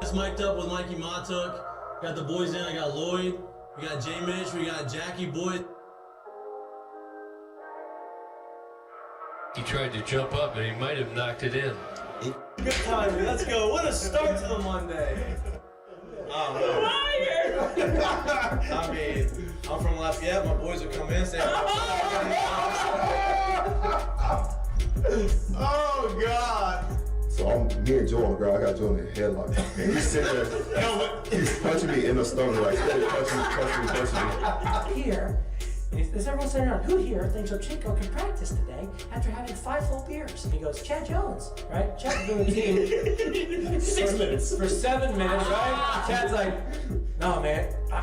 It's mic'd up with Mikie Mahtook. Got the boys in. I got Lloyd. We got J. Mitch. We got Jackie Boyd. He tried to jump up and he might have knocked it in. Good timing. Let's go. What a start to the Monday. I mean, I'm from Lafayette. My boys will come in and say, oh, God. So me and Joe on the ground, I got Joe in the headlock. And he's sitting there, he's punching me in the stomach, like, punching me. Here, is everyone sitting around? Who here thinks Ochinko can practice today after having 5 full beers? And he goes, Chad Jones, right? Chad's been with the team 6 minutes. For 7 minutes, right? Chad's like, no, man, I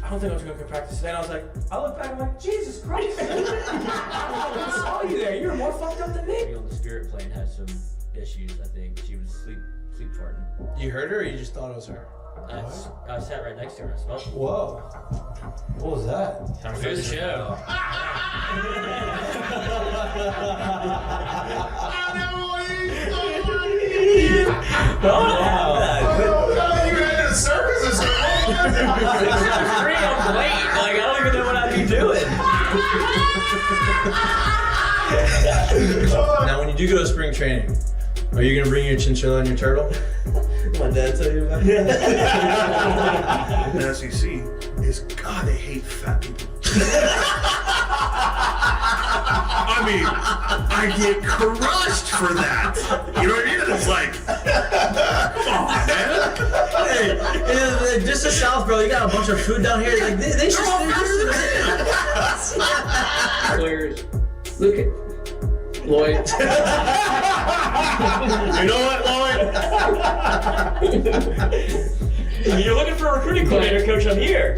don't think Ochinko can practice today. And I was like, I look back, I'm like, Jesus Christ. I saw you there. You're more fucked up than me. On the spirit plane had some issues, I think. She was sleep farting. You heard her or you just thought it was her? I sat right next to her. I smelled it. Whoa. What was that? Time to go to the show. I'm late. Like, I don't even know what I'd be doing. Now, when you do go to spring training, are you going to bring your chinchilla and your turtle? My dad tell you about it? The SEC is, God, they hate fat people. I mean, I get crushed for that. You know what I mean? It's like, come on, man. Hey, just the South, bro. You got a bunch of food down here. Like they should Players, look at Lloyd. You know what, Lloyd? You're looking for a recruiting coordinator, coach. I'm here.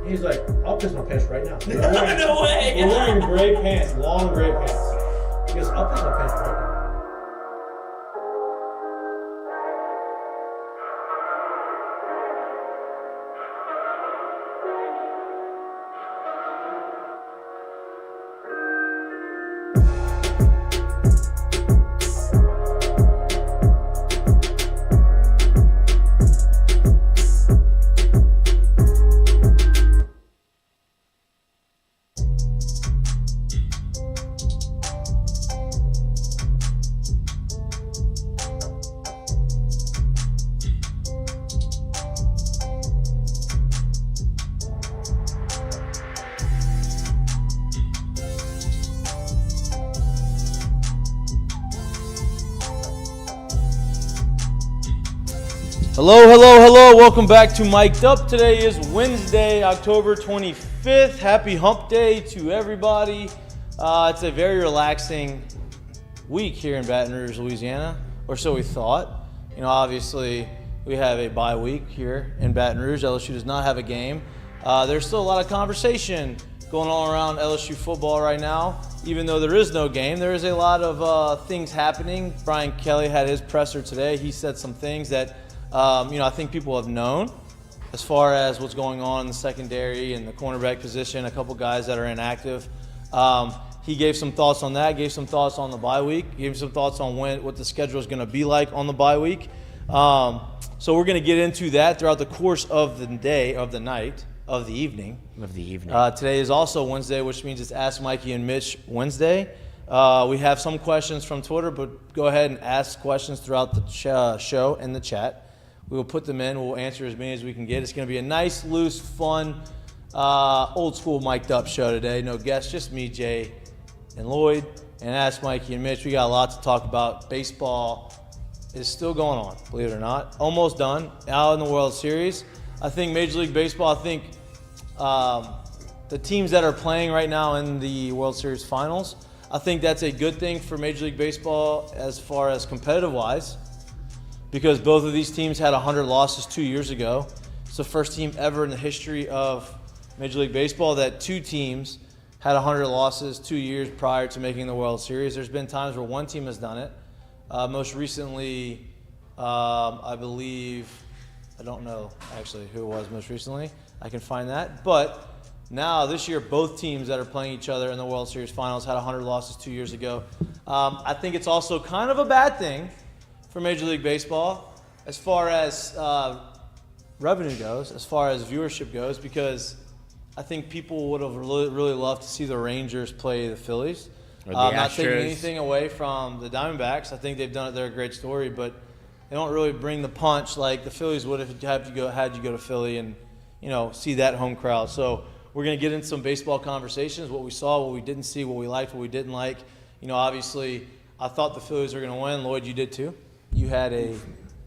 He's like, I'll piss my pants right now. No way. We're wearing gray pants, long gray pants. He goes, I'll piss my pants right now. Hello. Welcome back to Miked Up. Today is Wednesday, October 25th. Happy hump day to everybody. It's a very relaxing week here in Baton Rouge, Louisiana, or so we thought. You know, obviously, we have a bye week here in Baton Rouge. LSU does not have a game. There's still a lot of conversation going on around LSU football right now. Even though there is no game, there is a lot of things happening. Brian Kelly had his presser today. He said some things that I think people have known as far as what's going on in the secondary and the cornerback position, a couple guys that are inactive. He gave some thoughts on that, gave some thoughts on the bye week, gave some thoughts on what the schedule is going to be like on the bye week. So we're going to get into that throughout the course of the day, of the night, of the evening. Today is also Wednesday, which means it's Ask Mikey and Mitch Wednesday. We have some questions from Twitter, but go ahead and ask questions throughout the show in the chat. We will put them in. We'll answer as many as we can get. It's going to be a nice, loose, fun, old-school mic'd up show today. No guests, just me, Jay, and Lloyd, and Ask Mikey and Mitch. We got a lot to talk about. Baseball is still going on, believe it or not. Almost done. Out in the World Series. I think Major League Baseball, the teams that are playing right now in the World Series finals, I think that's a good thing for Major League Baseball as far as competitive-wise, because both of these teams had 100 losses 2 years ago. It's the first team ever in the history of Major League Baseball that two teams had 100 losses 2 years prior to making the World Series. There's been times where one team has done it. Most recently, I believe, I don't know actually who it was most recently. I can find that. But now, this year, both teams that are playing each other in the World Series finals had 100 losses 2 years ago. I think it's also kind of a bad thing for Major League Baseball as far as revenue goes, as far as viewership goes, because I think people would have really loved to see the Rangers play the Phillies. Or the Not taking Astros. anything away from the Diamondbacks. I think they've done it. They're a great story, but they don't really bring the punch like the Phillies would if you had you go to Philly and see that home crowd. So we're going to get into some baseball conversations, what we saw, what we didn't see, what we liked, what we didn't like. Obviously, I thought the Phillies were going to win. Lloyd, you did too. You had a Heard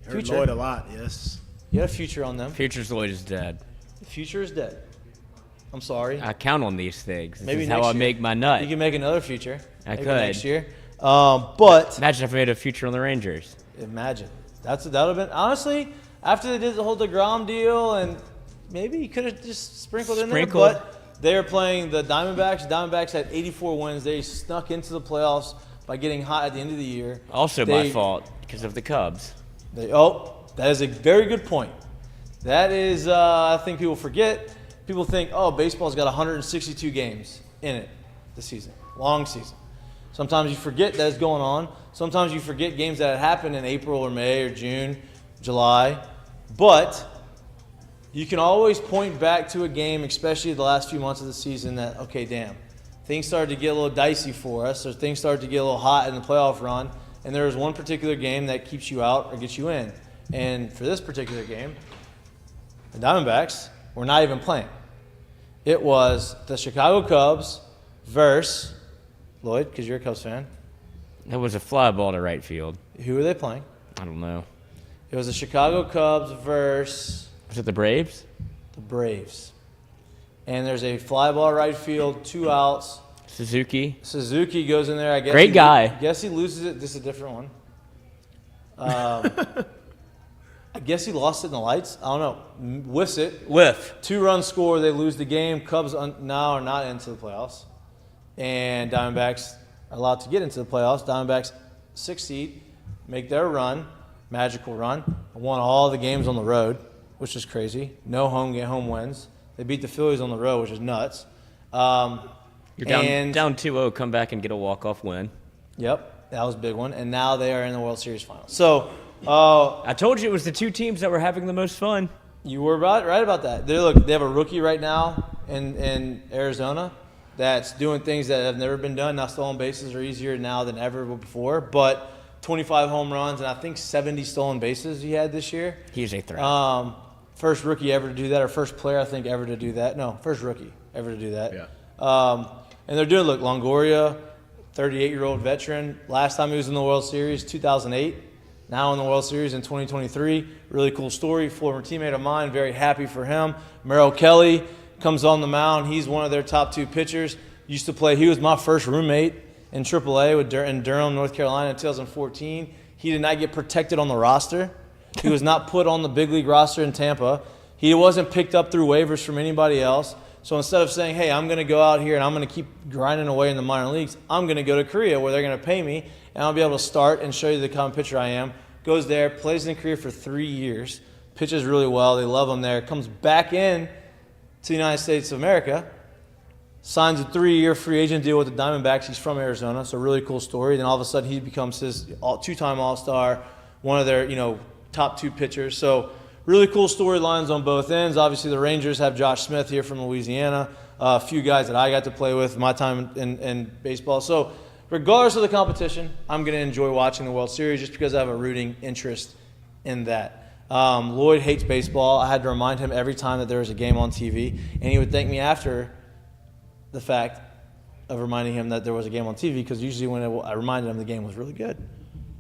future. Lloyd a lot, yes. You had a future on them. Future's Lloyd is dead. The future is dead. I'm sorry. I count on these things. Maybe This is next how I year. make my nut. You can make another future. I Maybe could. next year. But Imagine if I made a future on the Rangers. imagine that would have been honestly after they did the whole DeGrom deal, and maybe you could have just sprinkled in there. But they are playing the Diamondbacks. Diamondbacks had 84 wins. They snuck into the playoffs by getting hot at the end of the year. Also my fault because of the Cubs. That is a very good point. That is, I think people forget. People think, baseball's got 162 games in it this season, long season. Sometimes you forget that it's going on. Sometimes you forget games that had happened in April or May or June, July. But you can always point back to a game, especially the last few months of the season, that, okay, damn, things started to get a little dicey for us, or things started to get a little hot in the playoff run, and there was one particular game that keeps you out or gets you in. And for this particular game, the Diamondbacks were not even playing. It was the Chicago Cubs versus Lloyd, because you're a Cubs fan. That was a fly ball to right field. Who were they playing? I don't know. It was the Chicago Cubs versus Was it the Braves? the Braves. And there's a fly ball right field, 2 outs. Suzuki? Suzuki goes in there. I guess Great guy. I guess he loses it. This is a different one. I guess he lost it in the lights. I don't know. Whiffs it. Whiff. 2-run score. They lose the game. Cubs now are not into the playoffs. And Diamondbacks are allowed to get into the playoffs. Diamondbacks 6th seed, make their run, magical run. Won all the games on the road, which is crazy. No home wins. They beat the Phillies on the road, which is nuts. You're down 2-0, come back and get a walk-off win. Yep, that was a big one. And now they are in the World Series final. So I told you it was the two teams that were having the most fun. you were right about that. They have a rookie right now in Arizona that's doing things that have never been done. Now stolen bases are easier now than ever before, but 25 home runs and I think 70 stolen bases he had this year. He's a threat. First rookie ever to do that, or first player I think ever to do that. No, first rookie ever to do that. Yeah. And they're doing, Longoria, 38-year-old veteran. Last time he was in the World Series, 2008. Now in the World Series in 2023. Really cool story. Former teammate of mine. Very happy for him. Merrill Kelly comes on the mound. He's one of their top 2 pitchers. Used to play. He was my first roommate in AAA in Durham, North Carolina in 2014. He did not get protected on the roster. He was not put on the big league roster in Tampa. He wasn't picked up through waivers from anybody else. So instead of saying, hey, I'm going to go out here and I'm going to keep grinding away in the minor leagues, I'm going to go to Korea where they're going to pay me and I'll be able to start and show you the kind of pitcher I am. Goes there, plays in Korea for 3 years, pitches really well. They love him there. Comes back in to the United States of America, signs a 3-year free agent deal with the Diamondbacks. He's from Arizona, so really cool story. Then all of a sudden he becomes his 2-time All-Star, one of their top 2 pitchers. So really cool storylines on both ends. Obviously, the Rangers have Josh Smith here from Louisiana, a few guys that I got to play with my time in baseball. So regardless of the competition, I'm going to enjoy watching the World Series just because I have a rooting interest in that. Lloyd hates baseball. I had to remind him every time that there was a game on TV, and he would thank me after the fact of reminding him that there was a game on TV because usually when I reminded him the game was really good.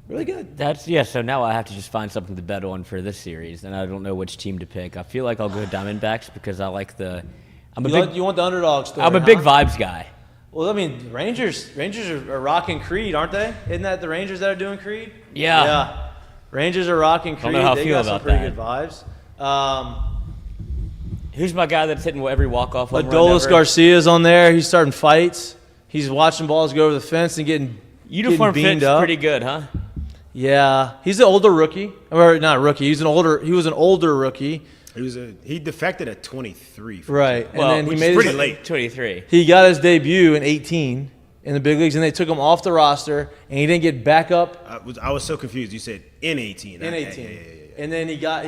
Really good. So now I have to just find something to bet on for this series, and I don't know which team to pick. I feel like I'll go Diamondbacks because I like you want the underdog story. I'm a big vibes guy. Well, I mean, the Rangers are rocking Creed, aren't they? Isn't that the Rangers that are doing Creed? Yeah. Yeah. Rangers are rocking Creed. I don't know how I they feel got some about pretty that. good vibes. Who's my guy that's hitting every walk-off home run Adolis ever? Garcia's on there. He's starting fights. He's watching balls go over the fence and getting Uniform beamed fit's up. pretty good, huh? Yeah, he's an older rookie. Or not a rookie. He was an older rookie. He defected at 23. Right. Well, and then which he is made pretty his, late. 23. He got his debut in 18 in the big leagues, and they took him off the roster, and he didn't get back up I was so confused. You said in 18. in 18. And then he got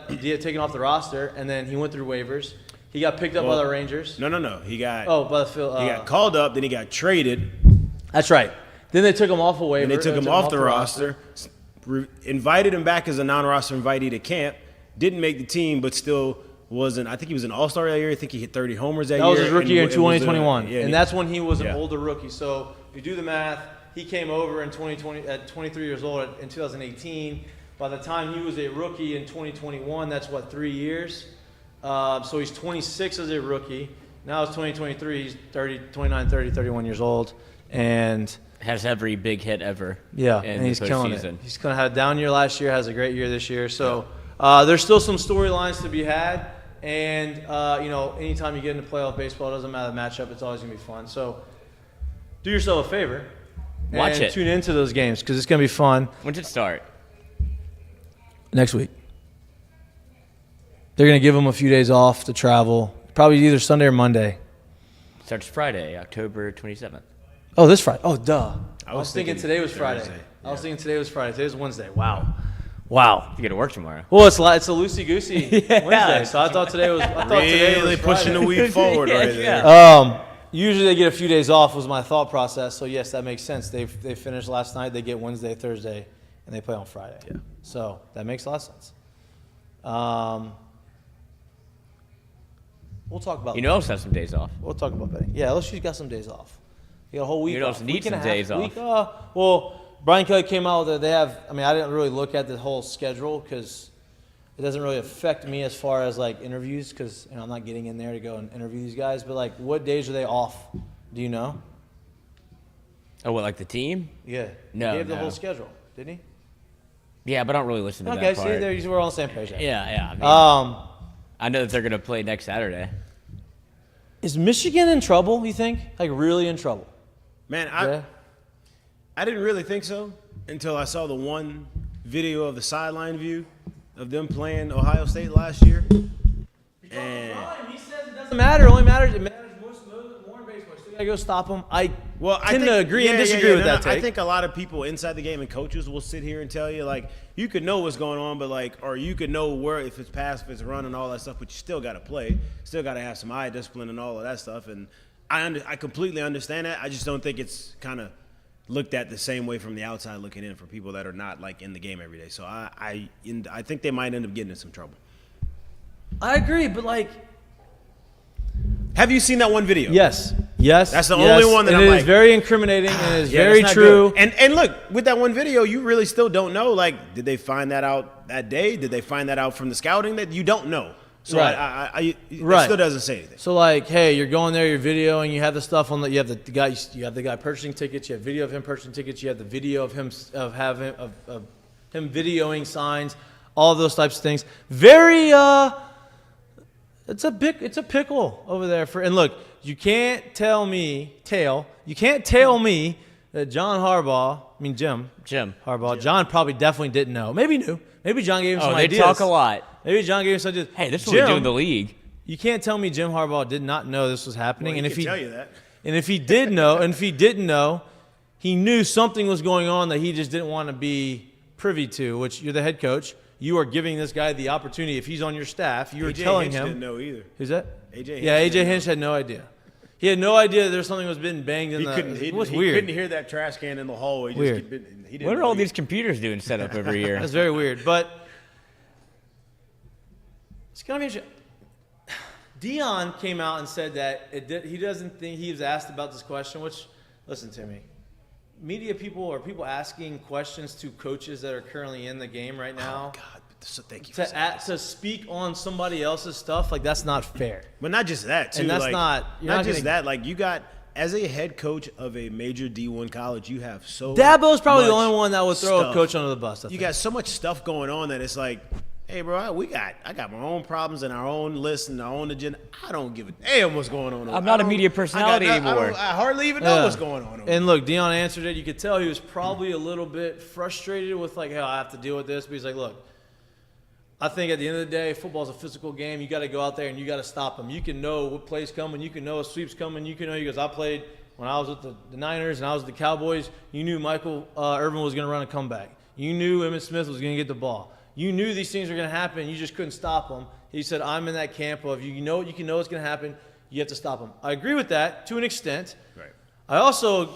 taken off the roster, and then he went through waivers. He got picked up by the Rangers. No. He got By the he got called up, then he got traded, That's right. Then they took him off a waiver. and they took him off the roster. Invited him back as a non-roster invitee to camp. Didn't make the team, but still wasn't. I think he was an all-star that year. I think he hit 30 homers that year. That was his rookie year in and it was, 2021. yeah, and that's when he was an yeah. older rookie. So if you do the math, he came over in 2020 at 23 years old in 2018. By the time he was a rookie in 2021, that's 3 years. So he's 26 as a rookie. Now it's 2023. He's 29, 30, 31 years old. And Has every big hit ever. yeah, in and the he's killing it. postseason. He's kind of had a down year last year, has a great year this year. So there's still some storylines to be had. And, anytime you get into playoff baseball, it doesn't matter the matchup. It's always going to be fun. So do yourself a favor. Watch and it. Tune into those games because it's going to be fun. When's it start? Next week. They're going to give them a few days off to travel. Probably either Sunday or Monday. Starts Friday, October 27th. Oh, this Friday. Oh, duh. I was thinking thinking today was Friday. Thursday. I was thinking today was Friday. Today's Wednesday. Wow. You got to work tomorrow. Well, it's a loosey-goosey Wednesday, so I thought today was Really pushing the week forward right there. Yeah. Usually they get a few days off was my thought process, so yes, that makes sense. They finished last night. They get Wednesday, Thursday, and they play on Friday. Yeah. So that makes a lot of sense. We'll talk about You know, else have some days off. We'll talk about betting. Yeah, LSU's got some days off. You got a whole week You off. also need Week and some a half, days off. week, well, Brian Kelly came out with I didn't really look at the whole schedule because it doesn't really affect me as far as like interviews because I'm not getting in there to go and interview these guys. But like, what days are they off? Do you know? Oh, what, like the team? Yeah. No, He gave the no. whole schedule, didn't Yeah, but I don't really listen to he? that Okay, part. see, there we're on the same page. There. Yeah. I mean, Um, I know that they're going to play next Saturday. is Michigan in trouble? You think? Like really in trouble? Man, Yeah. I didn't really think so until I saw the one video of the sideline view of them playing Ohio State last year. And He says it doesn't matter. It only matters. It matters more in baseball. Still gotta go stop them. I tend to agree and disagree with that take. I think a lot of people inside the game and coaches will sit here and tell you, like, you could know what's going on, but like, or you could know where, if it's pass, if it's run and all that stuff, but you still got to play. Still got to have some eye discipline and all of that stuff. And I completely understand that. I just don't think it's kind of looked at the same way from the outside looking in for people that are not like in the game every day. So I think they might end up getting in some trouble. I agree, but like, Have you seen that one video? yes. That's the only one that and I'm it like, is very incriminating and it is Yeah, very that's not true. good. And look, with that one video, you really still don't know. Like, did they find that out that day? Did they find that out from the scouting? That you don't know. So Right. it Right. still doesing say anything. So like, hey, you're going there, you're videoing, you have the stuff on you have the guy purchasing tickets, you have video of him purchasing tickets, you have the video of him him videoing signs, all of those types of things. Very it's a pickle over there and look, you can't tell me that Jim Harbaugh. John probably definitely didn't know. Maybe knew. Maybe John gave him some they ideas. talk a lot. Maybe John gave him some ideas. Hey, this is what we do in the league. You can't tell me Jim Harbaugh did not know this was happening. Well, and he if can tell you that. And if he did know, and if he didn't know, he knew something was going on that he just didn't want to be privy to, which you're the head coach. You are giving this guy the opportunity. If he's on your staff, you are telling Hinch him. didn't know either. Who's that? AJ Hinch. Yeah, AJ didn't Hinch had no idea. He had no idea that there's something was being banged in He What's he weird? couldn't hear that trash can in the hallway. Weird. He didn't What are know all either. these computers doing set up every year? That's very weird. But it's kind of interesting. Dion came out and said that he doesn't think he was asked about this question, which, listen to me. Media people or people asking questions to coaches that are currently in the game right now. Oh, God. So thank you for saying that. To speak on somebody else's stuff, like that's not fair. But not just that, too. And that's like, not- you're not just gonna- that. Like, you got, as a head coach of a major D1 college, you have so Dabo's probably the much only one that would throw a stuff. coach under the bus. I You think. got so much stuff going on that it's like, hey, bro, I got my own problems and our own list and our own agenda. I don't give a damn what's going on. I'm not a media personality anymore. I hardly even know what's going on. And look, Dion answered it. You could tell he was probably a little bit frustrated with like, hey, I have to deal with this. But he's like, look, I think at the end of the day, football's a physical game. You got to go out there and you got to stop them. You can know what plays coming. You can know a sweep's coming. You can know. He goes, I played when I was with the Niners and I was with the Cowboys, you knew Michael Irvin was going to run a comeback. You knew Emmitt Smith was going to get the ball. You knew these things were going to happen. You just couldn't stop them. He said, I'm in that camp of you know what's going to happen. You have to stop them. I agree with that to an extent. Right. I also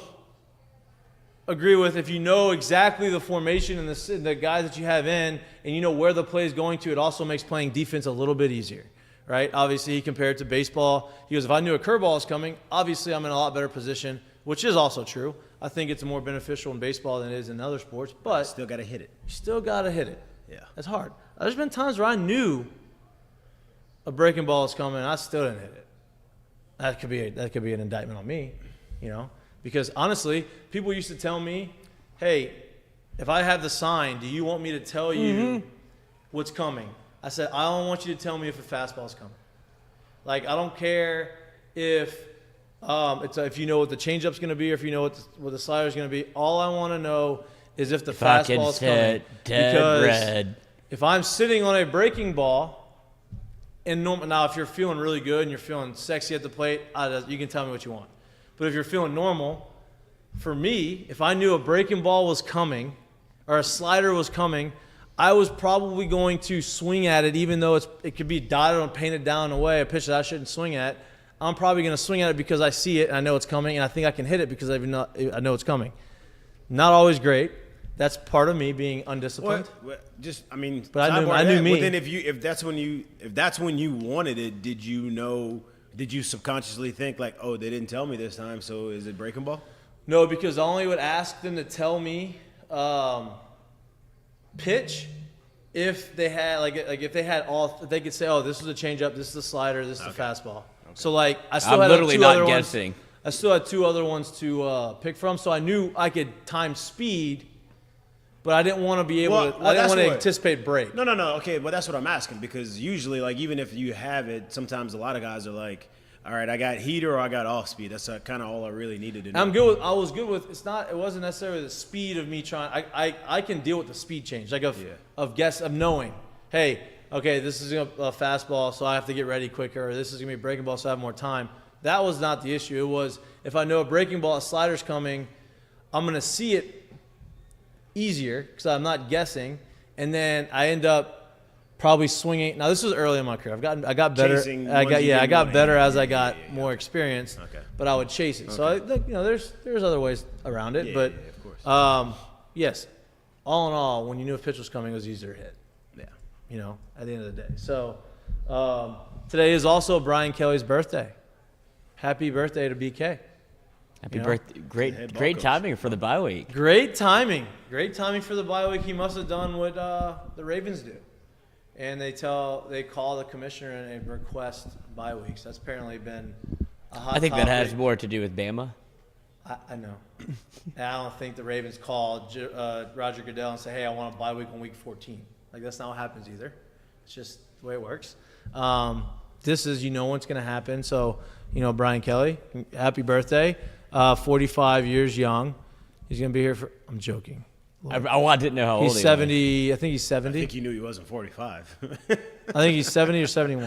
agree with if you know exactly the formation and the guys that you have in and you know where the play is going to, it also makes playing defense a little bit easier, right? Obviously, he compared it to baseball. He goes, if I knew a curveball is coming, obviously I'm in a lot better position, which is also true. I think it's more beneficial in baseball than it is in other sports, but Still got to hit it. you still got to hit it. Yeah. That's hard. There's been times where I knew a breaking ball is coming and I still didn't hit it. That could be an indictment on me, you know? Because honestly, people used to tell me, hey, if I have the sign, do you want me to tell you what's coming? I said, I don't want you to tell me if a fastball is coming. Like, I don't care if if you know what the changeup's going to be or if you know what the slider's going to be. All I want to know is if the fastball is coming. Dead red. If I'm sitting on a breaking ball, and now if you're feeling really good and you're feeling sexy at the plate, you can tell me what you want. But if you're feeling normal, for me, if I knew a breaking ball was coming or a slider was coming, I was probably going to swing at it, even though it could be dotted or painted down away, a pitch that I shouldn't swing at. I'm probably going to swing at it because I see it and I know it's coming, and I think I can hit it because I know it's coming. Not always great. That's part of me being undisciplined. But I knew me. Well, then if that's when you wanted it, did you subconsciously think like, oh, they didn't tell me this time, so is it breaking ball? No, because I only would ask them to tell me pitch if they had if they could say, oh, this is a changeup, this is a slider, this is a fastball. Okay. So like I still had literally two not other guessing. I still had two other ones to pick from, so I knew I could time speed. But I didn't want to be able to. I didn't want to anticipate break. No. Okay, well, that's what I'm asking, because usually, like, even if you have it, sometimes a lot of guys are like, all right, I got heater or I got off speed. That's kind of all I really needed to know. I was good with. It wasn't necessarily the speed of me trying. I can deal with the speed change, like of knowing. Hey, okay, this is a fastball, so I have to get ready quicker. Or this is gonna be a breaking ball, so I have more time. That was not the issue. It was if I know a breaking ball, a slider's coming, I'm gonna see it easier because I'm not guessing, and then I end up probably swinging. Now this was early in my career. I got better. I got better as I got more experience. Okay. But I would chase it. Okay. So there's other ways around it. But of course. Yes, all in all, when you knew a pitch was coming, it was easier to hit. Yeah. At the end of the day. So today is also Brian Kelly's birthday. Happy birthday to BK. Happy birthday. Great timing for the bye week. Great timing for the bye week. He must have done what the Ravens do. And they call the commissioner and request bye weeks. That's apparently been a hot I think topic. that has more to do with Bama. I know. And I don't think the Ravens call Roger Goodell and say, hey, I want a bye week on week 14. Like, that's not what happens either. It's just the way it works. This is, what's going to happen. So, Brian Kelly, happy birthday. 45 years young. He's going to be here for – I'm joking. I didn't know how old he was. He's 70 – I think he's 70. I think you knew he wasn't 45. I think he's 70 or 71.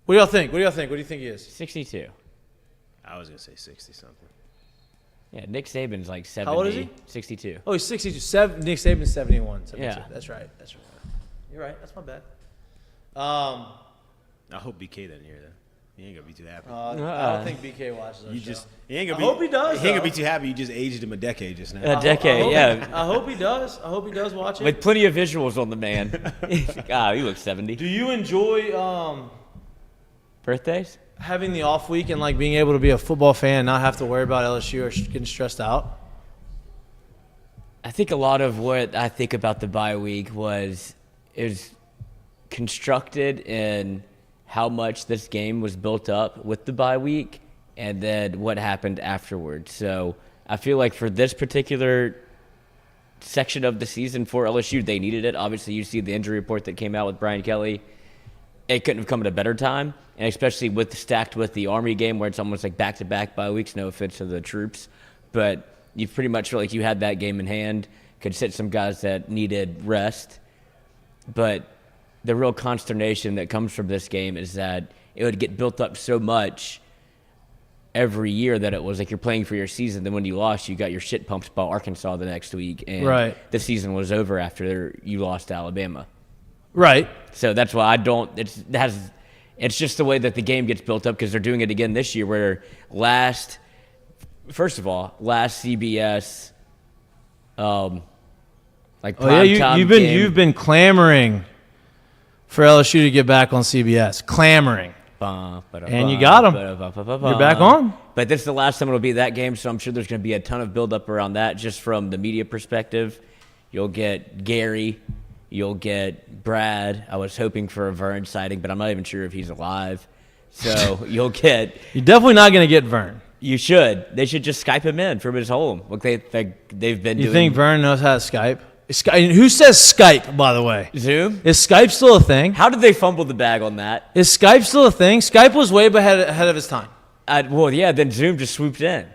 What do y'all think? What do you think he is? 62. I was going to say 60-something. Yeah, Nick Saban's like 70. How old is he? 62. Oh, he's 62. Nick Saban's 71. 72. Yeah. That's right. You're right. That's my bad. I hope BK doesn't hear that. He ain't gonna be too happy. I don't think BK watches our show. I hope he does. He ain't gonna be too happy. You just aged him a decade just now. A decade, yeah. I hope he does. I hope he does watch it. With plenty of visuals on the man. He looks 70. Do you enjoy birthdays? Having the off week and like being able to be a football fan and not have to worry about LSU or getting stressed out? I think a lot of what I think about the bye week is constructed in how much this game was built up with the bye week and then what happened afterwards. So I feel like for this particular section of the season for LSU, they needed it. Obviously, you see the injury report that came out with Brian Kelly. It couldn't have come at a better time, and especially stacked with the Army game where it's almost like back-to-back bye weeks, no offense to the troops. But you pretty much feel like you had that game in hand, could sit some guys that needed rest. But the real consternation that comes from this game is that it would get built up so much every year that it was like you're playing for your season. Then when you lost, you got your shit pumped by Arkansas the next week, and the season was over after you lost to Alabama. Right. So that's why I don't. It's just the way that the game gets built up because they're doing it again this year. Where last CBS, you've been clamoring for LSU to get back on CBS, clamoring. And you got them. You're back on. But this is the last time it'll be that game, so I'm sure there's going to be a ton of buildup around that just from the media perspective. You'll get Gary. You'll get Brad. I was hoping for a Vern sighting, but I'm not even sure if he's alive. So you'll get... You're definitely not going to get Vern. You should. They should just Skype him in from his home. Look, they've been doing... You think Vern knows how to Skype? Who says Skype, by the way? Zoom? Is Skype still a thing? How did they fumble the bag on that? Is Skype still a thing? Skype was way ahead of its time. Then Zoom just swooped in.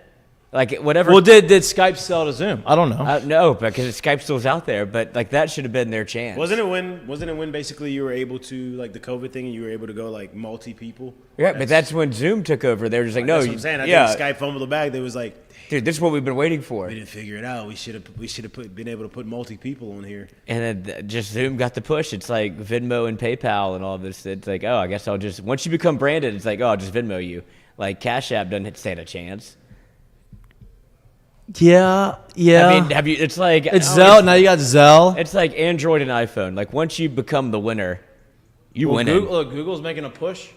Like, whatever. Well, did Skype sell to Zoom? I don't know. No, because Skype still's out there. But, like, that should have been their chance. Wasn't it when basically you were able to, like, the COVID thing, and you were able to go, like, multi-people? Yeah, but that's when Zoom took over. They were just like, no. That's what I'm saying. I think Skype fumbled the bag. They was like... Dude, this is what we've been waiting for. We didn't figure it out. We should have been able to put multi-people on here. And then just Zoom got the push. It's like Venmo and PayPal and all this. It's like, oh, I guess I'll just... Once you become branded, it's like, oh, I'll just Venmo you. Like, Cash App doesn't stand a chance. Yeah. I mean, it's like... It's Zelle. Now you got Zelle. It's like Android and iPhone. Like, once you become the winner, you win it. Google's making a push.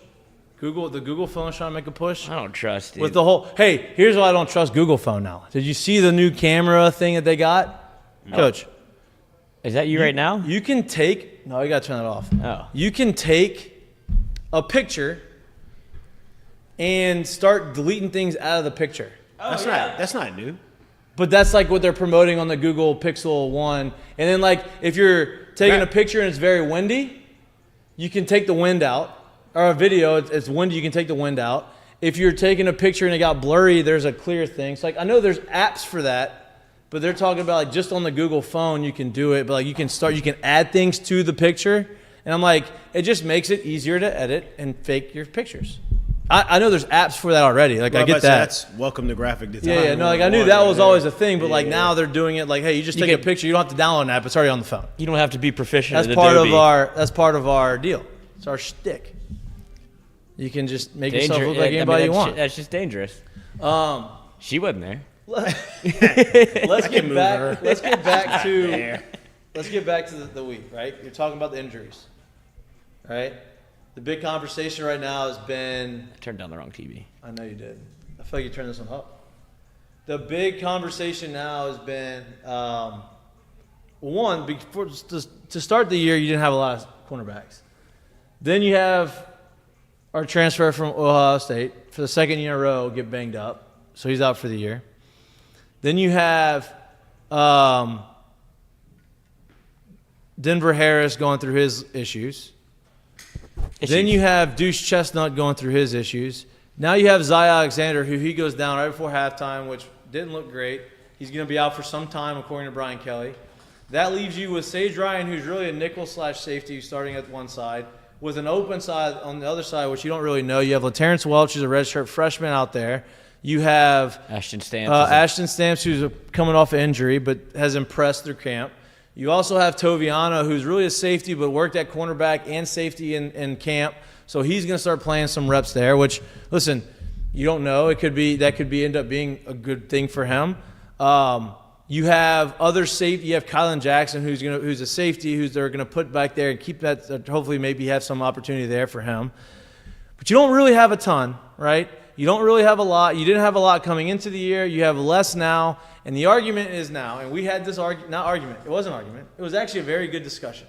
The Google phone is trying to make a push. I don't trust it. With the whole... Hey, here's why I don't trust Google phone now. Did you see the new camera thing that they got? No. Coach. Is that you right now? You can take... No, you got to turn it off. Oh. You can take a picture and start deleting things out of the picture. That's not new. But that's like what they're promoting on the Google Pixel 1. And then, like, if you're taking a picture and it's very windy, you can take the wind out. Or a video, it's windy, you can take the wind out. If you're taking a picture and it got blurry, there's a clear thing. So, like, I know there's apps for that, but they're talking about, like, just on the Google phone you can do it. But, like, you can add things to the picture. And I'm like, it just makes it easier to edit and fake your pictures. I know there's apps for that already. Like, I get that. That's welcome to graphic design. Yeah, no, like, I knew that was always a thing, but, like, now they're doing it like, hey, you just take a picture. You don't have to download an app. It's already on the phone. You don't have to be proficient That's part of our deal. It's our shtick. You can just make yourself look like anybody you want. That's just dangerous. She wasn't there. Let's get back to the week, right? You're talking about the injuries, right? The big conversation right now has been... I turned down the wrong TV. I know you did. I feel like you turned this one up. The big conversation now has been, to start the year, you didn't have a lot of cornerbacks. Then you have our transfer from Ohio State for the second year in a row get banged up, so he's out for the year. Then you have Denver Harris going through his issues. Then you have Duce Chestnut going through his issues. Now you have Zy Alexander, who he goes down right before halftime, which didn't look great. He's going to be out for some time, according to Brian Kelly. That leaves you with Sage Ryan, who's really a nickel/safety starting at one side, with an open side on the other side, which you don't really know. You have LaTerrence Welch, who's a redshirt freshman out there. You have Ashton Stamps, who's coming off an injury but has impressed through camp. You also have Toviano, who's really a safety but worked at cornerback and safety in camp. So he's going to start playing some reps there, which, listen, you don't know. That could end up being a good thing for him. You have other safety. You have Kylan Jackson, who's a safety, who's they're going to put back there and keep that. Hopefully, maybe have some opportunity there for him. But you don't really have a ton, right? You don't really have a lot. You didn't have a lot coming into the year. You have less now. And the argument is now, and we had this argument. It wasn't an argument. It was actually a very good discussion.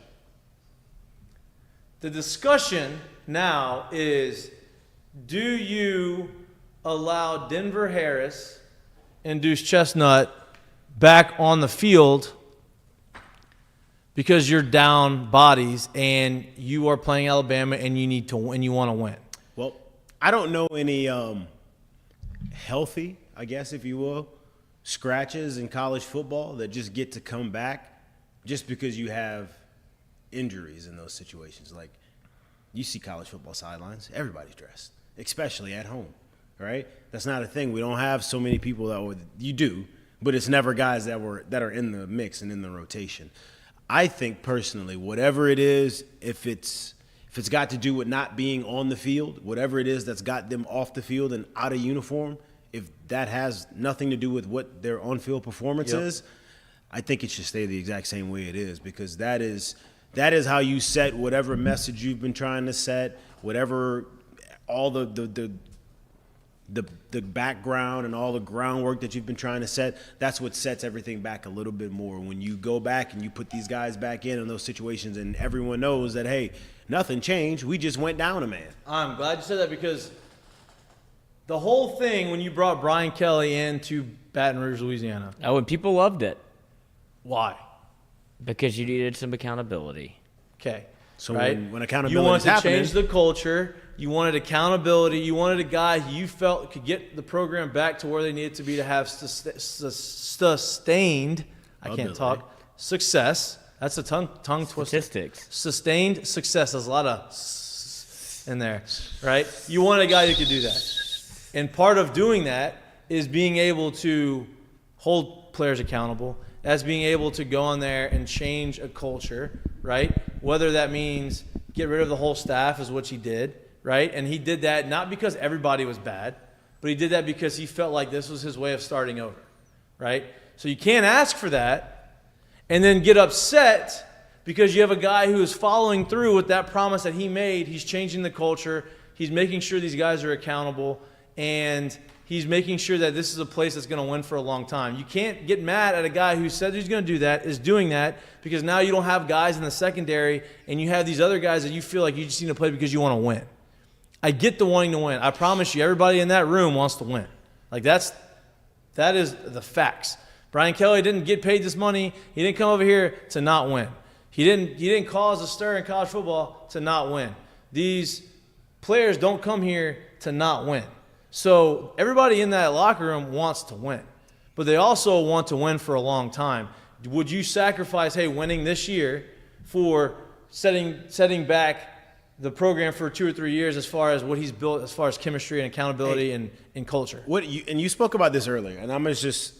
The discussion now is, do you allow Denver Harris and Duce Chestnut back on the field because you're down bodies and you are playing Alabama and you want to win? Well, I don't know any healthy, I guess, if you will, scratches in college football that just get to come back just because you have injuries in those situations. Like, you see college football sidelines, everybody's dressed, especially at home. right? That's not a thing. We don't have so many people you do, but it's never guys that are in the mix and in the rotation. I think personally, whatever it is, if it's got to do with not being on the field, whatever it is that's got them off the field and out of uniform, if that has nothing to do with what their on-field performance is, I think it should stay the exact same way it is, because that is how you set whatever message you've been trying to set, whatever all the background and all the groundwork that you've been trying to set. That's what sets everything back a little bit more. When you go back and you put these guys back in those situations, and everyone knows that, hey, nothing changed. We just went down a man. I'm glad you said that, because the whole thing when you brought Brian Kelly into Baton Rouge, Louisiana. Oh, and people loved it Why? because you needed some accountability. Okay. So right? when accountability you wanted is to happening, change the culture. You wanted accountability. You wanted a guy who you felt could get the program back to where they needed to be to have sustained, I can't talk, success. That's a tongue twister. Statistics. Sustained success. There's a lot of in there, right? You wanted a guy who could do that. And part of doing that is being able to hold players accountable, as being able to go in there and change a culture, right? Whether that means get rid of the whole staff is what he did, right? And he did that not because everybody was bad, but he did that because he felt like this was his way of starting over, right? So you can't ask for that and then get upset because you have a guy who is following through with that promise that he made. He's changing the culture. He's making sure these guys are accountable, and he's making sure that this is a place that's going to win for a long time. You can't get mad at a guy who said he's going to do that, is doing that, because now you don't have guys in the secondary, and you have these other guys that you feel like you just need to play because you want to win. I get the wanting to win. I promise you, everybody in that room wants to win. Like that is the facts. Brian Kelly didn't get paid this money. He didn't come over here to not win. He didn't cause a stir in college football to not win. These players don't come here to not win. So everybody in that locker room wants to win, but they also want to win for a long time. Would you sacrifice, hey, winning this year for setting back the program for 2 or 3 years as far as what he's built, as far as chemistry and accountability and culture? And you spoke about this earlier, and I'm going to just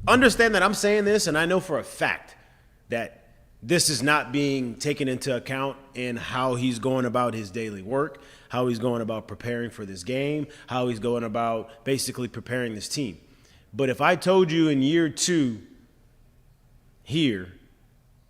understand that I'm saying this, and I know for a fact that this is not being taken into account in how he's going about his daily work, how he's going about preparing for this game, how he's going about basically preparing this team. But if I told you in year 2 here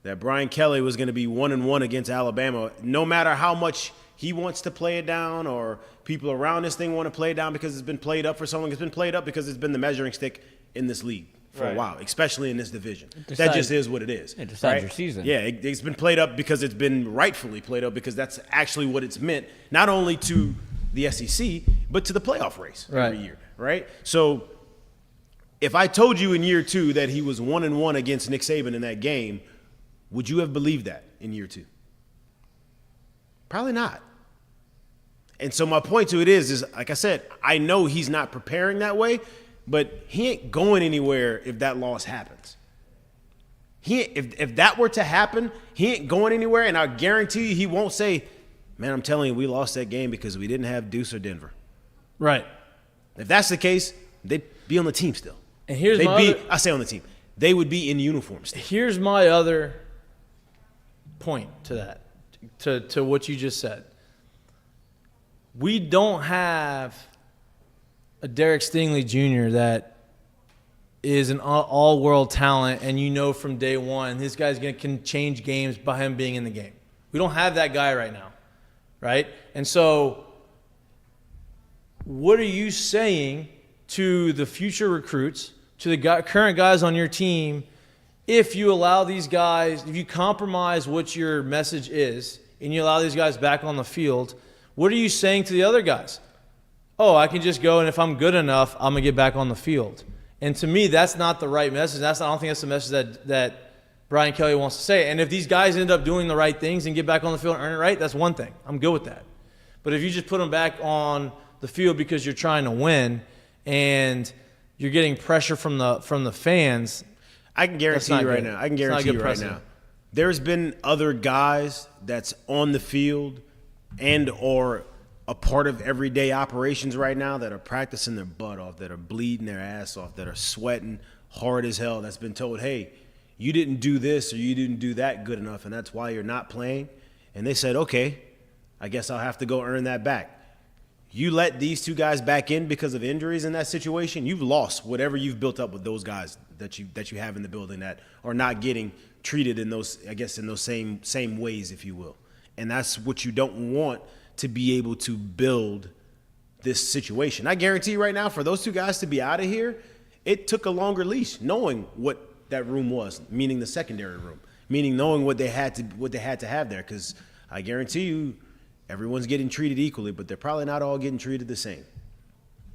that Brian Kelly was going to be 1-1 against Alabama, no matter how much he wants to play it down or people around this thing want to play it down because it's been played up for so long, it's been played up because it's been the measuring stick in this league for a while, especially in this division. That just is what it is. It decides your season. Yeah, it's been played up because it's been rightfully played up, because that's actually what it's meant, not only to the SEC, but to the playoff race every year, right? So if I told you in year 2 that he was 1-1 against Nick Saban in that game, would you have believed that in year 2? Probably not. And so my point to it is like I said, I know he's not preparing that way, but he ain't going anywhere if that loss happens. If that were to happen, he ain't going anywhere, and I guarantee you he won't say, man, I'm telling you, we lost that game because we didn't have Duce or Denver. Right. If that's the case, they'd be on the team still. And here's I say on the team. They would be in uniform still. Here's my other point to that, to what you just said. We don't have a Derek Stingley Jr. that is an all-world talent, and you know from day one this guy's can change games by him being in the game. We don't have that guy right now, right? And so what are you saying to the future recruits, to the current guys on your team, if you allow these guys, if you compromise what your message is and you allow these guys back on the field, what are you saying to the other guys? Oh, I can just go, and if I'm good enough, I'm going to get back on the field. And to me, that's not the right message. I don't think that's the message that Brian Kelly wants to say. And if these guys end up doing the right things and get back on the field and earn it right, that's one thing. I'm good with that. But if you just put them back on the field because you're trying to win and you're getting pressure from the fans, I can guarantee you right now. I can guarantee you right now. There's been other guys that's on the field and or a part of everyday operations right now that are practicing their butt off, that are bleeding their ass off, that are sweating hard as hell, that's been told, hey, you didn't do this or you didn't do that good enough, and that's why you're not playing. And they said, okay, I guess I'll have to go earn that back. You let these two guys back in because of injuries in that situation, you've lost whatever you've built up with those guys that you have in the building that are not getting treated in those, I guess, in those same ways, if you will. And that's what you don't want to be able to build this situation. I guarantee you right now, for those two guys to be out of here, it took a longer leash, knowing what that room was, meaning the secondary room, meaning knowing what they had to have there. Because I guarantee you, everyone's getting treated equally, but they're probably not all getting treated the same.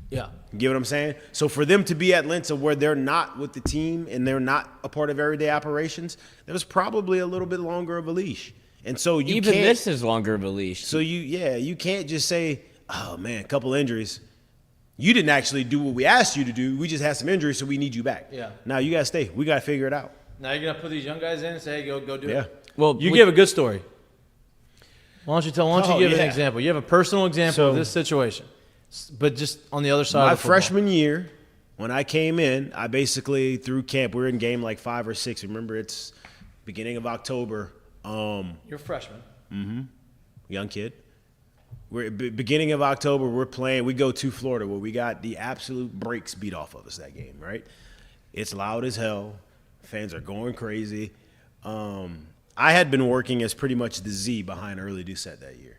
Yeah. You get what I'm saying? So for them to be at Linsa where they're not with the team and they're not a part of everyday operations, there was probably a little bit longer of a leash. And so you Even can't, this is longer of a leash. So you can't just say, oh man, a couple injuries. You didn't actually do what we asked you to do. We just had some injuries, so we need you back. Yeah. Now you gotta stay. We gotta figure it out. Now you're gonna put these young guys in and say, hey, go do Yeah. it. Well, You give a good story. Why don't you give yeah. an example? You have a personal example of this situation, but just on the other side My of the football. freshman year, when I came in, I basically through camp. We were in game like 5 or 6. Remember, it's beginning of October. You're a freshman. Young kid. We're beginning of October. We're playing. We go to Florida where we got the absolute brakes beat off of us that game. Right? It's loud as hell. Fans are going crazy. I had been working as pretty much the Z behind early Duce that year.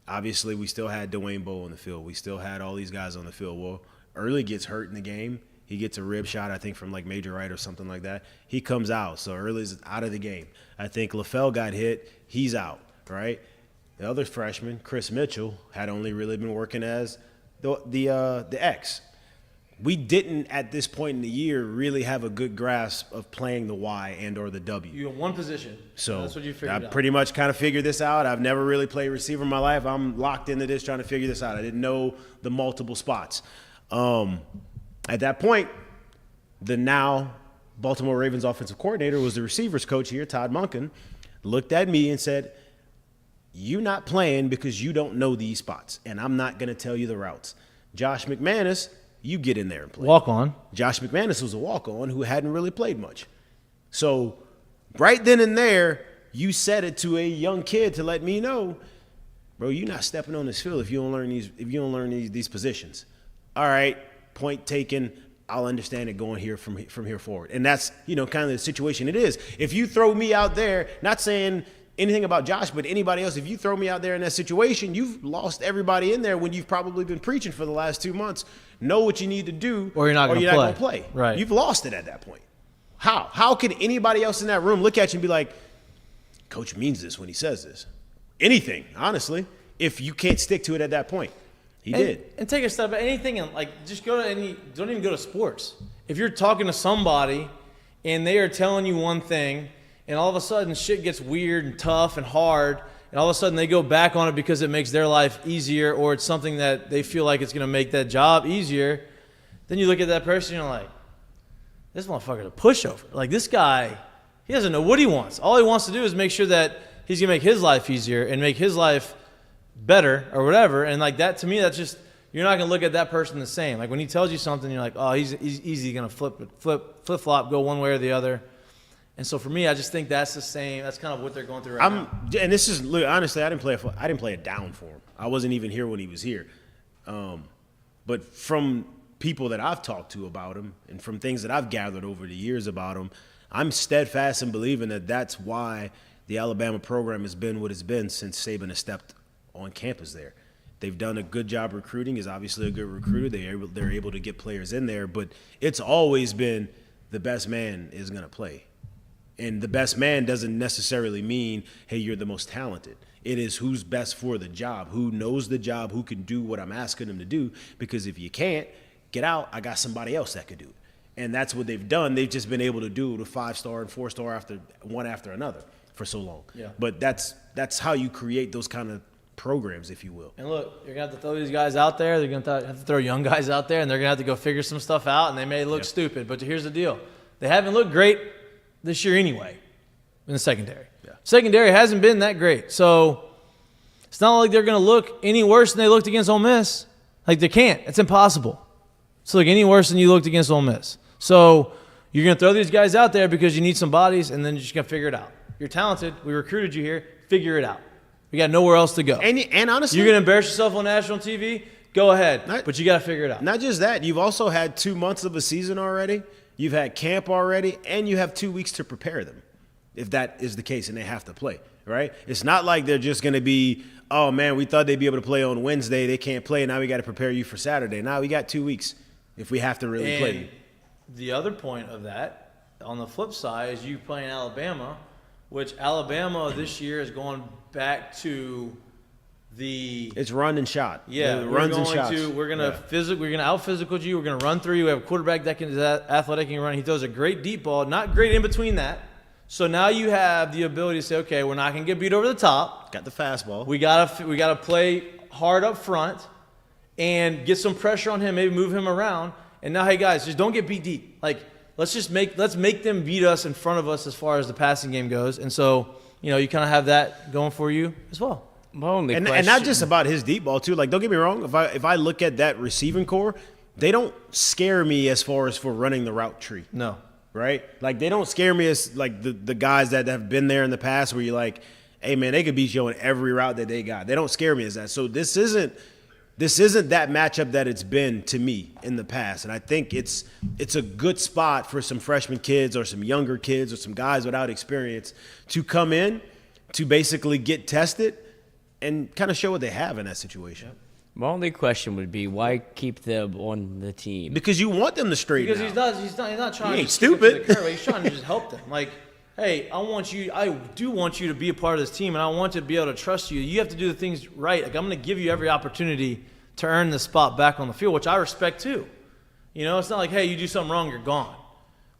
Obviously, we still had Dwayne Bowe on the field. We still had all these guys on the field. Well, Early gets hurt in the game. He gets a rib shot, I think, from like major right or something like that. He comes out, so Early's out of the game. I think LaFell got hit. He's out, right? The other freshman, Chris Mitchell, had only really been working as the X. We didn't, at this point in the year, really have a good grasp of playing the Y and or the W. You have one position. So that's what you figured I out. pretty much kind of figured this out. I've never really played receiver in my life. I'm locked into this trying to figure this out. I didn't know the multiple spots. At that point, the now Baltimore Ravens offensive coordinator was the receivers coach here, Todd Monken, looked at me and said, "You're not playing because you don't know these spots, and I'm not going to tell you the routes. Josh McManus, you get in there and play." Walk on. Josh McManus was a walk-on who hadn't really played much. So right then and there, you said it to a young kid to let me know, bro, you're not stepping on this field if you don't learn these positions. All right, point taken. I'll understand it going here from here forward. And that's, kind of the situation it is. If you throw me out there, not saying anything about Josh, but anybody else, if you throw me out there in that situation, you've lost everybody in there when you've probably been preaching for the last 2 months. Know what you need to do, or you're not going to play. Right. You've lost it at that point. How can anybody else in that room look at you and be like, Coach means this when he says this? Anything, honestly, if you can't stick to it at that point. He did. And take a step back. Anything, just go to don't even go to sports. If you're talking to somebody and they are telling you one thing and all of a sudden shit gets weird and tough and hard and all of a sudden they go back on it because it makes their life easier or it's something that they feel like it's going to make that job easier, then you look at that person and you're like, this motherfucker's a pushover. Like, this guy, he doesn't know what he wants. All he wants to do is make sure that he's going to make his life easier and make his life better or whatever. And like that, to me, that's just, you're not going to look at that person the same. Like when he tells you something, you're like, oh, he's easy going to flip-flop, go one way or the other. And so for me, I just think that's the same. That's kind of what they're going through right now. And this is, look, honestly, I didn't play it down for him. I wasn't even here when he was here. But from people that I've talked to about him and from things that I've gathered over the years about him, I'm steadfast in believing that that's why the Alabama program has been what it's been since Saban has stepped on campus there. They've done a good job recruiting. He's obviously a good recruiter. They're able to get players in there, but it's always been the best man is going to play. And the best man doesn't necessarily mean, hey, you're the most talented. It is who's best for the job, who knows the job, who can do what I'm asking them to do, because if you can't, get out, I got somebody else that could do it. And that's what they've done. They've just been able to do the 5-star and 4-star one after another for so long. Yeah. But that's how you create those kind of programs, if you will. And look, you're going to have to throw these guys out there. They're going to have to throw young guys out there, and they're going to have to go figure some stuff out, and they may look stupid. But here's the deal. They haven't looked great this year anyway in the secondary. Yeah. Secondary hasn't been that great. So It's not like they're going to look any worse than they looked against Ole Miss. Like, they can't. It's impossible to look any worse than you looked against Ole Miss. So you're going to throw these guys out there because you need some bodies, and then you're just going to figure it out. You're talented. We recruited you here. Figure it out. We got nowhere else to go. And honestly, you're going to embarrass yourself on national TV? Go ahead. But you got to figure it out. Not just that. You've also had 2 months of a season already. You've had camp already, and you have 2 weeks to prepare them, if that is the case, and they have to play, right? It's not like they're just going to be, oh, man, we thought they'd be able to play on Wednesday. They can't play. Now we got to prepare you for Saturday. Now we got 2 weeks if we have to really play you. The other point of that, on the flip side, is you playing Alabama, which Alabama this year is going back to it's run and shot. Yeah, runs and shots. We're gonna out physical you. We're gonna run through you. We have a quarterback that is athletic and run. He throws a great deep ball, not great in between that. So now you have the ability to say, okay, we're not gonna get beat over the top. Got the fastball. We gotta play hard up front and get some pressure on him. Maybe move him around. And now, hey guys, just don't get beat deep. Like let's make them beat us in front of us as far as the passing game goes. And so you kind of have that going for you as well. And not just about his deep ball too. Like, don't get me wrong. If I look at that receiving core, they don't scare me as far as for running the route tree. No, right? Like they don't scare me as like the guys that have been there in the past where you're like, hey man, they could beat you on every route that they got. They don't scare me as that. So this isn't that matchup that it's been to me in the past. And I think it's a good spot for some freshman kids or some younger kids or some guys without experience to come in to basically get tested and kind of show what they have in that situation. My only question would be, why keep them on the team? Because you want them to straighten Because he's not trying He ain't to stupid. To the curve. He's trying to just help them. Like, hey, I do want you to be a part of this team, and I want to be able to trust you. You have to do the things right. Like, I'm going to give you every opportunity to earn the spot back on the field, which I respect too. It's not like, hey, you do something wrong, you're gone.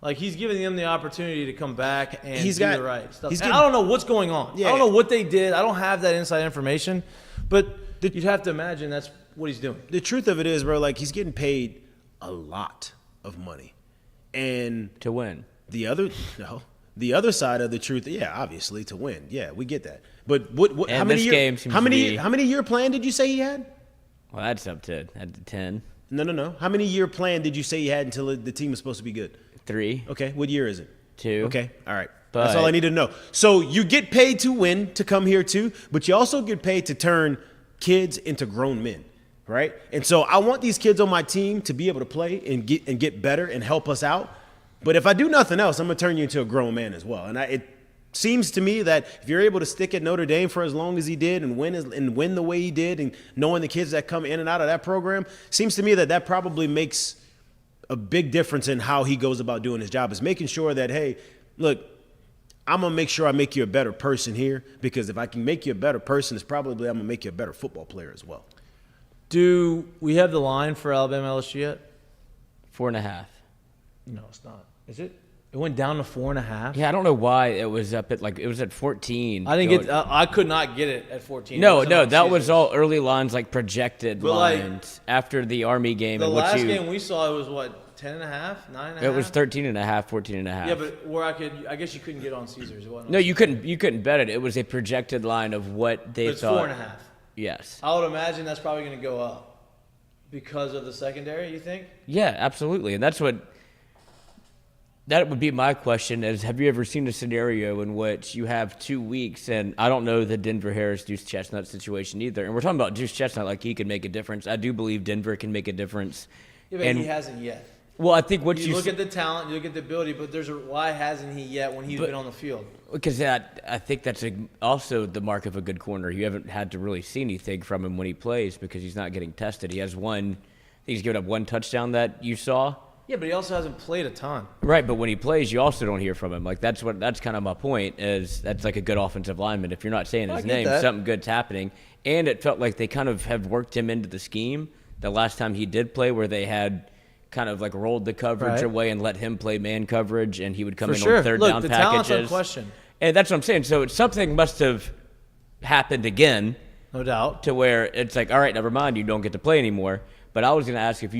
Like, he's giving them the opportunity to come back and do the right stuff. And I don't know what's going on. Yeah. I don't know what they did. I don't have that inside information. But you'd have to imagine that's what he's doing. The truth of it is, bro, like, he's getting paid a lot of money. And to win. The other side of the truth, yeah, obviously to win. Yeah, we get that. But how many year plan did you say he had? Well, that's up to 10. No. How many year plan did you say he had until the team was supposed to be good? 3. Okay, what year is it? 2. Okay, all right. That's all I need to know. So you get paid to win, to come here too, but you also get paid to turn kids into grown men, right? And so I want these kids on my team to be able to play and get better and help us out. But if I do nothing else, I'm going to turn you into a grown man as well. And it seems to me that if you're able to stick at Notre Dame for as long as he did and win the way he did, and knowing the kids that come in and out of that program, seems to me that probably makes a big difference in how he goes about doing his job, is making sure that, hey, look, I'm going to make sure I make you a better person here, because if I can make you a better person, it's probably I'm going to make you a better football player as well. Do we have the line for Alabama LSU yet? 4.5. No, it's not. Is it? It went down to 4.5. Yeah, I don't know why it was up at it was at 14. I could not get it at 14. No, that was all early lines, like projected lines after the Army game. The last game we saw, it was what, 10.5, 9.5. It was 13.5, 14.5. Yeah, but where I guess you couldn't get on Caesars. It wasn't. No, you couldn't bet it. It was a projected line of what they thought. It's 4.5. Yes. I would imagine that's probably going to go up because of the secondary. You think? Yeah, absolutely, and that would be my question is, have you ever seen a scenario in which you have 2 weeks, and I don't know the Denver Harris Duce Chestnut situation either, and we're talking about Duce Chestnut like he can make a difference. I do believe Denver can make a difference. Yeah, but he hasn't yet. Well, I think you look at the talent, you look at the ability, but why hasn't he yet when he's been on the field? Because I think that's also the mark of a good corner. You haven't had to really see anything from him when he plays because he's not getting tested. He has he's given up one touchdown that you saw. Yeah, but he also hasn't played a ton. Right, but when he plays, you also don't hear from him. Like that's kind of my point. Is that's like a good offensive lineman. If you're not saying his name, something good's happening. And it felt like they kind of have worked him into the scheme the last time he did play, where they had kind of like rolled the coverage away and let him play man coverage, and he would come in on third down the packages. Talent's unquestioned. And that's what I'm saying. So something must have happened again, no doubt, to where it's like, all right, never mind, you don't get to play anymore. But I was going to ask if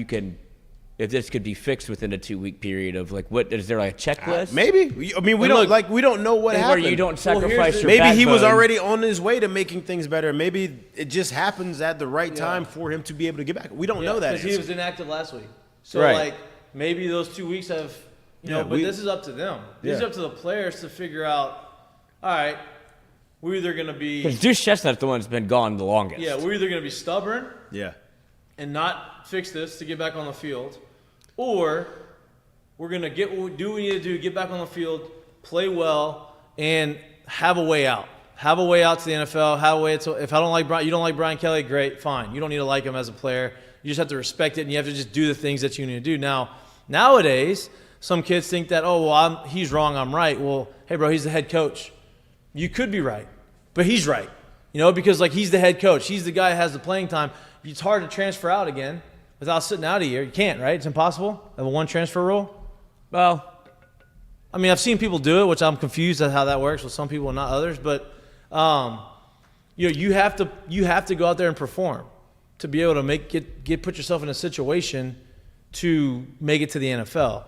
if this could be fixed within a 2-week period of like, what is there like a checklist? Maybe. I mean, we don't know what Where happened. you don't sacrifice your Maybe he was backbone. already on his way to making things better. Maybe it just happens at the right time for him to be able to get back. We don't know that. Because he was inactive last week. So, Right. like, maybe those 2 weeks have, but this is up to them. This is up to the players to figure out, all right, we're either going to be. Because Duce Chestnut's the one that's been gone the longest. Yeah, we're either going to be stubborn Yeah. and not fix this to get back on the field, or we're going to do what we need to do, get back on the field, play well, and have a way out. Have a way out to the NFL. Have a way to, if I don't like Brian, you don't like Brian Kelly, great, fine. You don't need to like him as a player. You just have to respect it, and you have to just do the things that you need to do. Now, nowadays, some kids think that, he's wrong, I'm right. Well, hey, bro, he's the head coach. You could be right, but he's right. Because like he's the head coach. He's the guy that has the playing time. It's hard to transfer out again without sitting out a year. You can't, right? It's impossible. Have a one transfer rule. Well, I mean, I've seen people do it, which I'm confused at how that works with some people and not others. But you have to go out there and perform to be able to put yourself in a situation to make it to the NFL.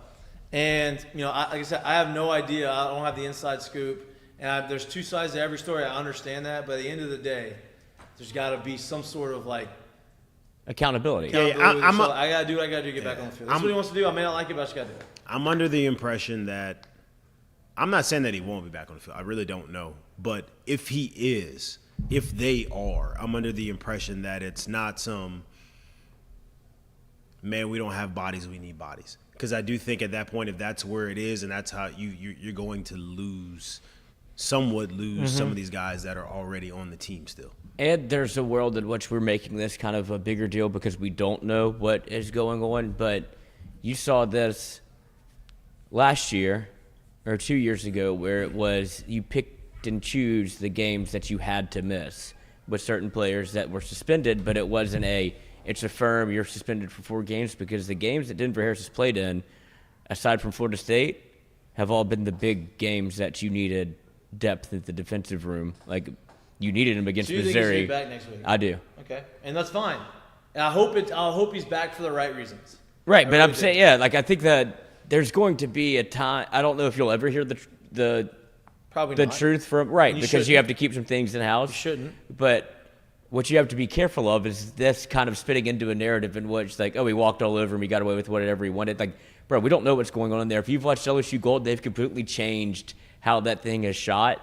And like I said, I have no idea. I don't have the inside scoop. And there's two sides to every story. I understand that, but at the end of the day, there's got to be some sort of like accountability. Yeah, I got to do what I got to do to get back on the field. That's what he wants to do. I may not like it, but I just got to do it. I'm under the impression that I'm not saying that he won't be back on the field. I really don't know. But if he is, if they are, I'm under the impression that it's not some, man, we don't have bodies, we need bodies. Because I do think at that point, if that's where it is and that's how you're going to lose some of these guys that are already on the team still. And there's a world in which we're making this kind of a bigger deal because we don't know what is going on. But you saw this last year or 2 years ago where it was you picked and choose the games that you had to miss with certain players that were suspended, but it wasn't it's a firm, you're suspended for 4 games because the games that Denver Harris has played in, aside from Florida State, have all been the big games that you needed depth at the defensive room. Like, you needed him against So you Missouri. think he's back next week? I do. Okay, and that's fine. And I hope he's back for the right reasons. Right, but really I'm saying, I think that there's going to be a time. I don't know if you'll ever hear the Probably not. truth from because you have to keep some things in house. You shouldn't. But what you have to be careful of is this kind of spitting into a narrative in which, like, he walked all over him, he got away with whatever he wanted. Like, bro, we don't know what's going on in there. If you've watched LSU Gold, they've completely changed how that thing is shot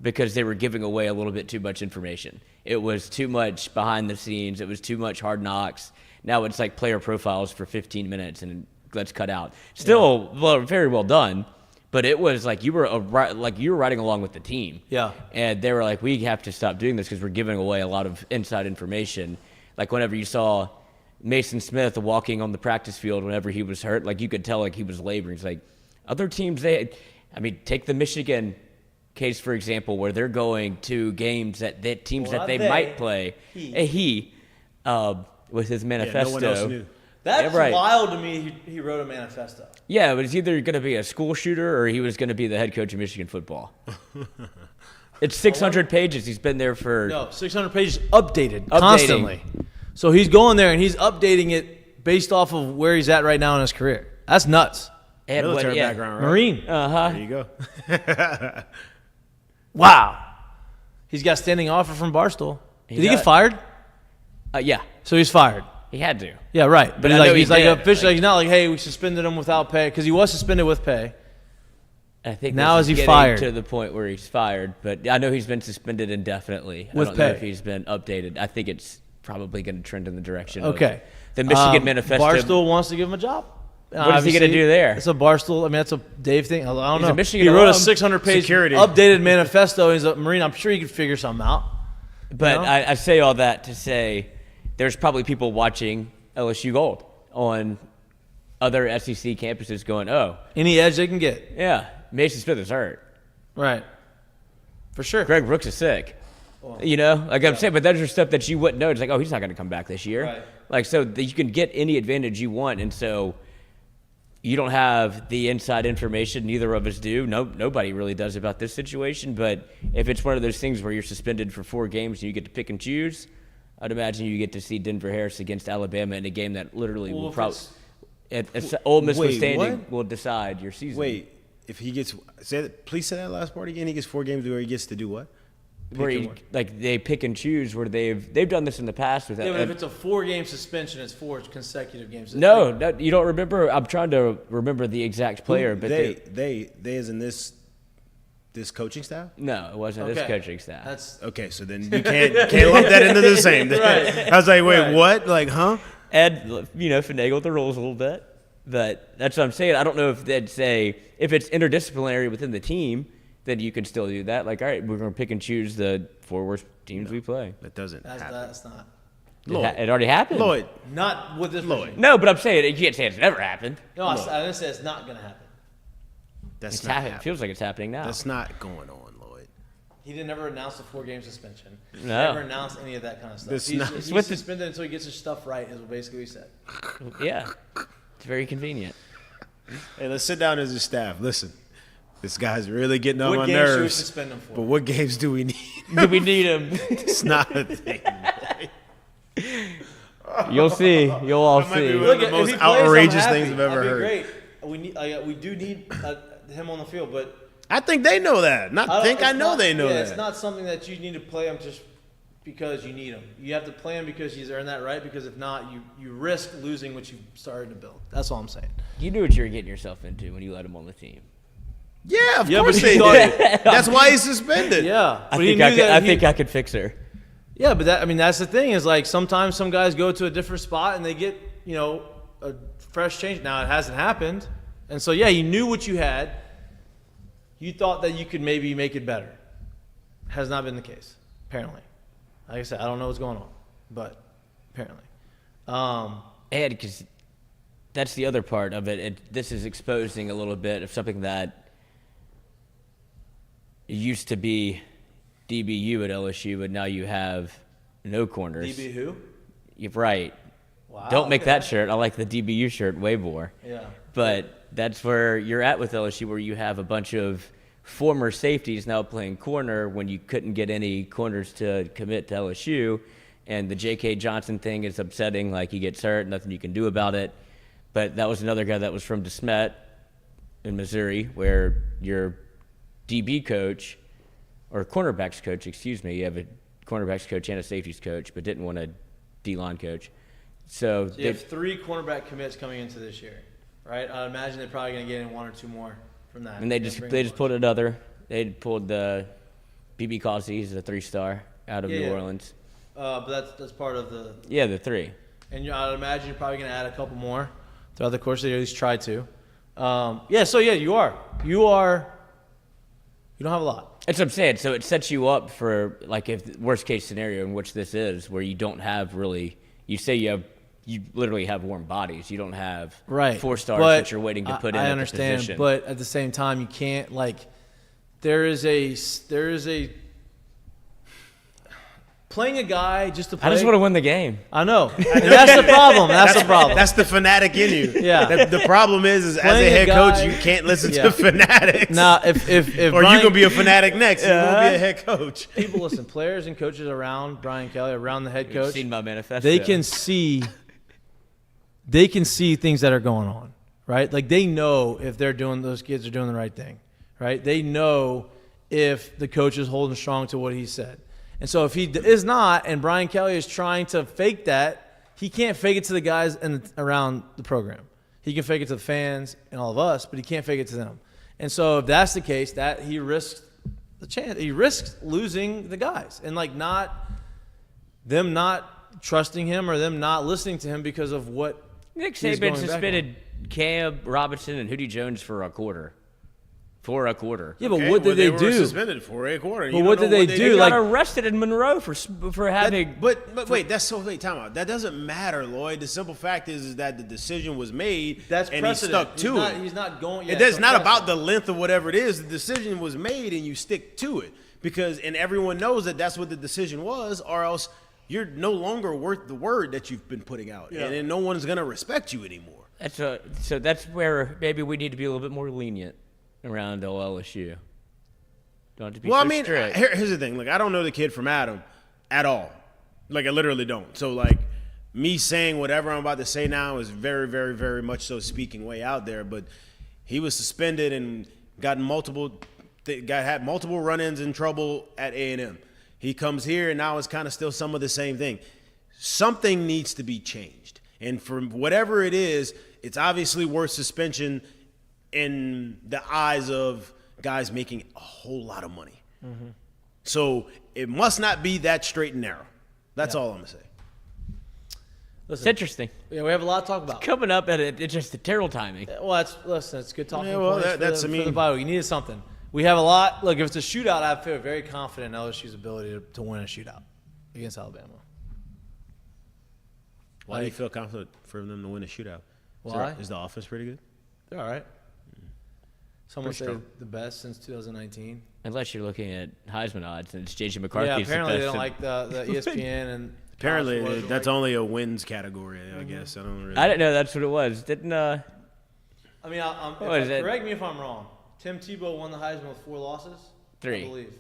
because they were giving away a little bit too much information. It was too much behind the scenes. It was too much hard knocks. Now it's like player profiles for 15 minutes and let's cut out. Still, very well done. But it was like you were riding along with the team. Yeah. And they were like, we have to stop doing this because we're giving away a lot of inside information. Like whenever you saw Mason Smith walking on the practice field whenever he was hurt, like you could tell like he was laboring. It's like other teams, take the Michigan case, for example, where they're going to games that they might play. With his manifesto. Yeah, no one else knew. That's wild to me. He wrote a manifesto. Yeah, but it's either going to be a school shooter or he was going to be the head coach of Michigan football. It's 600 pages. He's been there for 600 pages updated constantly. So he's going there and he's updating it based off of where he's at right now in his career. That's nuts. And Military background, right? Marine. There you go. Wow. He's got a standing offer from Barstool. Did he get fired? Yeah. So he's fired. He had to. Yeah, right. But he's like did. officially. He's not like, hey, we suspended him without pay because he was suspended with pay. I think now this is he getting fired to the point where he's fired, but I know he's been suspended indefinitely. With I don't know pay. if he's been updated. I think it's probably going to trend in the direction of the Michigan manifesto. Barstool wants to give him a job. What is he going to do there? It's a Barstool. I mean, that's a Dave thing. I don't He's know. a Michigan he wrote a alum. 600-page updated manifesto. He's a Marine. I'm sure he could figure something out. But I say all that to say there's probably people watching LSU Gold on other SEC campuses going, any edge they can get. Yeah, Mason Smith is hurt. Right. For sure. Greg Brooks is sick. I'm saying, but those are stuff that you wouldn't know. It's like, he's not going to come back this year. Right. Like, so you can get any advantage you want, and so you don't have the inside information. Neither of us do. Nobody really does about this situation. But if it's one of those things where you're suspended for 4 games and you get to pick and choose, I'd imagine you get to see Denver Harris against Alabama in a game that literally will probably. Ole Miss Wait, withstanding what? will decide your season. Wait, if he gets please say that last part again. He gets 4 games where he gets to do what? where Pick you, and like they pick and choose where they've done this in the past with Yeah, but if it's a 4-game suspension, it's 4 consecutive games. no, you don't remember. I'm trying to remember the exact player, but they is in this coaching staff. no, it wasn't this coaching staff. That's Okay, so then you can't lump that into the same. Right. I was like, wait, Right. what? Like, huh? Ed, finagled the rules a little bit, but that's what I'm saying. I don't know if they'd say if it's interdisciplinary within the team, then you can still do that. Like, all right, we're going to pick and choose the 4 worst teams we play. That doesn't happen. that's not It already happened. Lloyd, not with this Lloyd. No, but I'm saying you can't say it's never happened. No, I didn't say it's not going to happen. that's It's not happening. It happening. feels like it's happening now. That's not going on, Lloyd. He didn't ever announce a 4-game suspension. He No. never announced any of that kind of stuff. That's He's, not- he's with the- suspended until he gets his stuff right, is basically what he said. Yeah, it's very convenient. Hey, let's sit down as a staff. Listen, this guy's really getting on What my game should we nerves. suspend him for? But what games do we need? Do we need him? It's not a thing. You'll see. You'll all That might be see. one of the if most he plays, I'm outrageous happy. things I've ever That'd be heard. Great. We do need him on the field, but I think they know that. I know they know that. It's not something that you need to play him just because you need him. You have to play him because he's earned that right. Because if not, you risk losing what you've started to build. That's all I'm saying. You knew what you were getting yourself into when you let him on the team. Yeah, of Yeah, course but they you thought- did. That's why he's suspended. Yeah, I but he think knew I could. that I he- think I could fix her. Yeah, but that's the thing is like sometimes some guys go to a different spot and they get a fresh change. Now it hasn't happened, and so yeah, you knew what you had. You thought that you could maybe make it better. Has not been the case, apparently. Like I said, I don't know what's going on, but apparently. And because that's the other part of it. This is exposing a little bit of something that used to be DBU at LSU, but now you have no corners. DB who? You're right. Wow. Don't make okay. that shirt. I like the DBU shirt way more. Yeah. But that's where you're at with LSU, where you have a bunch of former safeties now playing corner when you couldn't get any corners to commit to LSU. And the J.K. Johnson thing is upsetting. Like, he gets hurt, nothing you can do about it. But that was another guy that was from DeSmet in Missouri, where your DB coach, or cornerbacks coach, excuse me, you have a cornerbacks coach and a safeties coach, but didn't want a D-line coach. So You have 3 cornerback commits coming into this year, right? I imagine they're probably going to get in 1 or 2 more from that. and they just pulled another. They pulled the BB Causey, he's a 3-star out of New Orleans. But that's part of the. Yeah, the 3. And I'd imagine you're probably going to add a couple more throughout the course of the year, at least try to. You are. You don't have a lot. That's what I'm saying. So it sets you up for, like, if worst case scenario in which this is, where you don't have really. You say you literally have warm bodies. You don't have 4 stars But that you're waiting to put in. I at understand, the position. but at the same time, you can't there is a playing a guy just to play. I just want to win the game. I know. And that's the problem. That's the problem. That's the fanatic in you. Yeah. The problem is as Playing a a head guy- coach, you can't listen Yeah. to fanatics. Now, if or Brian, you gonna be a fanatic next. You won't be a head coach. people listen, players and coaches around Brian Kelly, around the head You've coach, seen my manifesto. they can see things that are going on, right? Like they know if those kids are doing the right thing, right? They know if the coach is holding strong to what he said. And so if he is not, and Brian Kelly is trying to fake that, he can't fake it to the guys around the program. He can fake it to the fans and all of us, but he can't fake it to them. And so if that's the case, that he risks the chance. He risks losing the guys and them not trusting him or them not listening to him because of what Nick he's going Saban back suspended Cam Robinson and Hootie Jones for a quarter. Yeah, but what did they were do? Suspended for a quarter. But what did they do? They got Like- arrested in Monroe for having. But wait, time out. That doesn't matter, Lloyd. The simple fact is that the decision was made That's and precedent. he stuck to it. He's not going. It's not about the length of whatever it is. The decision was made and you stick to it and everyone knows that that's what the decision was, or else you're no longer worth the word that you've been putting out, and then no one's gonna respect you anymore. So that's where maybe we need to be a little bit more lenient around LSU. Don't have to be Well, so I mean, strict. here's the thing. Like, I don't know the kid from Adam at all. Like, I literally don't. So, like, me saying whatever I'm about to say now is very, very, very much so speaking way out there. But he was suspended and had multiple run-ins and trouble at A&M. He comes here, and now it's kind of still some of the same thing. Something needs to be changed. And for whatever it is, it's obviously worth suspension in the eyes of guys making a whole lot of money. Mm-hmm. So it must not be that straight and narrow. That's all I'm going to say. Listen, It's interesting. Yeah, we have a lot to talk about. Coming up at it's just the terrible timing. Well, it's good talking. Yeah, well, points for the bye week. You needed something. We have a lot. Look, if it's a shootout, I feel very confident in LSU's ability to win a shootout against Alabama. Why do you feel confident for them to win a shootout? Why? Is the offense pretty good? They're all right. Some would say strong. the best since 2019. Unless you're looking at Heisman odds, and it's J.J. McCarthy. Yeah, apparently they the don't best. like the ESPN and Apparently, college football. that's only a wins category, I guess. I don't really. I didn't know that's what it was. Didn't I mean, What is it? correct me if I'm wrong. Tim Tebow won the Heisman with 4 losses. Three. I believe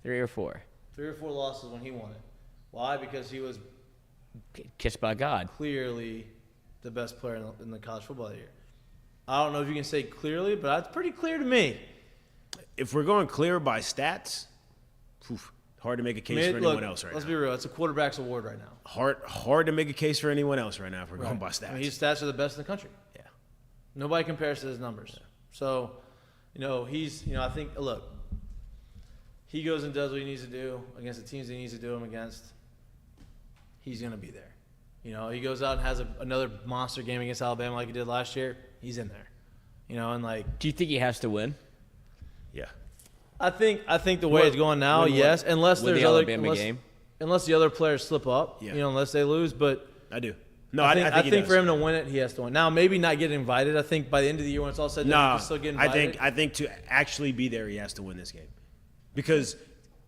3 or 4? 3 or 4 losses when he won it. Why? Because he was Kissed by God. clearly the best player in the college football year. I don't know if you can say clearly, but that's pretty clear to me. If we're going clear by stats, hard to make a case for anyone else right let's now. be real. It's a quarterback's award right now. Hard to make a case for anyone else right now if we're going by stats. I mean, his stats are the best in the country. Yeah. Nobody compares to his numbers. Yeah. So, I think, look, he goes and does what he needs to do against the teams he needs to do them against. He's going to be there. He goes out and has another monster game against Alabama like he did last year. He's in there. Do you think he has to win? Yeah. I think the way it's going now, yes, unless Win there's the other Alabama game? unless the other players slip up, Yeah. Unless they lose. But I do. No, I I think he does. for him to win it, he has to win. Now, maybe not get invited. I think by the end of the year, when it's all said and done, he No, can still get invited. I think to actually be there, he has to win this game, because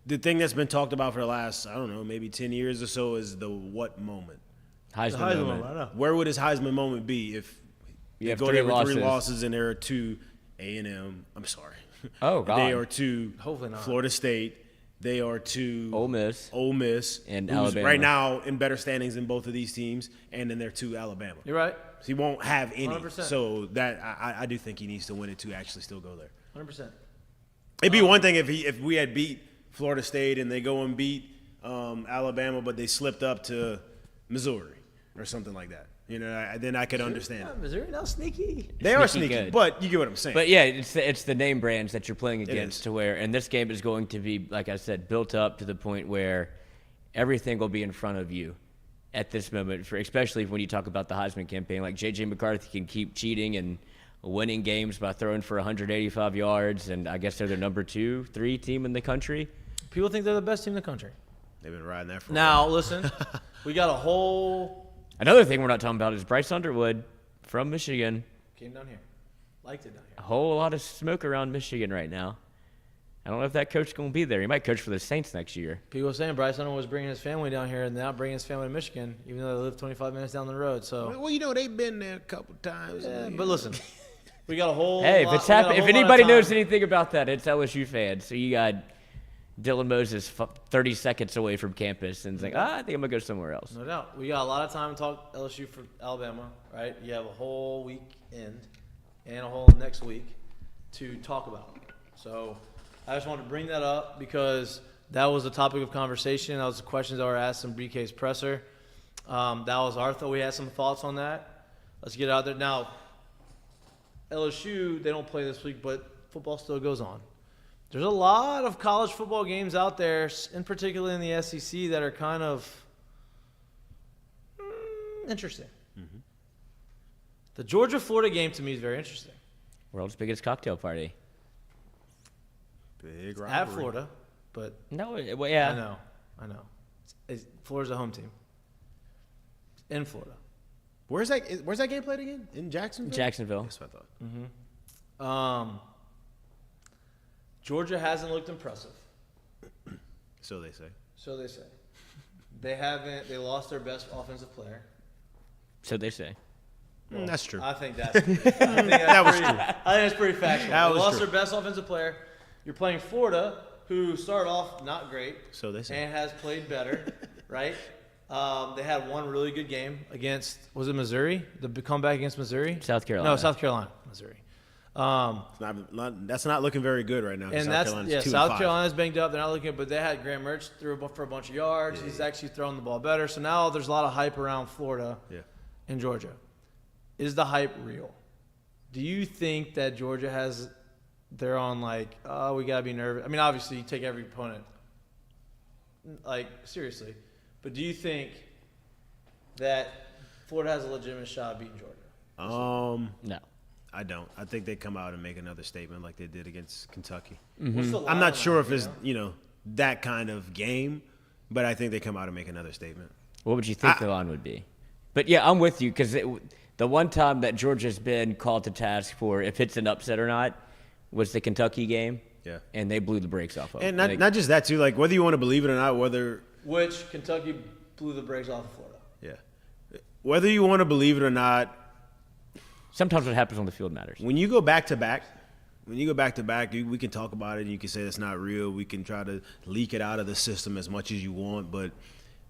the thing that's been talked about for the last, I don't know, maybe 10 years or so is the what moment. Heisman moment. I know. Where would his Heisman moment be if You they have go 3 there with losses. 3 losses and there are 2 A&M? I'm sorry. Oh, God. They are 2 Hopefully not. Florida State. They are 2 Ole Miss. and And Alabama. right now in better standings than both of these teams, and then they're 2 Alabama. You're right. So he won't have any. 100%. So that I do think he needs to win it to actually still go there. 100%. It'd be one thing if we had beat Florida State and they go and beat Alabama, but they slipped up to Missouri or something like that. Then I could understand it. Missouri now sneaky. They are Sneaky sneaky, good. but you get what I'm saying. But yeah, it's the name brands that you're playing is. against to where, and this game is going to be, like I said, built up to the point where everything will be in front of you at this moment, especially when you talk about the Heisman campaign. Like J.J. McCarthy can keep cheating and winning games by throwing for 185 yards, and I guess they're the number 2, 3 team in the country. People think they're the best team in the country. They've been riding that for a Now, while. listen, we got a whole Another thing we're not talking about is Bryce Underwood from Michigan. came down here, liked it down A here. whole lot of smoke around Michigan right now. I don't know if that coach is going to be there. He might coach for the Saints next year. People were saying Bryce Hunter was bringing his family down here and now bringing his family to Michigan, even though they live 25 minutes down the road. So, Well, they've been there a couple times. yeah, but listen, we got a whole. Hey, lot, if it's we got a if whole lot of anybody knows time. anything about that, it's LSU fans. So you got Dylan Moses 30 seconds away from campus, and it's like, I think I'm gonna go somewhere else. No doubt. We got a lot of time to talk LSU for Alabama, right? You have a whole weekend and a whole next week to talk about. So I just wanted to bring that up because that was the topic of conversation. That was the questions that were asked in BK's presser. That was our thought. We had some thoughts on that. Let's get it out there. Now, LSU, they don't play this week, but football still goes on. There's a lot of college football games out there, in particular in the SEC, that are kind of interesting. Mm-hmm. The Georgia-Florida game, to me, is very interesting. World's biggest cocktail party. Big At rivalry. Florida, but No, well, yeah. I know. Florida's a home team. In Florida. Where's that game played again? In Jacksonville? Jacksonville. That's what I thought. Georgia hasn't looked impressive. So they say. So they say. They lost their best offensive player. So they say. That's true. I think that's pretty factual. That They was lost true. their best offensive player. You're playing Florida, who started off not great So they say. and has played better, right? They had one really good game against, was it Missouri? The comeback against Missouri? South Carolina. No, South Carolina, Missouri. That's not looking very good right now. And South Carolina's banged up. They're not looking, but they had Graham Mertz threw for a bunch of yards. Yeah. He's actually throwing the ball better. So now there's a lot of hype around Florida and Georgia. Is the hype real? Do you think that Georgia they're on like, oh, we got to be nervous? I mean, obviously you take every opponent, like, seriously. But do you think that Florida has a legitimate shot at beating Georgia? No. I don't. I think they come out and make another statement like they did against Kentucky. Mm-hmm. I'm not sure if it's, that kind of game, but I think they come out and make another statement. What would you think the line would be? But, yeah, I'm with you because the one time that Georgia's been called to task for if it's an upset or not was the Kentucky game. Yeah. And they blew the brakes off of it. And not just that, too. Like, whether you want to believe it or not, Which Kentucky blew the brakes off of Florida. Yeah. Whether you want to believe it or not, sometimes what happens on the field matters. When you go back to back, we can talk about it and you can say it's not real. We can try to leak it out of the system as much as you want, but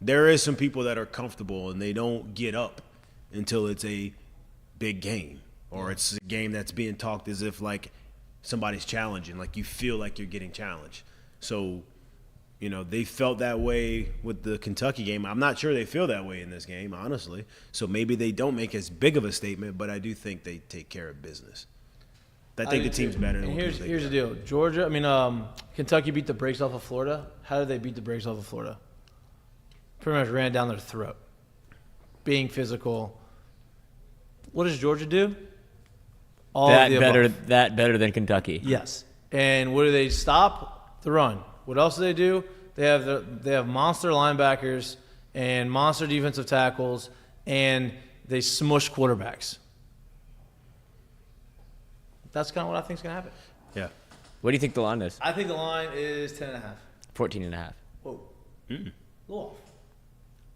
there is some people that are comfortable and they don't get up until it's a big game or it's a game that's being talked as if like somebody's challenging, like you feel like you're getting challenged. So, they felt that way with the Kentucky game. I'm not sure they feel that way in this game, honestly. So maybe they don't make as big of a statement, but I do think they take care of business. I think the team's better than here's the deal. Kentucky beat the brakes off of Florida. How did they beat the brakes off of Florida? Pretty much ran down their throat. Being physical. What does Georgia do? That better than Kentucky. Yes. And what do they stop? The run. What else do they do? They have monster linebackers and monster defensive tackles, and they smush quarterbacks. That's kind of what I think is going to happen. Yeah. What do you think the line is? I think the line is 10.5. 14.5. Whoa. A little off.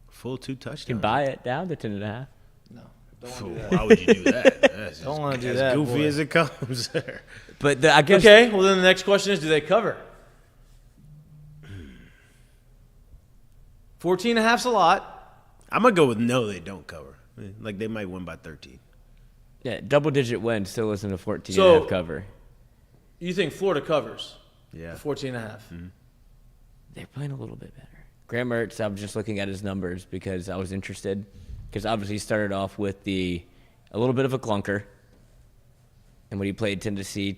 Full 2 touchdowns. You can buy it down to 10.5. No. Don't want to do that. Why would you do that? Don't want to do that. As goofy boy. as it comes. But I guess. Okay. Well, then the next question is, do they cover? 14.5's a lot. I'm going to go with no, they don't cover. Like, they might win by 13. Yeah, double-digit win still isn't a 14.5 cover. You think Florida covers? Yeah. 14.5. Mm-hmm. They're playing a little bit better. Graham Mertz, I was just looking at his numbers because I was interested. Because obviously he started off with a little bit of a clunker. And when he played Tennessee,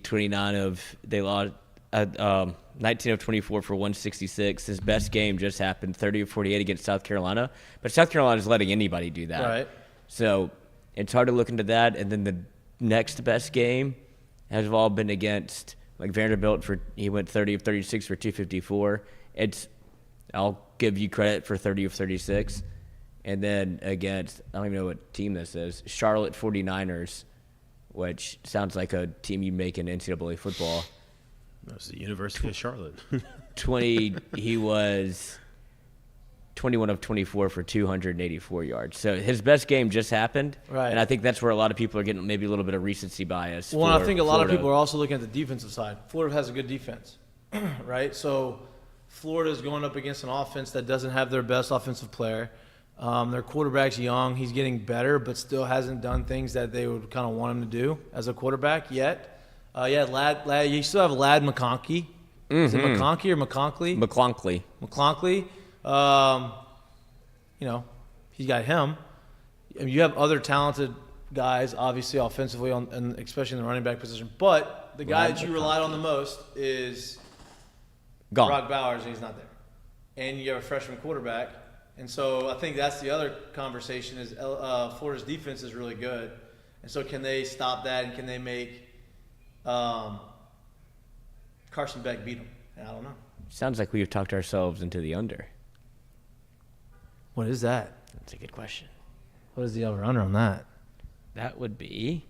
19 of 24 for 166. His best game just happened, 30 of 48 against South Carolina. But South Carolina is letting anybody do that. Right. So it's hard to look into that. And then the next best game has all been against like Vanderbilt. He went 30 of 36 for 254. I'll give you credit for 30 of 36. And then against, I don't even know what team this is, Charlotte 49ers, which sounds like a team you make in NCAA football. That's the University of Charlotte. He was 21 of 24 for 284 yards. So his best game just happened. Right. And I think that's where a lot of people are getting maybe a little bit of recency bias. Well, I think a lot of people are also looking at the defensive side. Florida has a good defense, right? So Florida's going up against an offense that doesn't have their best offensive player. Their quarterback's young. He's getting better, but still hasn't done things that they would kind of want him to do as a quarterback yet. You still have Lad McConkey. Mm-hmm. Is it McConkey or McConkley? McConkey. He's got him. I mean, you have other talented guys, obviously, offensively, and especially in the running back position. But the guy that you relied on the most is gone. Brock Bowers, and he's not there. And you have a freshman quarterback. And so I think that's the other conversation is Florida's defense is really good. And so can they stop that, and can they make Carson Beck beat him? And I don't know. Sounds like we've talked ourselves into the under. What is that? That's a good question. What is the over-under on that? That would be...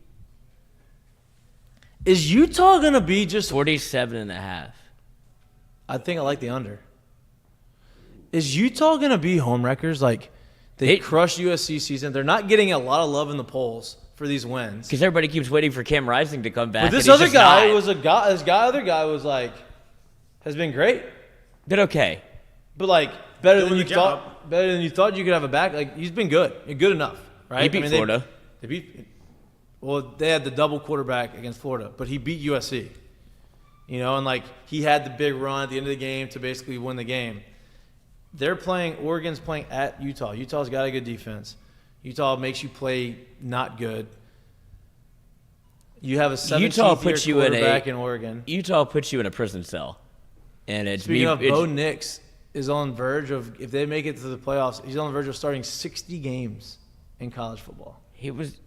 Is Utah going to be just... 47.5. I think I like the under. Is Utah going to be home wreckers? Like, they crushed USC season. They're not getting a lot of love in the polls for these wins. Because everybody keeps waiting for Cam Rising to come back. But this other guy other guy was like, has been great. Been okay. But like, better doing than you the job. thought. Better than you thought you could have a back. Like he's been good, good enough, right? He beat Florida. They beat. Well, they had the double quarterback against Florida, but he beat USC. You know, and like he had the big run at the end of the game to basically win the game. Oregon's playing at Utah. Utah's got a good defense. Utah makes you play not good. You have a 17th-year quarterback in Oregon. Utah puts you in a prison cell. And it's Speaking of, Bo Nix is on the verge of, if they make it to the playoffs, he's on the verge of starting 60 games in college football. He was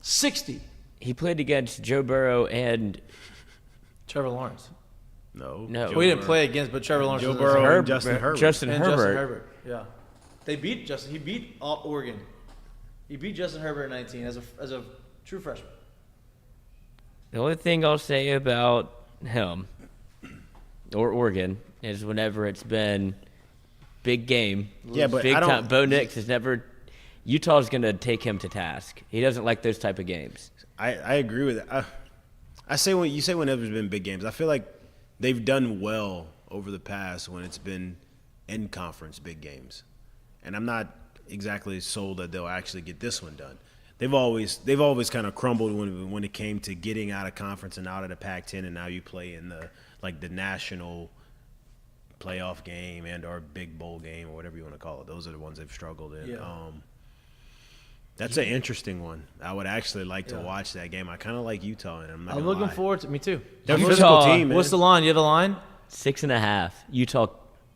60. He played against Joe Burrow and Trevor Lawrence. No. We didn't play against, but Trevor Lawrence. Joe Burrow and Justin Herbert. Justin Herbert. Yeah. They beat Justin. He beat Oregon. He beat Justin Herbert at 19 as a true freshman. The only thing I'll say about him or Oregon is whenever it's been big game, but big I don't. time, Bo Nix has never. Utah's going to take him to task. He doesn't like those type of games. I agree with that. I say whenever there's been big games, I feel like they've done well over the past when it's been in conference big games, and I'm not exactly sold that they'll actually get this one done. They've always kind of crumbled when it came to getting out of conference and out of the Pac-10, and now you play in the national playoff game and or big bowl game or whatever you want to call it. Those are the ones they've struggled in. Yeah. That's an interesting one. I would actually like to watch that game. I kind of like Utah, and I'm looking forward to. Me too. They're a Utah, physical team, man. What's the line? You have the line? 6.5. Utah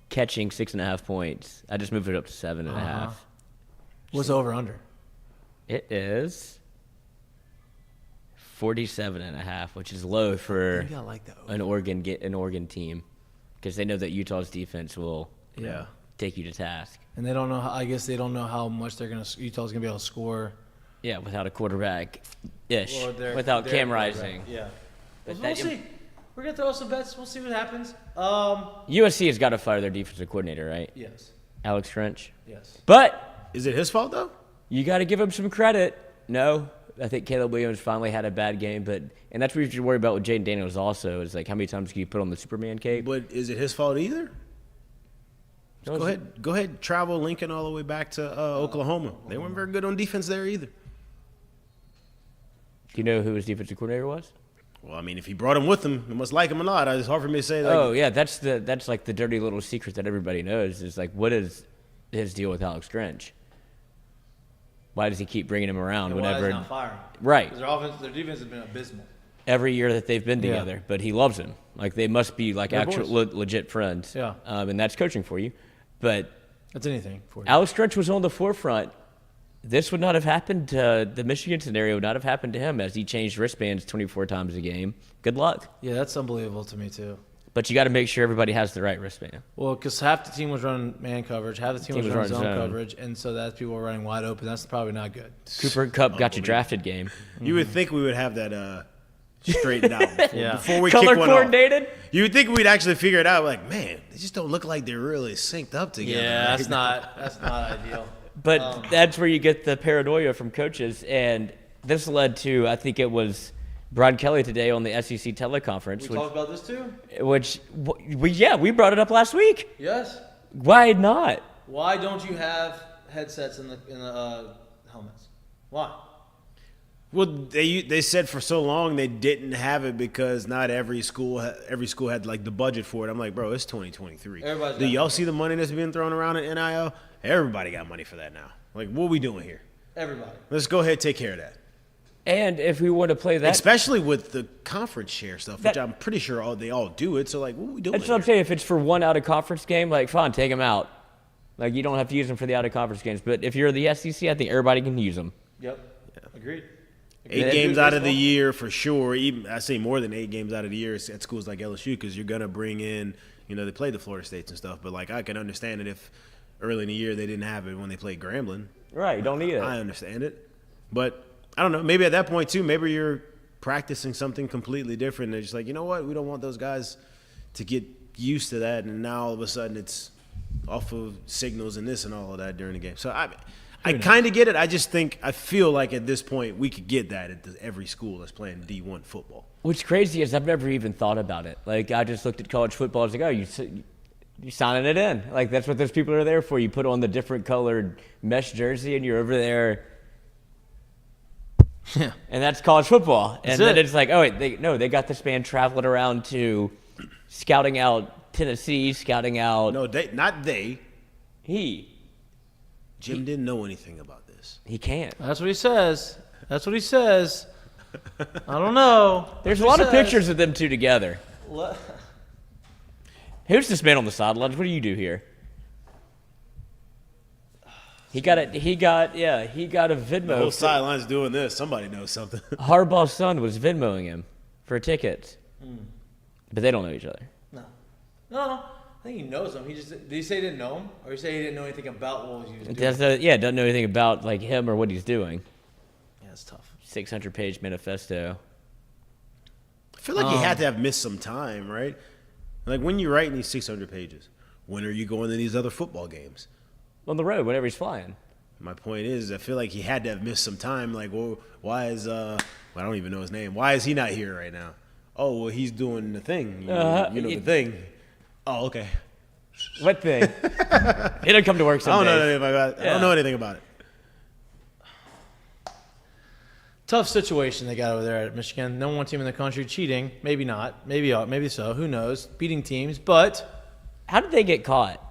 catching 6.5 points. I just moved it up to 7.5. What's the over under? It is 47.5, which is low for I like that. an Oregon team, because they know that Utah's defense will Yeah. take you to task. And they don't know. I guess they don't know how much Utah's gonna be able to score. Yeah, without a quarterback ish, Or without their Cam quarterback. Rising. Yeah. But We'll see. We're gonna throw some bets. We'll see what happens. USC has got to fire their defensive coordinator, right? Yes. Alex French. Yes. But Is it his fault though? you got to give him some credit. No, I think Caleb Williams finally had a bad game, and that's what you should worry about with Jaden Daniels also, is like how many times can you put on the Superman cape? But is it his fault either? Go ahead. Travel Lincoln all the way back to Oklahoma. They weren't very good on defense there either. Do you know who his defensive coordinator was? Well, I mean, if he brought him with him, he must like him a lot. It's hard for me to say. Oh yeah, that's like the dirty little secret that everybody knows, is like, what is his deal with Alex French? Why does he keep bringing him around Why whenever? is not firing? Right. Because their defense has been abysmal. Every year that they've been Yeah. together, but he loves him. Like they must be like They're actual legit friends. Yeah. And that's coaching for you. But That's anything for you. Alex French was on the forefront. This would not have happened. The Michigan scenario would not have happened to him, as he changed wristbands 24 times a game. Good luck. Yeah, that's unbelievable to me too. But you got to make sure everybody has the right wristband. Well, because half the team was running man coverage, half the team was running zone zone. coverage, and so that's people were running wide open. That's probably not good. Cooper Kupp got you drafted game. You would think we would have that straightened out before we Color kick one off. coordinated? You would think we'd actually figure it out. Like, man, they just don't look like they're really synced up together. Yeah, that's not ideal. But that's where you get the paranoia from coaches. And this led to, I think it was Brian Kelly today on the SEC teleconference. We talked about this too? We brought it up last week. Yes. Why not? Why don't you have headsets in the helmets? Why? Well, they said for so long they didn't have it because not every school had like the budget for it. I'm like, bro, it's 2023. Do y'all see the money that's being thrown around in NIL? Everybody got money for that now. Like, what are we doing here? Everybody. Let's go ahead and take care of that. And if we want to play that, especially with the conference share stuff, which I'm pretty sure they all do it. So, like, what are we doing? That's what I'm saying. If it's for one out of conference game, like, fine, take them out. Like, you don't have to use them for the out of conference games. But if you're the SEC, I think everybody can use them. Yep. Agreed. 8 games out of the year for sure. Even I say more than 8 games out of the year at schools like LSU, because you're gonna bring in, they play the Florida States and stuff. But like, I can understand it if early in the year they didn't have it when they played Grambling. Right, you don't need it. I understand it, but I don't know. Maybe at that point too, maybe you're practicing something completely different. They're just like, you know what? We don't want those guys to get used to that, and now all of a sudden it's off of signals and this and all of that during the game. So I kind of get it. I feel like at this point we could get that at every school that's playing D1 football. What's crazy is I've never even thought about it. Like, I just looked at college football as like, You're signing it in. Like, that's what those people are there for. You put on the different colored mesh jersey, and you're over there. Yeah. And that's college football. And then it. it's like, oh, wait, they got this man traveling around to scouting out Tennessee, scouting out. No, not they. Jim didn't know anything about this. He can't. That's what he says. I don't know. There's a lot of pictures of them two together. Who's this man on the sidelines? What do you do here? He got a Venmo. The whole sideline's doing this. Somebody knows something. Harbaugh's son was Venmoing him for tickets. But they don't know each other. No. I think he knows him. Did he say he didn't know him? Or did he say he didn't know anything about what he was doing? Doesn't know anything about like him or what he's doing. Yeah, it's tough. 600-page manifesto. I feel like he had to have missed some time, right? Like, when you're writing these 600 pages, when are you going to these other football games? On the road, whenever he's flying. My point is, I feel like he had to have missed some time. Like, well, why is I don't even know his name. Why is he not here right now? Oh, well, he's doing the thing. You know the thing. Oh, okay. What thing? He don't come to work some days. I don't know anything about it. Tough situation they got over there at Michigan. Number one team in the country, cheating. Maybe not. Maybe so. Who knows? Beating teams. But how did they get caught?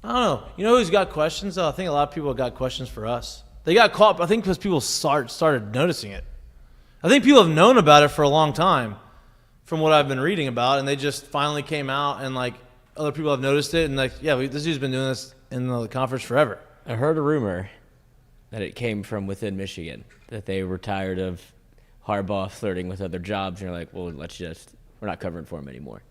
I don't know. You know who's got questions? I think a lot of people have got questions for us. They got caught, I think, because people started noticing it. I think people have known about it for a long time from what I've been reading about, and they just finally came out and, like, other people have noticed it. And, like, yeah, this dude's been doing this in the conference forever. I heard a rumor that it came from within Michigan, that they were tired of Harbaugh flirting with other jobs, and they're like, well, we're not covering for him anymore.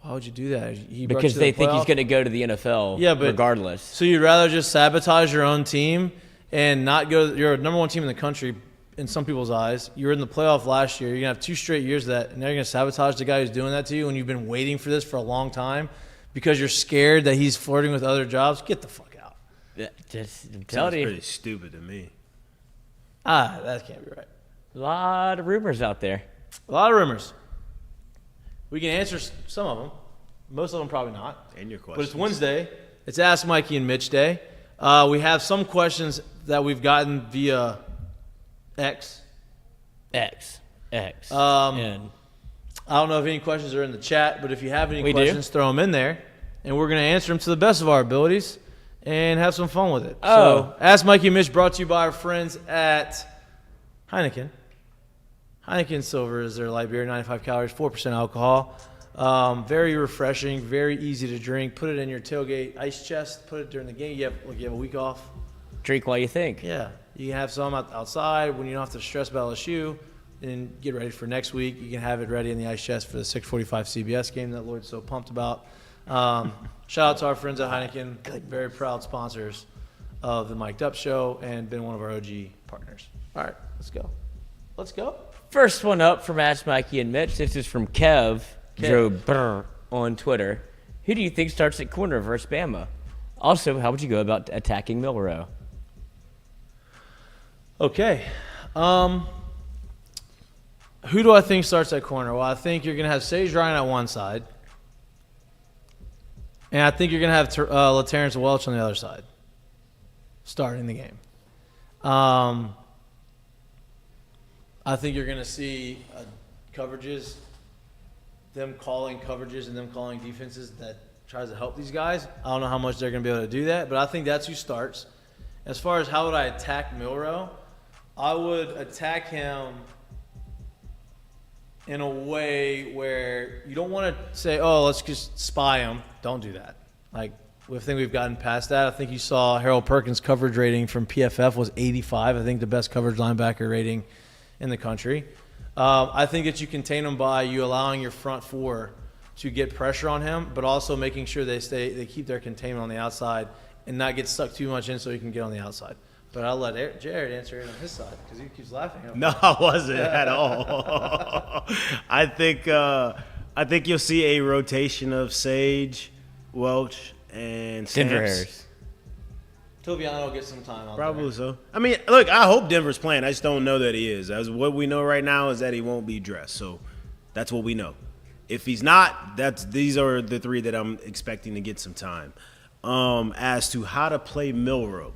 Why would you do that? Because they think he's going to go to the NFL regardless. So you'd rather just sabotage your own team and not go – you're a number one team in the country in some people's eyes. You were in the playoff last year. You're going to have 2 straight years of that, and now you're going to sabotage the guy who's doing that to you when you've been waiting for this for a long time because you're scared that he's flirting with other jobs. Get the fuck out. I'm Sounds telling you. pretty stupid to me. That can't be right. A lot of rumors out there. A lot of rumors. We can answer some of them. Most of them probably not. And your questions. But it's Wednesday. It's Ask Mikey and Mitch Day. We have some questions that we've gotten via X. And I don't know if any questions are in the chat, but if you have any We questions, throw them in there. And we're going to answer them to the best of our abilities and have some fun with it. Oh. So, Ask Mikey and Mitch brought to you by our friends at Heineken. Heineken Silver is their light beer, 95 calories, 4% alcohol. Very refreshing, very easy to drink. Put it in your tailgate ice chest. Put it during the game. You have a week off. drink while you think. Yeah. You can have some outside when you don't have to stress about LSU and get ready for next week. You can have it ready in the ice chest for the 6:45 CBS game that Lloyd's so pumped about. Shout out to our friends at Heineken. Very proud sponsors of the Mik'd Show and been one of our OG partners. All right, let's go. Let's go. First one up from Ask Mikey and Mitch. This is from Kev. Joe Brr on Twitter. Who do you think starts at corner versus Bama? Also, how would you go about attacking Milrow? Okay. Who do I think starts at corner? Well, I think you're going to have Sage Ryan at one side. And I think you're going to have LaTerrence Welch on the other side starting the game. I think you're going to see coverages, them calling coverages and them calling defenses that tries to help these guys. I don't know how much they're going to be able to do that, but I think that's who starts. As far as how would I attack Milrow, I would attack him in a way where you don't want to say, oh, let's just spy him. Don't do that. Like, I think we've gotten past that. I think you saw Harold Perkins' coverage rating from PFF was 85. I think the best coverage linebacker rating in the country. I think that you contain him by you allowing your front four to get pressure on him, but also making sure they keep their containment on the outside and not get stuck too much in so he can get on the outside. But I'll let Jared answer it on his side because he keeps laughing. No, I wasn't at all. I think you'll see a rotation of Sage, Welch, and Denver Stamps. Harris. Toviano will get some time out Probably there. so. I mean, look, I hope Denver's playing. I just don't know that he is. As what we know right now is that he won't be dressed. So that's what we know. If he's not, these are the three that I'm expecting to get some time. As to how to play Milroe,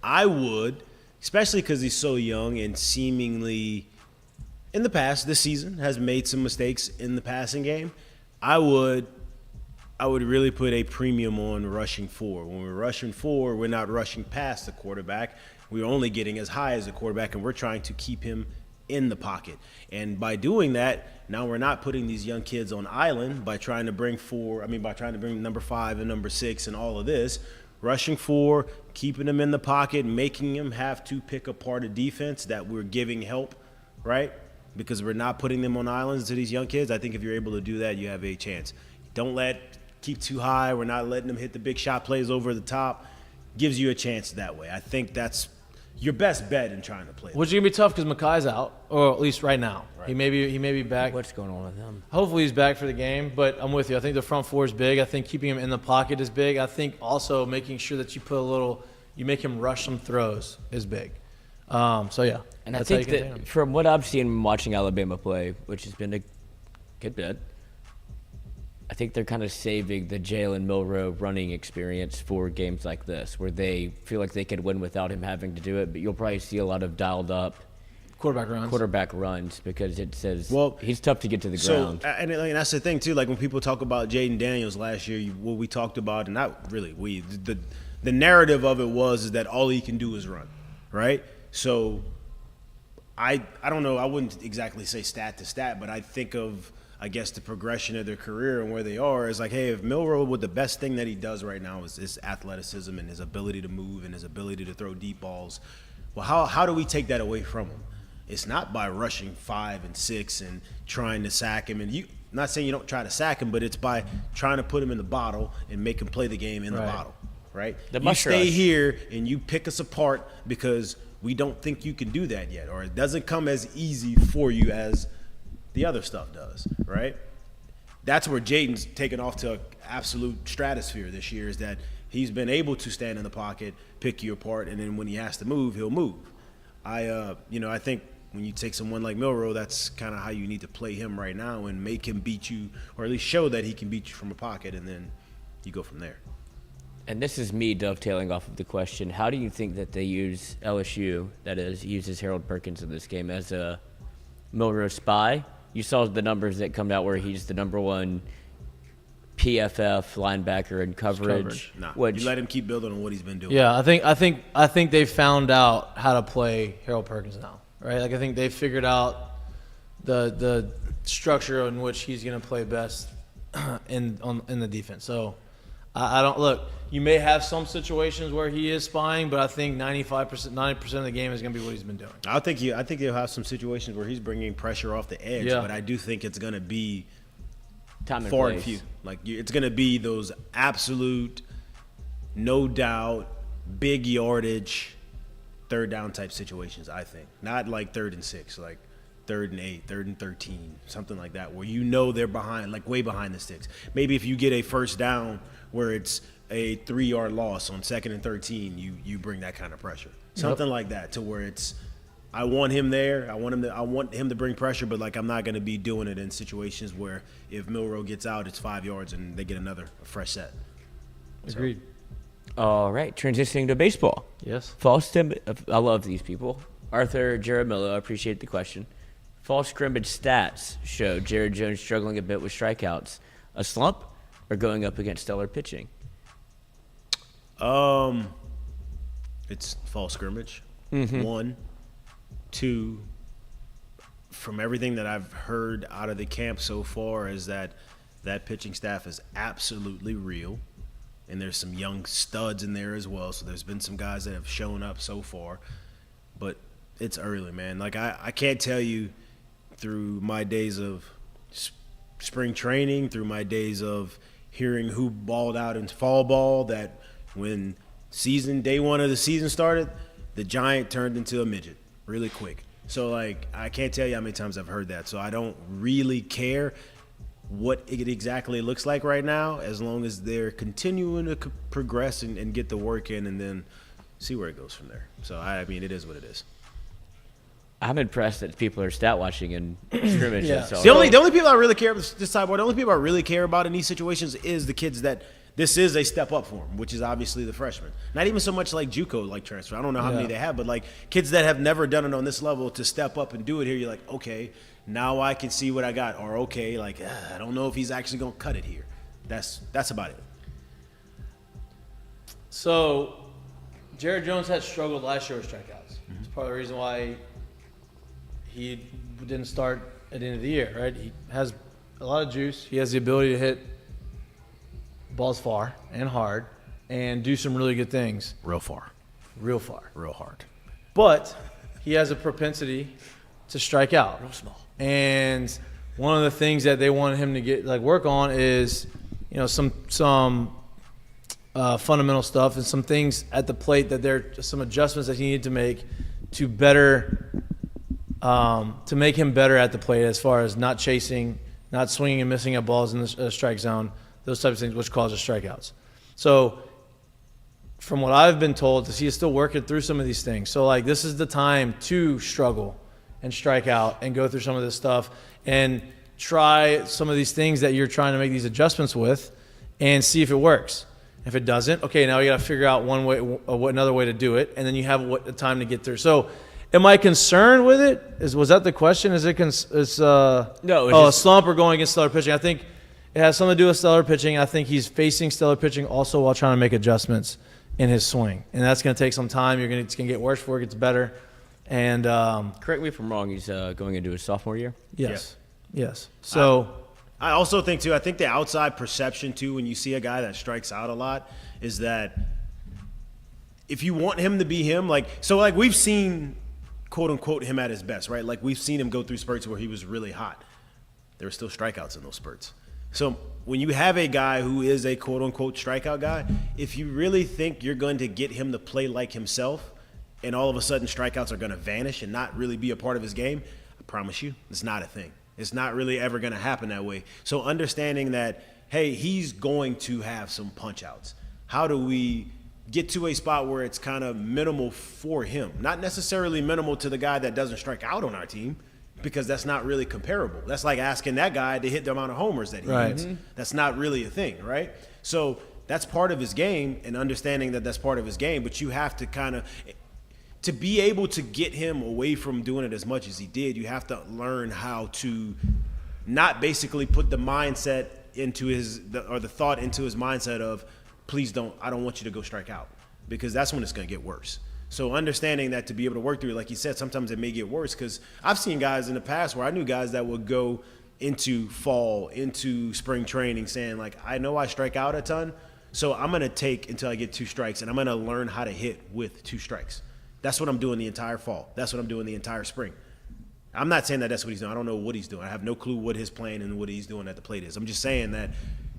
I would, especially because he's so young and seemingly in the past this season has made some mistakes in the passing game. I would really put a premium on rushing 4. When we're rushing 4, we're not rushing past the quarterback. We're only getting as high as the quarterback, and we're trying to keep him in the pocket. And by doing that, now we're not putting these young kids on island by trying to bring number 5 and number 6 and all of this. Rushing 4, keeping them in the pocket, making them have to pick apart a defense that we're giving help, right? Because we're not putting them on islands to these young kids. I think if you're able to do that, you have a chance. Keep too high. We're not letting them hit the big shot plays over the top. Gives you a chance that way. I think that's your best bet in trying to play. Which is gonna be tough because Makai's out, or at least right now. Right. He may be back. What's going on with him? Hopefully he's back for the game. But I'm with you. I think the front 4 is big. I think keeping him in the pocket is big. I think also making sure that you make him rush some throws is big. So yeah. And I think that from what I've seen watching Alabama play, which has been a good bit, I think they're kind of saving the Jalen Milroe running experience for games like this, where they feel like they could win without him having to do it. But you'll probably see a lot of dialed up quarterback runs because it says he's tough to get to the ground. And that's the thing too. Like when people talk about Jaden Daniels last year, what we talked about, and not really the narrative of it is that all he can do is run, right? So I don't know. I wouldn't exactly say stat to stat, but I think of, I guess, the progression of their career and where they are is like, hey, if Milroe, the best thing that he does right now is his athleticism and his ability to move and his ability to throw deep balls. Well, how do we take that away from him? It's not by rushing 5 and 6 and trying to sack him. And not saying you don't try to sack him, but it's by trying to put him in the bottle and make him play the game in the bottle, right? You stay here and you pick us apart because we don't think you can do that yet, or it doesn't come as easy for you as the other stuff does, right? That's where Jaden's taken off to an absolute stratosphere this year, is that he's been able to stand in the pocket, pick you apart, and then when he has to move, he'll move. I think when you take someone like Milroe, that's kind of how you need to play him right now and make him beat you, or at least show that he can beat you from a pocket, and then you go from there. And this is me dovetailing off of the question. How do you think that they use LSU, that is, uses Harold Perkins in this game as a Milroe spy? You saw the numbers that come out where he's the number 1 PFF linebacker in coverage. Nah, which, you let him keep building on what he's been doing. Yeah, I think they found out how to play Harold Perkins now, right? Like I think they figured out the structure in which he's going to play best in the defense. So I don't look. You may have some situations where he is spying, but I think 90% of the game is going to be what he's been doing. I think he'll have some situations where he's bringing pressure off the edge, Yeah. but I do think it's going to be time and far place. and few. Like it's going to be those absolute, no doubt, big yardage, third down type situations. I think not like 3rd and 6, like 3rd and 8, 3rd and 13, something like that, where they're behind, like way behind the sticks. Maybe if you get a first down where it's a 3-yard loss on 2nd and 13, you bring that kind of pressure, something like that, to where it's, I want him there, I want him to bring pressure, but like I'm not going to be doing it in situations where if Milroe gets out, it's 5 yards and they get a fresh set. Agreed. All right, transitioning to baseball. Yes. I love these people. Arthur Jaramillo, I appreciate the question. Fall scrimmage stats show Jared Jones struggling a bit with strikeouts. A slump or going up against stellar pitching? It's fall scrimmage. Mm-hmm. 1, 2. From everything that I've heard out of the camp so far, is that pitching staff is absolutely real, and there's some young studs in there as well. So there's been some guys that have shown up so far, but it's early, man. Like I can't tell you through my days of spring training, through my days of hearing who balled out in fall ball, that when day 1 of the season started, the giant turned into a midget really quick. So like I can't tell you how many times I've heard that. So I don't really care what it exactly looks like right now, as long as they're continuing to progress and get the work in, and then see where it goes from there. So I mean, it is what it is. I'm impressed that people are stat watching and scrimmages. Yeah. So. The only people I really care about this sidebar, the only people I really care about in these situations is the kids that this is a step up for them, which is obviously the freshmen. Not even so much like JUCO like transfer. I don't know how many they have, but like kids that have never done it on this level to step up and do it here. You're like, okay, now I can see what I got, or okay, like I don't know if he's actually gonna cut it here. That's about it. So, Jared Jones had struggled last year with strikeouts. It's part of the reason why he didn't start at the end of the year, right? He has a lot of juice. He has the ability to hit balls far and hard and do some really good things. Real far, Real far. real hard. But he has a propensity to strike out. Real small. And one of the things that they wanted him to work on is, some fundamental stuff and some things at the plate that there are some adjustments that he needed to make to make him better at the plate as far as not chasing, not swinging and missing at balls in the strike zone, those types of things, which causes strikeouts. So from what I've been told, he is still working through some of these things. So like this is the time to struggle and strike out and go through some of this stuff and try some of these things that you're trying to make these adjustments with and see if it works. If it doesn't, okay, now you got to figure out another way to do it, and then you have the time to get through. So, am I concerned with it? Was that the question? Is it No. A slump or going against stellar pitching? I think it has something to do with stellar pitching. I think he's facing stellar pitching also while trying to make adjustments in his swing, and that's going to take some time. It's going to get worse before it gets better. And Correct me if I'm wrong. He's going into his sophomore year. yes. So. I also think, too, I think the outside perception, too, when you see a guy that strikes out a lot is that if you want him to be him, we've seen, quote, unquote, him at his best, right? Like, we've seen him go through spurts where he was really hot. There were still strikeouts in those spurts. So when you have a guy who is a, quote, unquote, strikeout guy, if you really think you're going to get him to play like himself and all of a sudden strikeouts are going to vanish and not really be a part of his game, I promise you, it's not a thing. It's not really ever going to happen that way. So understanding that, hey, he's going to have some punch outs. How do we get to a spot where it's kind of minimal for him? Not necessarily minimal to the guy that doesn't strike out on our team, because that's not really comparable. That's like asking that guy to hit the amount of homers that he hits. That's not really a thing, right? So that's part of his game, and understanding that that's part of his game, but you have to kind of – to be able to get him away from doing it as much as he did, you have to learn how to not basically put the mindset into the thought into his mindset of, I don't want you to go strike out, because that's when it's going to get worse. So understanding that to be able to work through it, like you said, sometimes it may get worse, because I've seen guys in the past where I knew guys that would go into fall, into spring training saying, like, I know I strike out a ton, so I'm going to take until I get 2 strikes, and I'm going to learn how to hit with 2 strikes. That's what I'm doing the entire fall. That's what I'm doing the entire spring. I'm not saying that that's what he's doing. I don't know what he's doing. I have no clue what his plan and what he's doing at the plate is. I'm just saying that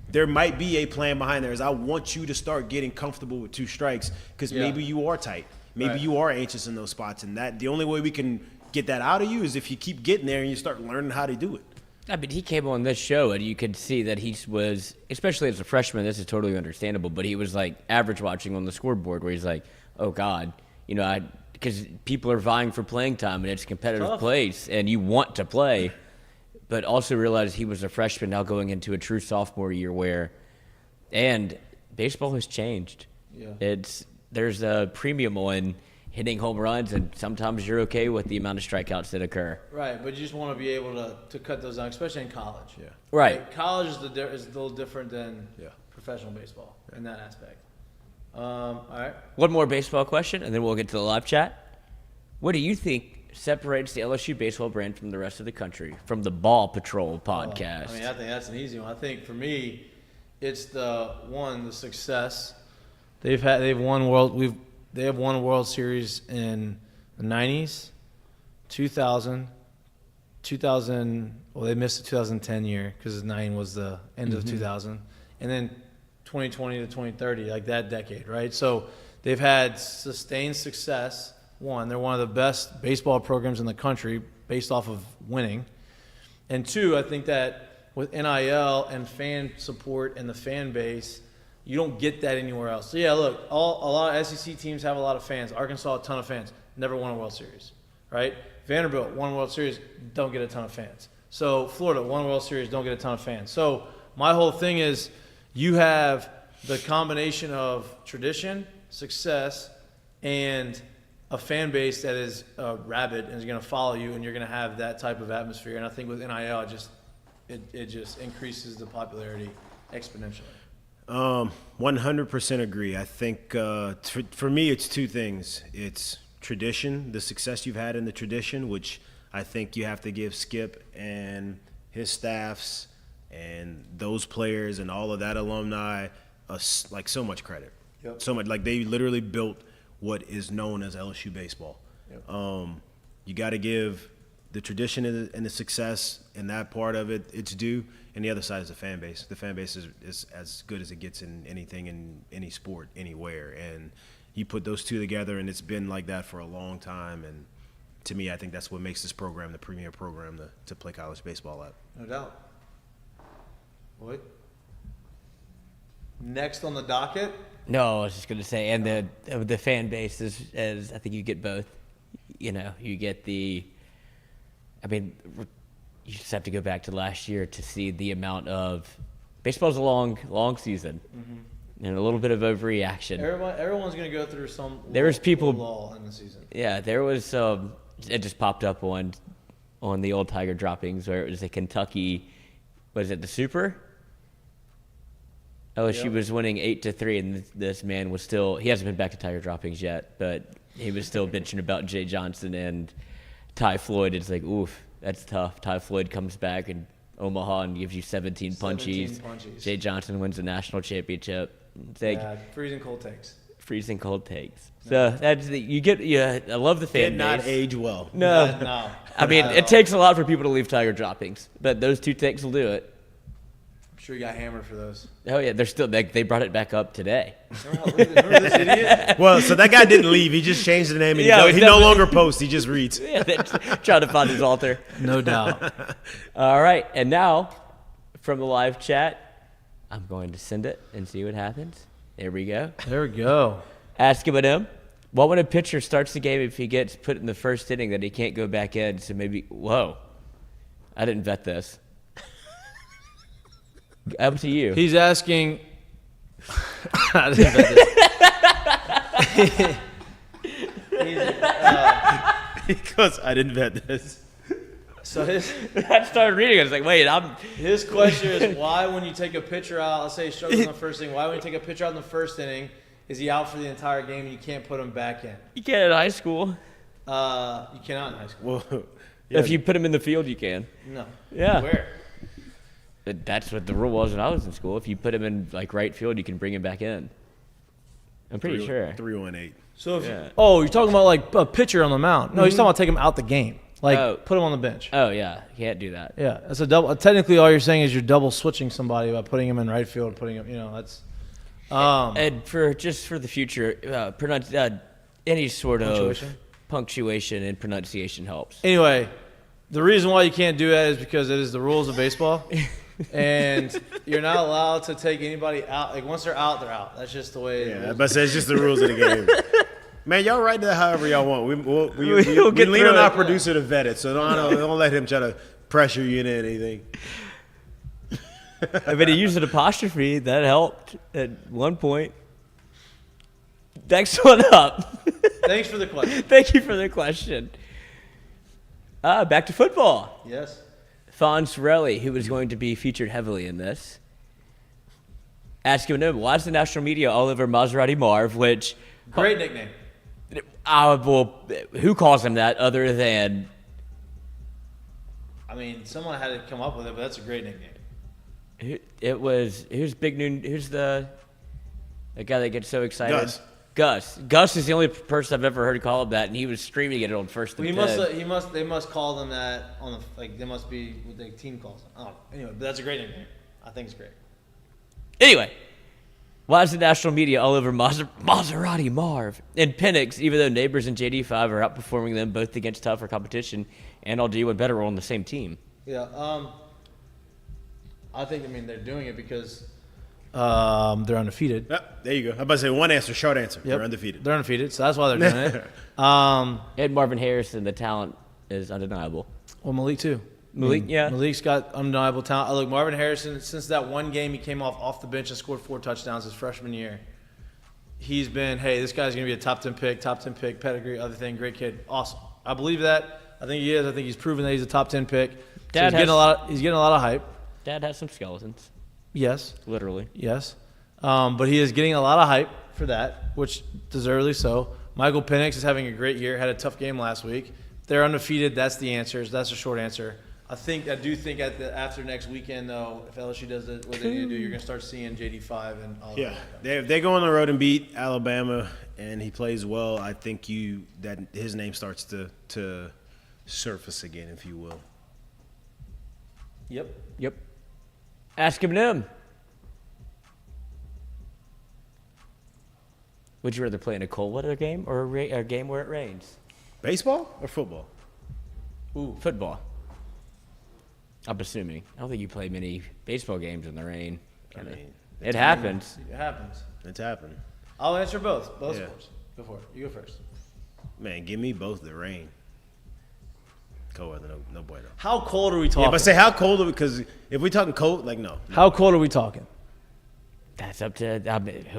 there might be a plan behind there. Is I want you to start getting comfortable with 2 strikes, because maybe you are tight. Maybe you are anxious in those spots. And that the only way we can get that out of you is if you keep getting there and you start learning how to do it. I mean, he came on this show, and you could see that he was, especially as a freshman, this is totally understandable, but he was like average watching on the scoreboard where he's like, oh, God. Because people are vying for playing time, and it's a competitive place, and you want to play, but also realize he was a freshman now going into a true sophomore year and baseball has changed. Yeah. There's a premium on hitting home runs, and sometimes you're okay with the amount of strikeouts that occur. Right, but you just want to be able to cut those down, especially in college. Yeah. Right. Like, college is a little different than professional baseball in that aspect. All right. One more baseball question, and then we'll get to the live chat. What do you think separates the LSU baseball brand from the rest of the country, from the Ball Patrol podcast? I think that's an easy one. I think for me, it's the success. They have won World Series in the 90s, 2000. Well, they missed the 2010 year because 9 was the end of 2000, and then 2020 to 2030, like that decade, right? So they've had sustained success. They're one of the best baseball programs in the country based off of winning. And 2, I think that with NIL and fan support and the fan base, you don't get that anywhere else. So, yeah, look, a lot of SEC teams have a lot of fans. Arkansas, a ton of fans. Never won a World Series, right? Vanderbilt won World Series, don't get a ton of fans. So Florida won World Series, don't get a ton of fans. So my whole thing is you have the combination of tradition, success, and a fan base that is rabid and is going to follow you, and you're going to have that type of atmosphere. And I think with NIL, it just increases the popularity exponentially. 100% agree. I think for me, it's two things. It's tradition, the success you've had in the tradition, which I think you have to give Skip and his staffs and those players and all of that alumni like so much credit. Yep. So much. Like they literally built what is known as LSU baseball. Yep. You got to give the tradition and the success and that part of it its due, and the other side is the fan base. The fan base is as good as it gets in anything, in any sport, anywhere. And you put those two together, and it's been like that for a long time. And to me, I think that's what makes this program the premier program to play college baseball at. No doubt. What? Next on the docket? No, I was just gonna say, and the fan base is I think you get both. You know, you get the. I mean, you just have to go back to last year to see the amount of baseball's a long season, and a little bit of overreaction. Everyone's going to go through some. There was people lull in the season. Yeah, there was. It just popped up on the old Tiger droppings where it was a Kentucky. Was it the Super? LSU was winning 8-3, and this man was still. He hasn't been back to Tiger droppings yet, but he was still bitching about Jay Johnson and Ty Floyd. It's like, oof, that's tough. Ty Floyd comes back in Omaha and gives you 17 punchies. Jay Johnson wins the national championship. It's like freezing cold takes. Freezing cold takes. So that's you get. Yeah, I love the fan Did base. not age well. No. I mean, it takes a lot for people to leave Tiger droppings, but those two takes will do it. I'm sure you got hammered for those. Oh yeah, they're still. They brought it back up today. Remember this idiot? Well, so that guy didn't leave. He just changed the name, and he no longer posts. He just reads. Yeah, trying to find his altar. No doubt. All right, and now from the live chat, I'm going to send it and see what happens. There we go. There we go. Ask him him. What when a pitcher starts the game if he gets put in the first inning that he can't go back in? So maybe, whoa, I didn't vet this. Up to you. He's asking. I didn't vet this. He goes, I didn't vet this. So I started reading. I was like, wait, his question is why, when you take a pitcher out, let's say he struggles in the first inning, why when you take a pitcher out in the first inning, is he out for the entire game and you can't put him back in? You can in high school. You cannot in high school. Well, yeah. If you put him in the field, you can. No. Yeah. Where? That's what the rule was when I was in school. If you put him in like right field, you can bring him back in. I'm pretty sure. 318. So if you're talking about like a pitcher on the mound. No, he's talking about taking him out the game. Like put him on the bench. Oh yeah, you can't do that. Yeah, that's a double. Technically, all you're saying is you're double switching somebody by putting him in right field and putting him. You know, that's. And for the future, any sort of punctuation and pronunciation helps. Anyway, the reason why you can't do that is because it is the rules of baseball, and you're not allowed to take anybody out. Like once they're out, they're out. That's just the way. Yeah, but it's just the rules of the game. Man, y'all write that however y'all want. We get lean through on it. our producer to vet it, so don't let him try to pressure you into anything. I mean, he used an apostrophe. That helped at one point. Next one up. Thanks for the question. Thank you for the question. Back to football. Yes. Fawn Sorelli, who was going to be featured heavily in this, asked him, why is the national media all over Maserati Marv, which... Great nickname. Well, who calls him that other than... I mean, someone had to come up with it, but that's a great nickname. Who's Big Noon, who's the guy that gets so excited? Gus is the only person I've ever heard call him that, and he was screaming it on first and 10. They must call them that on the, they must be what the team calls them. Oh, anyway, but that's a great nickname. I think it's great. Anyway, why is the national media all over Maserati Marv and Penix, even though Neighbors and JD5 are outperforming them both against tougher competition, and LG and Better are on the same team? Yeah, I think they're doing it because they're undefeated. Yep, there you go. I'm about to say one answer, short answer. Yep. They're undefeated. They're undefeated, so that's why they're doing it. And Marvin Harrison, the talent is undeniable. Well, Malik too. Malik, yeah. Malik's got undeniable talent. Look, Marvin Harrison, since that one game he came off the bench and scored 4 touchdowns his freshman year, he's been, hey, this guy's going to be a top 10 pick, pedigree, other thing, great kid. Awesome. I believe that. I think he is. I think he's proven that he's a top 10 pick. So he's getting a lot of hype. Dad has some skeletons. Yes. Literally. Yes. But he is getting a lot of hype for that, which deservedly so. Michael Penix is having a great year, had a tough game last week. They're undefeated. That's the answer. That's the short answer. I do think after next weekend, though, if LSU does what they need to do, you're going to start seeing JD5 and all Yeah, that. if they go on the road and beat Alabama and he plays well, I think that his name starts to surface again, if you will. Yep. Ask him them. Would you rather play in a cold weather game or a game where it rains? Baseball or football? Ooh, football. I'm assuming. I don't think you play many baseball games in the rain. It happens. It happens. It's happened. I'll answer both Yeah. sports. Go for it. You go first. Man, give me both the rain. Cold weather, no bueno. How cold are we talking? Yeah, but say how cold are we? Because if we're talking cold, no. How cold are we talking? That's up to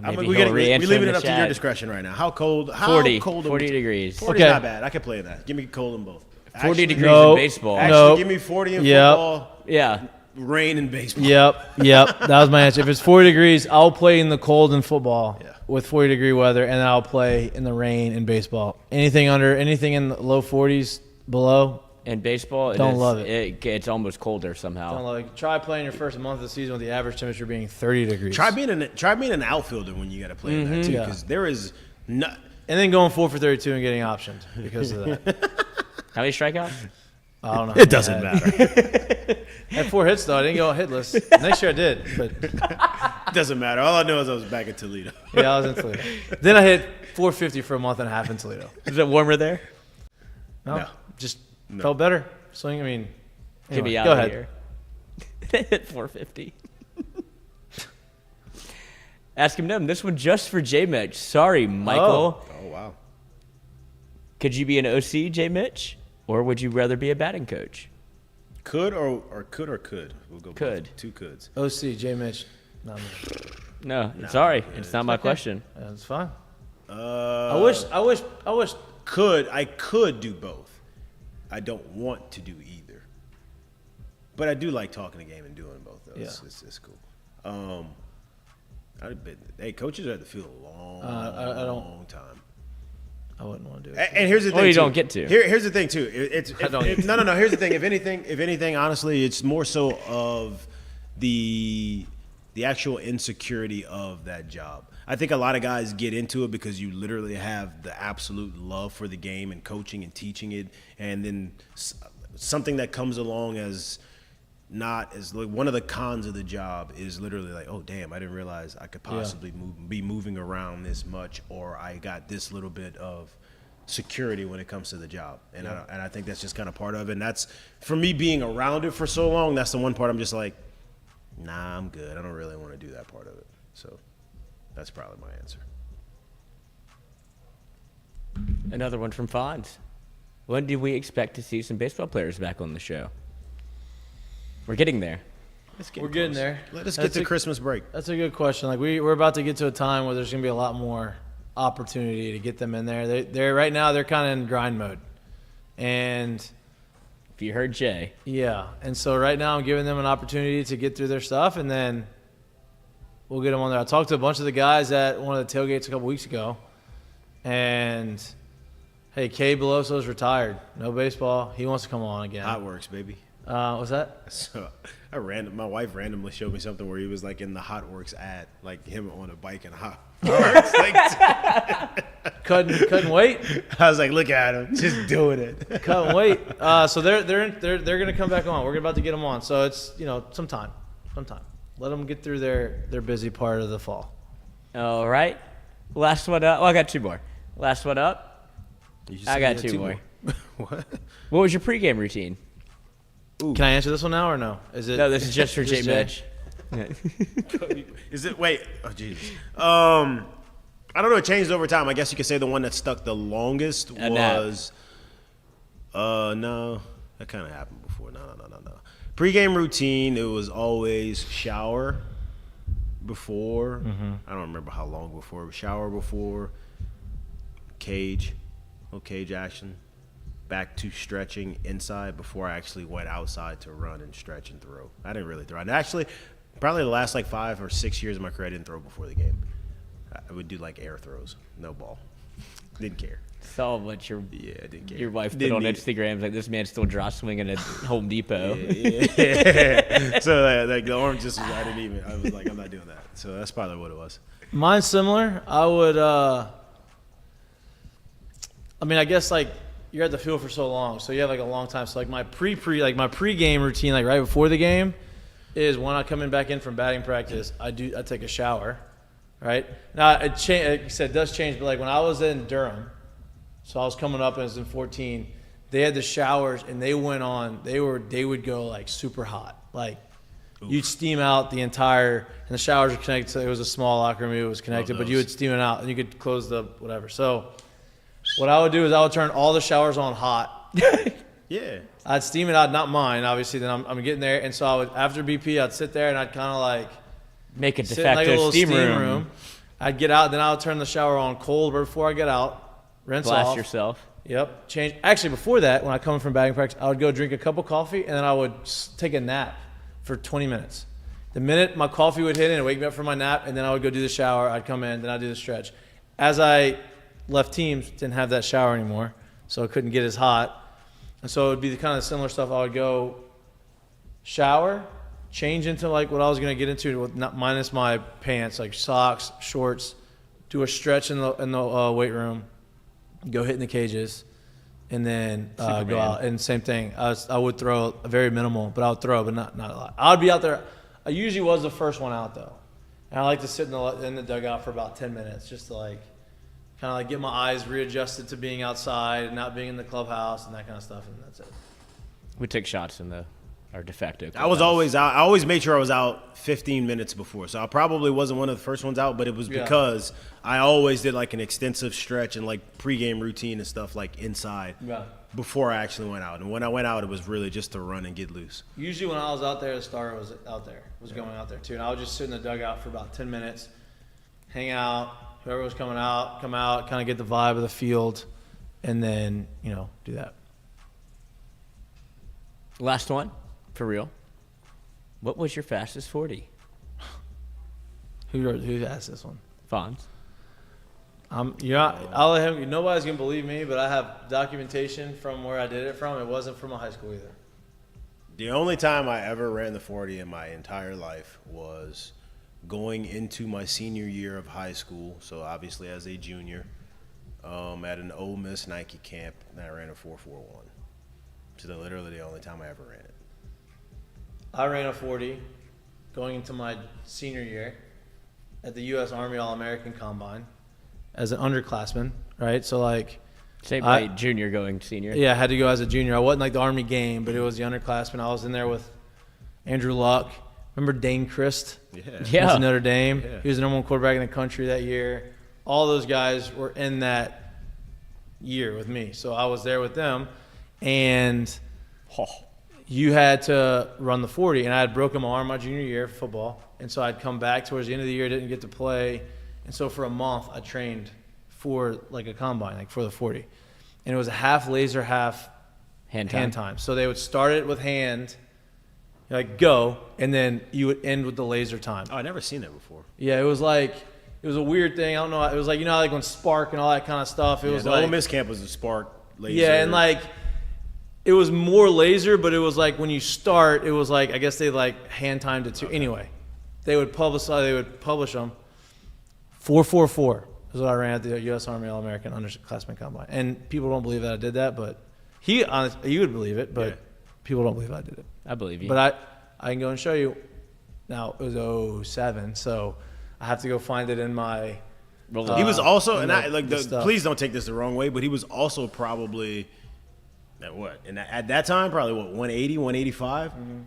maybe we he'll re-answer leaving in it the up to your chat. discretion right now. How cold? 40 are 40 we? degrees. 40 Okay. is not bad. I can play that. Give me cold in both. 40 degrees No. in baseball. Actually, give me 40 in Yep. football. Yeah. Rain in baseball. Yep. That was my answer. If it's 40 degrees, I'll play in the cold in football Yeah. with 40-degree weather, and then I'll play in the rain in baseball. Anything in the low 40s, below, In baseball, Don't love it. It's almost colder somehow. don't like. Try playing your first month of the season with the average temperature being 30 degrees. Try being an outfielder when you got to play in that too, Yeah. because there is not. And then going 4 for 32 and getting optioned because of that. How many strikeouts? I don't know. It doesn't matter. I had 4 hits, though. I didn't go hitless. Next year I did, but It doesn't matter. All I know is I was back in Toledo. yeah, I was in Toledo. Then I hit 450 for a month and a half in Toledo. Is it warmer there? No. Just felt better. Swing, I mean, Get anyway, me out go of ahead. here. Hit 450. Ask him them. This one just for J Mitch. Sorry, Michael. Oh wow. Could you be an OC, J Mitch? Or would you rather be a batting coach? Could or could? We'll go Could. both. 2 coulds. OC, J. Mitch. Not me. No, sorry. It's not my question. That's fine. Uh, I wish. I could do both. I don't want to do either. But I do like talking the game and doing both. Though. Yeah. It's cool. Coaches are at the field a long time. I wouldn't want to do it. And here's the thing. Well, you too. don't get to. Here's the thing too. No. Here's the thing. If anything, honestly, it's more so of the actual insecurity of that job. I think a lot of guys get into it because you literally have the absolute love for the game and coaching and teaching it, and then something that comes along as not as like one of the cons of the job is literally like, oh damn, I didn't realize I could possibly be moving around this much, or I got this little bit of security when it comes to the job, and I think that's just kind of part of it. And that's for me being around it for so long. That's the one part I'm just like, nah, I'm good. I don't really want to do that part of it. So that's probably my answer. Another one from Fonz. When do we expect to see some baseball players back on the show? We're getting there. We're getting there. Let us get to Christmas break. That's a good question. Like we're about to get to a time where there's going to be a lot more opportunity to get them in there. They're right now they're kind of in grind mode, and If you heard Jay. yeah, and so right now I'm giving them an opportunity to get through their stuff, and then we'll get them on there. I talked to a bunch of the guys at one of the tailgates a couple weeks ago, and hey, Kay Beloso's retired. No baseball. He wants to come on again. Hot Works, baby. What's that? So my wife randomly showed me something where he was like in the Hot Works ad, like him on a bike in Hot Works. Like, Couldn't wait. I was like, look at him, just doing it. Couldn't wait. So they're gonna come back on. We're about to get them on. So it's sometime. Let them get through their busy part of the fall. All right. Last one up. Well, I got 2 more. Last one up. I got 2 more. What? What was your pregame routine? Can I answer this one now or no? Is it? No, this is just for J Mitch. Is it? Wait. Oh, jeez. I don't know. It changed over time. I guess you could say the one that stuck the longest A nap. was No, that kind of happened before. No. Pre-game routine, it was always shower before. I don't remember how long before. Shower before, cage, little cage action, back to stretching inside before I actually went outside to run and stretch and throw. I didn't really throw. And actually, probably the last like 5 or 6 years of my career, I didn't throw before the game. I would do like air throws, no ball. Didn't care. Saw what I didn't care. your wife put Didn't on need- Instagram. Like, this man's still draw swinging at Home Depot. Yeah. So like the arm just was, I was like, I'm not doing that. So that's probably what it was. Mine's similar. I would, I guess like you're at the field for so long, so you have like a long time. So like my pre-game routine, like right before the game, is when I come back in from batting practice, I take a shower, right? Now it does change, but like when I was in Durham, so I was coming up and it was in 14, they had the showers and they would go like super hot, like. You'd steam out the entire, and the showers were connected. So it was a small locker room. It was connected, but you would steam it out, and you could close the whatever. So what I would do is I would turn all the showers on hot. Yeah. I'd steam it out, not mine, obviously. Then I'm getting there, and so I would, after BP, I'd sit there and I'd kind of like Make a de sit in like a facto little steam room. I'd get out, then I would turn the shower on cold right before I get out, rinse Blast off. yourself. Yep. Change. Actually, before that, when I come from batting practice, I would go drink a cup of coffee, and then I would take a nap for 20 minutes. The minute my coffee would hit in, it would wake me up from my nap, and then I would go do the shower. I'd come in, then I'd do the stretch. As I left teams, didn't have that shower anymore, so it couldn't get as hot. And so it would be the kind of similar stuff. I would go shower, change into like what I was going to get into, with minus my pants, like socks, shorts, do a stretch in the weight room, go hit in the cages, and then go out. And same thing. I would throw very minimal, but I would throw, but not a lot. I would be out there. I usually was the first one out though, and I like to sit in the dugout for about 10 minutes, just to like kind of like get my eyes readjusted to being outside and not being in the clubhouse and that kind of stuff, and that's it. We took shots in our de facto. I was always out. I always made sure I was out 15 minutes before. So I probably wasn't one of the first ones out, but it was because I always did like an extensive stretch and like pregame routine and stuff like inside before I actually went out. And when I went out, it was really just to run and get loose. Usually when I was out there, the starter was going out there too. And I would just sit in the dugout for about 10 minutes, hang out. Whoever was coming out, come out, kind of get the vibe of the field, and then, do that. Last one, for real. What was your fastest 40? Who asked this one? Fonz. I'll let him. Nobody's gonna believe me, but I have documentation from where I did it from. It wasn't from a high school either. The only time I ever ran the 40 in my entire life was going into my senior year of high school. So obviously as a junior, at an Ole Miss Nike camp, and I ran a 4.41. So literally the only time I ever ran it. I ran a 40 going into my senior year at the U.S. Army All-American Combine as an underclassman, right? So, like... Same way, junior going senior. Yeah, I had to go as a junior. I wasn't like the Army game, but it was the underclassman. I was in there with Andrew Luck. Remember Dane Christ? Yeah. He was in Notre Dame. Yeah. He was the number one quarterback in the country that year. All those guys were in that year with me. So I was there with them. And you had to run the 40. And I had broken my arm my junior year for football. And so I'd come back towards the end of the year, didn't get to play. And so for a month, I trained for like a combine, like for the 40. And it was a half laser, half hand time. So they would start it with hand, like go, and then you would end with the laser time. Oh, I've never seen that before. Yeah, it was a weird thing. I don't know. It was like, like when Spark and all that kind of stuff. It was the like Ole Miss camp was a Spark laser. Yeah, and like it was more laser, but it was like when you start, it was like, I guess they like hand timed it too. Okay. Anyway, they would publish them. 4.44 is what I ran at the U.S. Army All-American Underclassmen Combine. And people don't believe that I did that, but you would believe it, but people don't believe I did it. I believe you. But I can go and show you. Now, it was 07, so I have to go find it in my he was also, and please don't take this the wrong way, but he was also probably, at that time, probably 180, 185? Mm-hmm.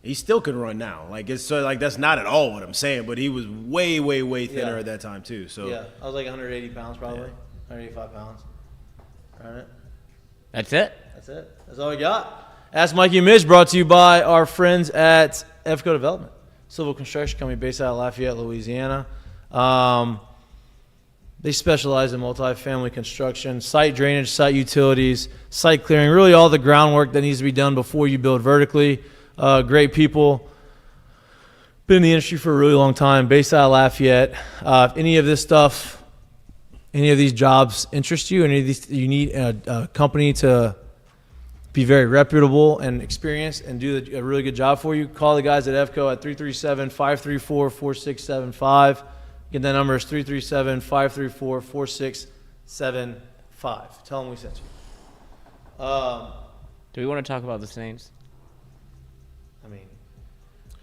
He still could run now. That's not at all what I'm saying, but he was way, way, way thinner at that time too. So yeah, I was like 180 pounds probably, 185 pounds. Right? That's it. That's it. That's all we got. Ask Mikey and Mitch, brought to you by our friends at FCO Development, civil construction company based out of Lafayette, Louisiana. They specialize in multifamily construction, site drainage, site utilities, site clearing, really all the groundwork that needs to be done before you build vertically. Great people. Been in the industry for a really long time, based out of Lafayette. If any of this stuff, any of these jobs interest you, any of these, you need a company to be very reputable and experienced and do a really good job for you, call the guys at FCO at 337-534-4675. Again, that number is 337-534-4675. Tell them we sent you. Do we want to talk about the Saints? I mean,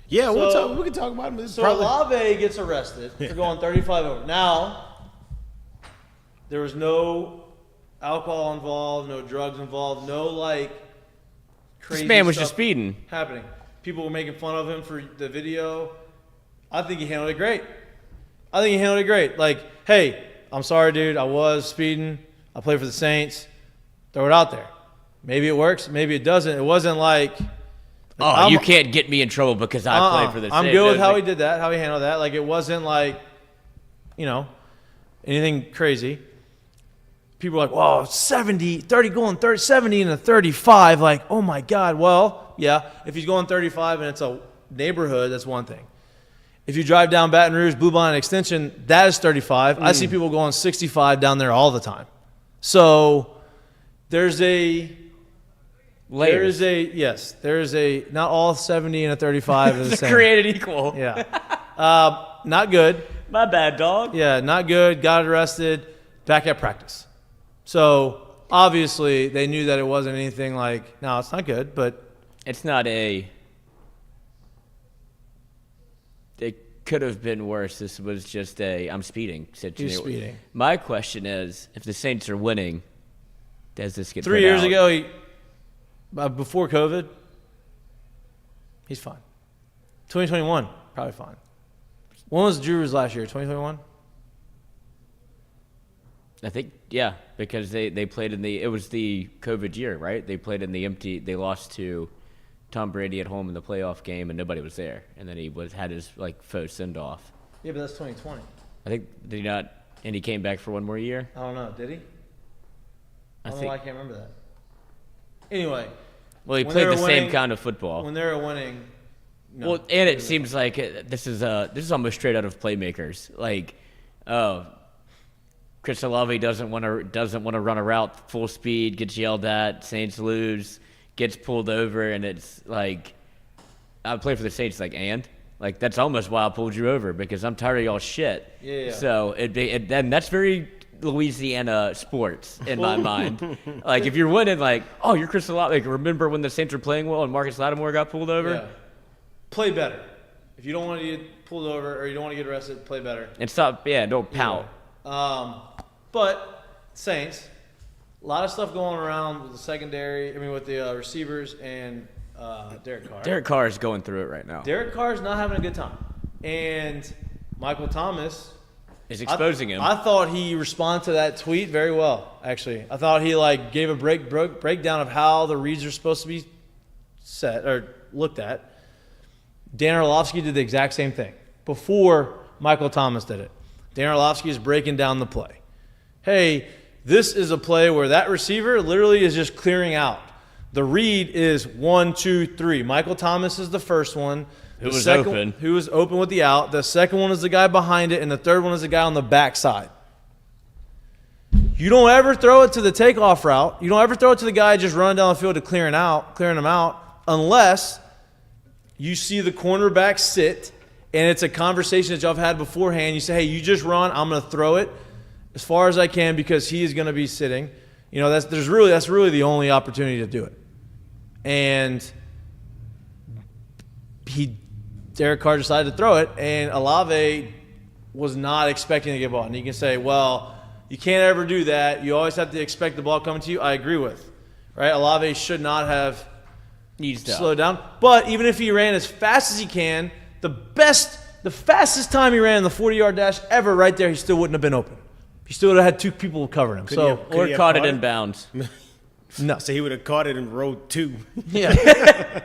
Yeah, So- we can talk about him. so Olave gets arrested for going 35 over. Now, there was no alcohol involved, no drugs involved, no like crazy This man was stuff just speeding. happening. People were making fun of him for the video. I think he handled it great. Like, hey, I'm sorry, dude. I was speeding. I played for the Saints. Throw it out there. Maybe it works. Maybe it doesn't. It wasn't like, Oh, you can't get me in trouble because I play for the Saints. I'm good with how he did that, how he handled that. Like, it wasn't like, anything crazy. People are like, whoa, 70, 30, going 30, 70 and a 35. Like, oh my God. Well, yeah, if he's going 35 and it's a neighborhood, that's one thing. If you drive down Baton Rouge, Blue Bonnet Extension, that is 35. I see people going 65 down there all the time. So there's a, Layers. not all 70 and a 35 are the same. Created equal. Yeah. Not good. My bad, dog. Yeah, not good. Got arrested. Back at practice. So obviously they knew that it wasn't anything like, no, it's not good, but It's not a. It could have been worse. This was just a I'm speeding situation. He's speeding. My question is, if the Saints are winning, does this get 3 put years out? ago, before COVID, he's fine. 2021, probably fine. When was Drew's last year? 2021? I think, yeah, because they played in it was the COVID year, right? They played in the empty, they lost to Tom Brady at home in the playoff game and nobody was there. And then he had his faux send off. Yeah, but that's 2020. I think, did he not, and he came back for one more year? I don't know. Did he? I don't know think- why I can't remember that. Anyway. Well, he when played they the were same winning- kind of football. When they were winning, no. Well, and it seems like this is almost straight out of Playmakers. Like, oh, Chris Olave doesn't want to run a route full speed, gets yelled at, Saints lose, gets pulled over, and it's like, I play for the Saints, like that's almost why I pulled you over because I'm tired of y'all shit. Yeah. So and that's very Louisiana sports in my mind. Like if you're winning, like, oh, you're Chris Olave. Like remember when the Saints were playing well and Marcus Lattimore got pulled over? Yeah. Play better. If you don't want to get pulled over or you don't want to get arrested, play better. And stop, don't pout. But Saints, a lot of stuff going around with the secondary. I mean, with the receivers and Derek Carr. Derek Carr is going through it right now. Derek Carr's not having a good time, and Michael Thomas Is exposing him. I thought he responded to that tweet very well. Actually, I thought he gave a breakdown of how the reads are supposed to be set or looked at. Dan Orlovsky did the exact same thing before Michael Thomas did it. Dan Orlovsky is breaking down the play. Hey, this is a play where that receiver literally is just clearing out. The read is 1, 2, 3. Michael Thomas is the first one. Who was open. Who was open with the out. The second one is the guy behind it, and the third one is the guy on the backside. You don't ever throw it to the takeoff route. You don't ever throw it to the guy just running down the field to clearing them out, unless you see the cornerback sit, and it's a conversation that y'all have had beforehand. You say, hey, you just run. I'm going to throw it as far as I can because he is going to be sitting. That's really the only opportunity to do it. And Derek Carr decided to throw it, and Olave was not expecting to get ball. And you can say, well, you can't ever do that. You always have to expect the ball coming to you. I agree with, right? Olave should not have slowed down. But even if he ran as fast as he can, the fastest time he ran in the 40-yard dash ever right there, he still wouldn't have been open. He still would have had two people covering him. Or caught it in bounds. No. So he would have caught it in row 2. Yeah.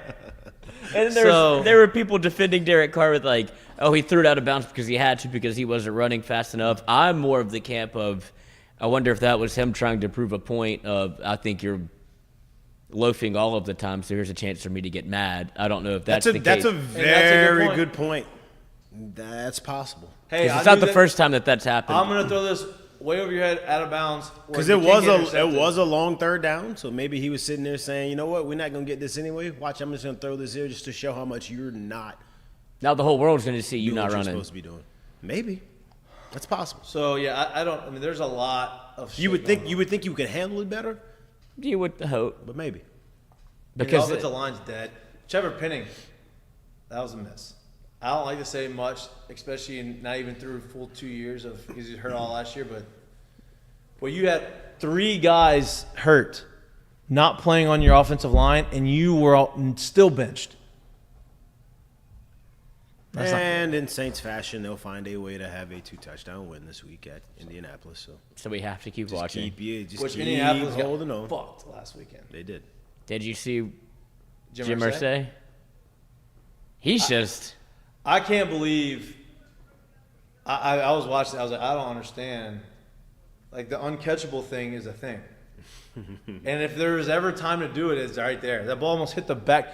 And there were people defending Derek Carr with like, oh, he threw it out of bounds because he had to because he wasn't running fast enough. I'm more of the camp of, I wonder if that was him trying to prove a point of, I think you're loafing all of the time, so here's a chance for me to get mad. I don't know if that's the case. That's a very point. good point. That's possible. Hey, It's not the first time that's happened. I'm gonna throw this way over your head, out of bounds. Because it was a long third down, so maybe he was sitting there saying, you know what, we're not going to get this anyway. Watch, I'm just going to throw this here just to show how much you're not Now the whole world's going to see you doing not what you're running. supposed to be doing. Maybe. That's possible. So, yeah, I mean, there's a lot of shit You would think going you would think you could handle it better, You would hope. but maybe. on. Because the offensive line's dead. Trevor Penning, that was a miss. I don't like to say much, especially not even through full 2 years of because he hurt all last year. But you had 3 guys hurt, not playing on your offensive line, and you were still benched. That's not And in Saints fashion, they'll find a way to have a 2-touchdown win this week at Indianapolis. So we have to keep just watching. Which keep Indianapolis got holding on. fucked last weekend. They did. Did you see Jim Jim Irsay? Irsay? He's just I can't believe. I was watching. I was like, I don't understand. Like the uncatchable thing is a thing, and if there was ever time to do it, it's right there. That ball almost hit the back.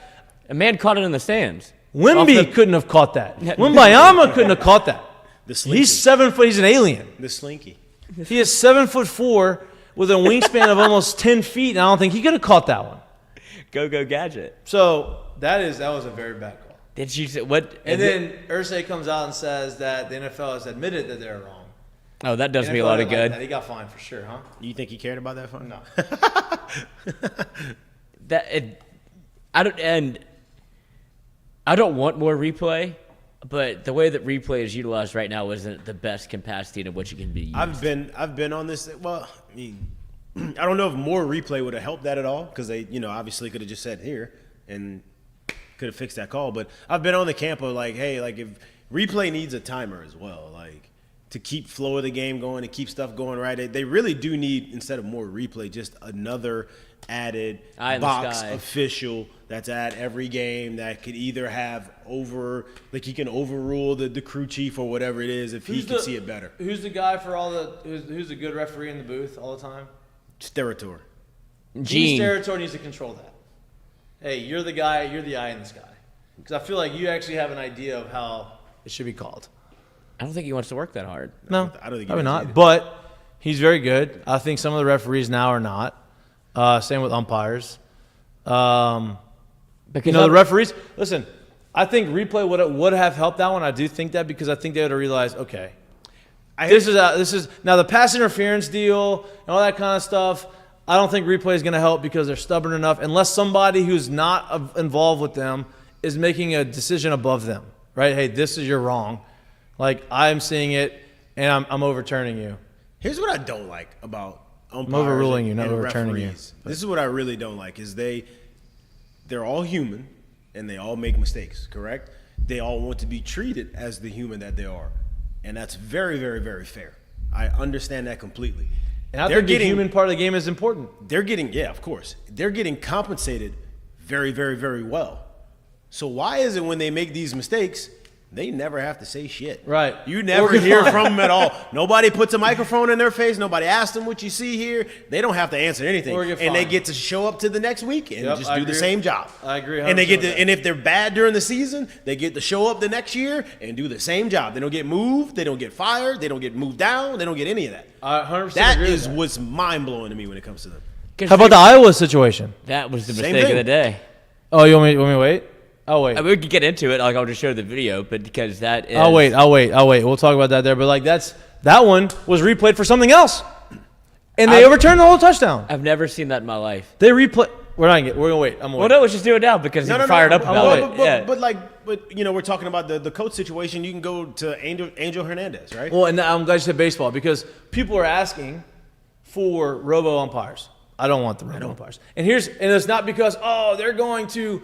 a man caught it in the stands. Wimby couldn't have caught that. Wimbayama couldn't have caught that. The slinky. He's 7 foot. He's an alien. The slinky. He is 7'4" with a wingspan of almost 10 feet, and I don't think he could have caught that one. Go gadget. So that was a very bad call. Did you say what? And then Irsay comes out and says that the NFL has admitted that they're wrong. Oh, that does me a NFL lot of didn't like good. that. He got fined for sure, huh? You think he cared about that fun? No. I don't want more replay, but the way that replay is utilized right now isn't the best capacity to which it can be used. I've been on this. Well, I mean, I don't know if more replay would have helped that at all because they, obviously could have just said here and could have fixed that call. But I've been on the camp of like, hey, like if replay needs a timer as well, like to keep flow of the game going, to keep stuff going right. They really do need, instead of more replay, just another added Eye in the box sky. official that's at every game that could either have he can overrule the crew chief or whatever it is if he can see it better. Who's the guy for all the who's the good referee in the booth all the time? Stereotor. Gene Stereotor needs to control that. Hey, you're the guy. You're the eye in the sky. Because I feel like you actually have an idea of how it should be called. I don't think he wants to work that hard. No, I don't think he probably does not. either. But he's very good. I think some of the referees now are not. Same with umpires. Because the referees. Listen, I think replay would have helped that one. I do think that because I think they would have realized, okay, this is now the pass interference deal and all that kind of stuff. I don't think replay is going to help because they're stubborn enough, unless somebody who's not involved with them is making a decision above them. Right? Hey, this is your wrong. Like I'm seeing it and I'm overturning you. Here's what I don't like about umpires. I'm overruling you, not and overturning you. referees. This is what I really don't like is they're all human and they all make mistakes, correct? They all want to be treated as the human that they are. And that's very, very, very fair. I understand that completely. And I think the human part of the game is important. Of course. They're getting compensated very, very, very well. So why is it when they make these mistakes, they never have to say shit? Right. You never hear from them at all. Nobody puts a microphone in their face. Nobody asks them what you see here. They don't have to answer anything. Or get and they fined. get to show up to the next week and Yep, just I do the agree. same job. I agree And they 100% get with that. and if they're bad during the season, they get to show up the next year and do the same job. They don't get moved. They don't get fired. They don't get moved down. They don't get any of that. I 100% That agree with is that. what's mind-blowing to me when it comes to them. How about the Iowa situation? That was the Same mistake of thing. the day. Oh, you want me to wait? I'll wait. I mean, we could get into it. Like I'll just show the video, but because that is. I'll wait. We'll talk about that there. But like that one was replayed for something else, and they overturned the whole touchdown. I've never seen that in my life. They replay. We're gonna wait. I'm gonna Well, wait. no, let's just do it now because he's fired up about it. Yeah. But we're talking about the coach situation. You can go to Angel Hernandez, right? Well, and I'm glad you said baseball because people are asking for robo umpires. I don't want the robo umpires. And it's not because they're going to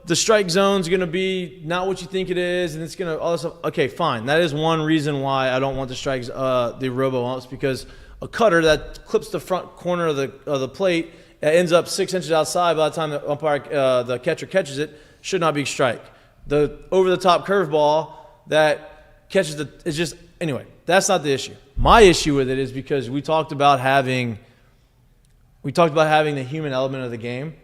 the strike zone's going to be not what you think it is, and it's going to all this stuff. Okay, fine. That is one reason why I don't want the the robo umps because a cutter that clips the front corner of the plate that ends up 6 inches outside by the time the umpire, the catcher catches it, should not be a strike. The over-the-top curveball that catches it's just – anyway, that's not the issue. My issue with it is because we talked about having the human element of the game.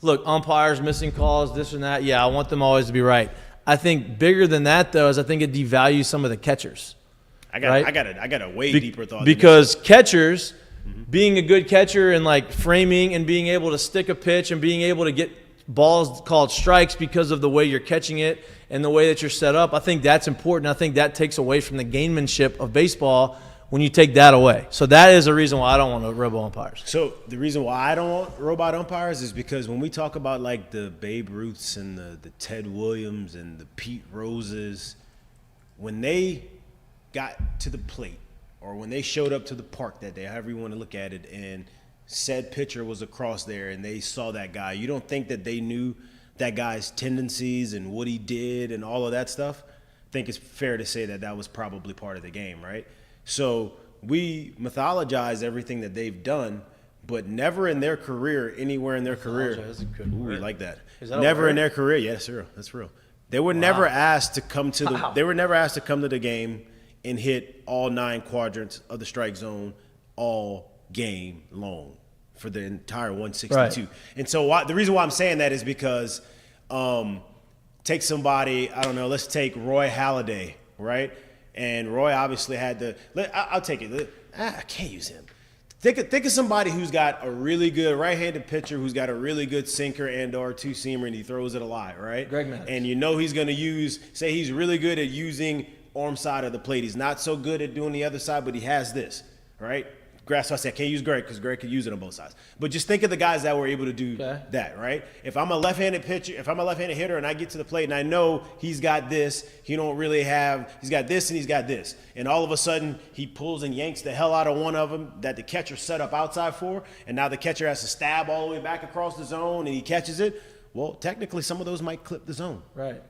Look, umpires, missing calls, this and that. Yeah, I want them always to be right. I think bigger than that, though, is I think it devalues some of the catchers. I got a way deeper thought. Because catchers, being a good catcher and like framing and being able to stick a pitch and being able to get balls called strikes because of the way you're catching it and the way that you're set up, I think that's important. I think that takes away from the gamemanship of baseball when you take that away. So that is a reason why I don't want robo umpires. So the reason why I don't want robot umpires is because when we talk about like the Babe Ruths and the Ted Williams and the Pete Roses, when they got to the plate or when they showed up to the park that day, however you want to look at it, and said pitcher was across there and they saw that guy, you don't think that they knew that guy's tendencies and what he did and all of that stuff? I think it's fair to say that that was probably part of the game, right? So we mythologize everything that they've done, but never in their career, anywhere in their career. That's a good word. We like that. Is that never a word? in their career. Yeah, that's real. That's real. They were never asked to come to the. They were never asked to come to the game and hit all 9 quadrants of the strike zone all game long for the entire 162. Right. And so the reason why I'm saying that is because take somebody, I don't know, let's take Roy Halladay, right? And Roy obviously had the – I'll take it. I can't use him. Think of somebody who's got a really good right-handed pitcher who's got a really good sinker and or two-seamer, and he throws it a lot, right? Greg Maddux. And you know he's going to say he's really good at using arm side of the plate. He's not so good at doing the other side, but he has this, right? So I said I can't use Greg because Greg could use it on both sides. But just think of the guys that were able to do that, right? If I'm a left-handed pitcher, if I'm a left-handed hitter and I get to the plate and I know he's got this, he's got this and he's got this. And all of a sudden he pulls and yanks the hell out of one of them that the catcher set up outside for, and now the catcher has to stab all the way back across the zone and he catches it. Well, technically some of those might clip the zone. Right.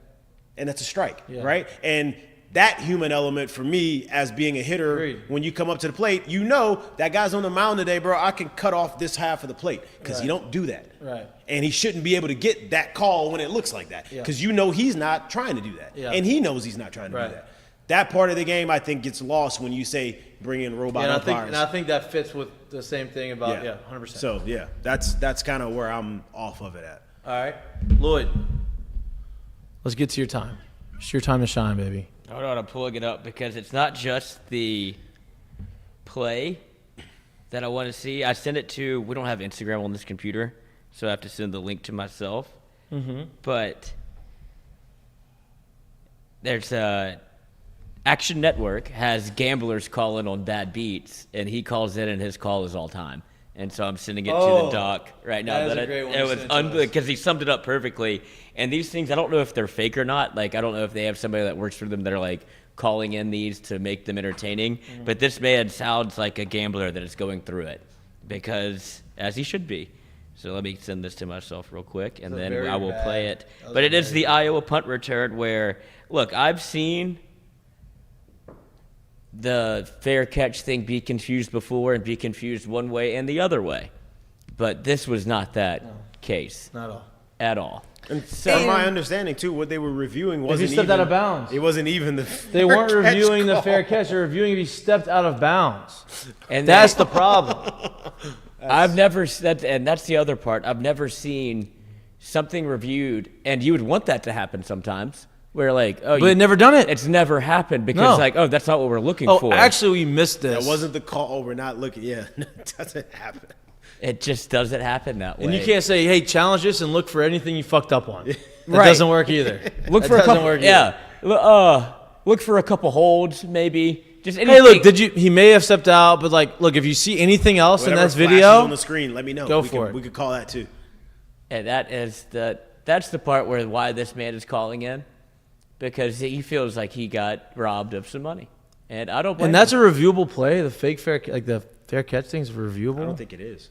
And that's a strike, right? And that human element for me as being a hitter, Agreed. when you come up to the plate, you know that guy's on the mound today, bro. I can cut off this half of the plate because you don't do that. Right. And he shouldn't be able to get that call when it looks like that because you know he's not trying to do that. Yeah. And he knows he's not trying to do that. That part of the game, I think, gets lost when you say bring in robot umpires. And I think that fits with the same thing about, 100%. So, yeah, that's kind of where I'm off of it at. All right. Lloyd, let's get to your time. It's your time to shine, baby. Hold on, I'm pulling it up because it's not just the play that I want to see. I send it to – we don't have Instagram on this computer, so I have to send the link to myself. Mm-hmm. But there's Action Network has gamblers calling on bad beats, and he calls in, and his call is all time. And so I'm sending it to the doc right now. That is a great one. It was because he summed it up perfectly. And these things, I don't know if they're fake or not. Like, I don't know if they have somebody that works for them that are like calling in these to make them entertaining. Mm-hmm. But this man sounds like a gambler that is going through it, because as he should be. So let me send this to myself real quick, and then I will play it. But it is the Iowa punt return where, look, I've seen the fair catch thing be confused before and be confused one way and the other way. But this was not that case. Not at all. At all. And from my understanding, too, what they were reviewing wasn't if he stepped out of bounds. It wasn't even the They weren't fair catch reviewing the call. fair catch. They're reviewing if he stepped out of bounds. And that's the problem. I've never – and that's the other part. I've never seen something reviewed, and you would want that to happen sometimes. Where like, oh, but it never done it. It's never happened because like, oh, that's not what we're looking for. Actually, we missed this. That wasn't the call. Oh, we're not looking. Yeah, it doesn't happen. It just doesn't happen that way. And you can't say, hey, challenge this and look for anything you fucked up on. That Right. doesn't work either. Look for a couple. Look for a couple holds, maybe. Just anything. Hey, look, he may have stepped out, but like, look, if you see anything else in that flashes video on the screen, let me know. Go for it. We could call that too. And that's the part why this man is calling in. Because he feels like he got robbed of some money, and I don't blame And that's him. a reviewable play. The fake fair, like the fair catch thing's reviewable. I don't think it is.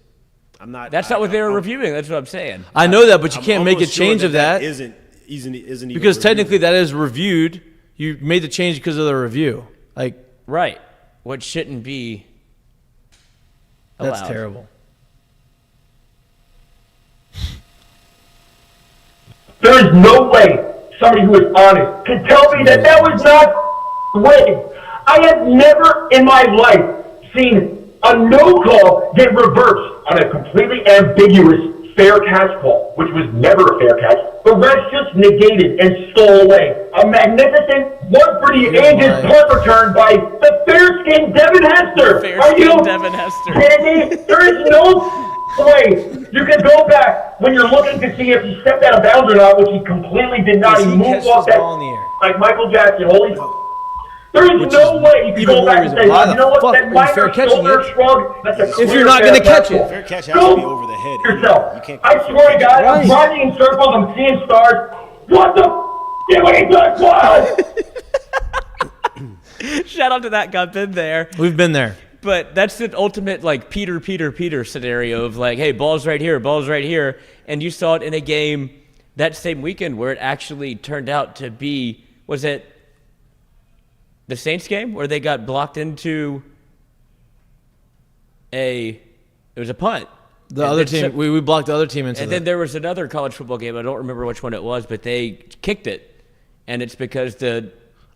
I'm not. That's not what they were reviewing. That's what I'm saying. I know that, but you can't make a almost sure change of that Isn't even because reviewed. technically that is reviewed. You made the change because of the review. Like Right. What shouldn't be allowed. that's terrible. There is no way somebody who is honest can tell me that that was not rigged. I have never in my life seen a no call get reversed on a completely ambiguous fair catch call, which was never a fair catch. The refs just negated and stole away a magnificent one for the ages punt return by the fair-skinned Devin Hester. Are you Devin Hester. kidding me? There is no way you can go back when you're looking to see if he stepped out of bounds or not, which he completely did not. He moved off that like Michael Jackson. Holy. There is no way you can go back and say, you know what, that minor shoulder shrug, that's a clear if you're not going to catch it. Fair catch has to be over the head. Yourself. You can't I swear to God, I'm running in circles, I'm seeing stars. What the f*** what he does, wow! Shout out to that guy, been there. We've been there. But that's the ultimate, like, Peter scenario of, like, hey, ball's right here. And you saw it in a game that same weekend where it actually turned out to be, was it the Saints game where they got blocked into it was a punt. The other team, we blocked the other team into And then there was another college football game. I don't remember which one it was, but they kicked it. And it's because that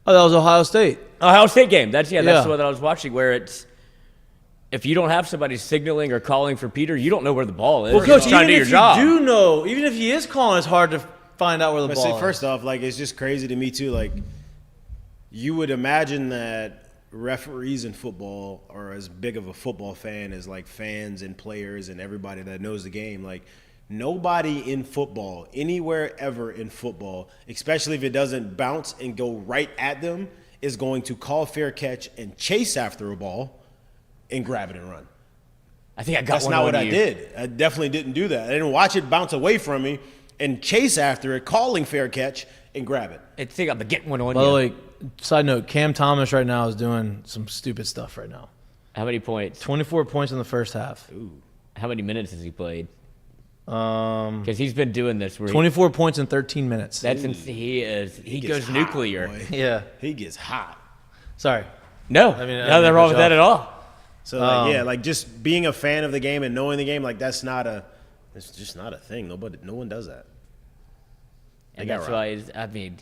was Ohio State. Ohio State game. That's the one that I was watching where it's, if you don't have somebody signaling or calling for Peter, you don't know where the ball is. Well, Coach, trying to do your job. You do know, even if he is calling, it's hard to find out where the ball is. First off, like, it's just crazy to me, too. Like, you would imagine that referees in football are as big of a football fan as, like, fans and players and everybody that knows the game. Like, nobody in football, anywhere ever in football, especially if it doesn't bounce and go right at them, is going to call fair catch and chase after a ball and grab it and run. I think I got That's one not on what I you. did. I definitely didn't do that. I didn't watch it bounce away from me and chase after it, calling fair catch and grab it. I think I'm getting one on By you. the way, side note, Cam Thomas right now is doing some stupid stuff right now. How many points? 24 points in the first half. How many minutes has he played? Because he's been doing this. Where 24 points in 13 minutes. That's he goes gets nuclear. hot, boy. Yeah. He gets hot. Sorry. No, nothing wrong with that at all. So, like, just being a fan of the game and knowing the game, like, it's just not a thing. No one does that. And that's why,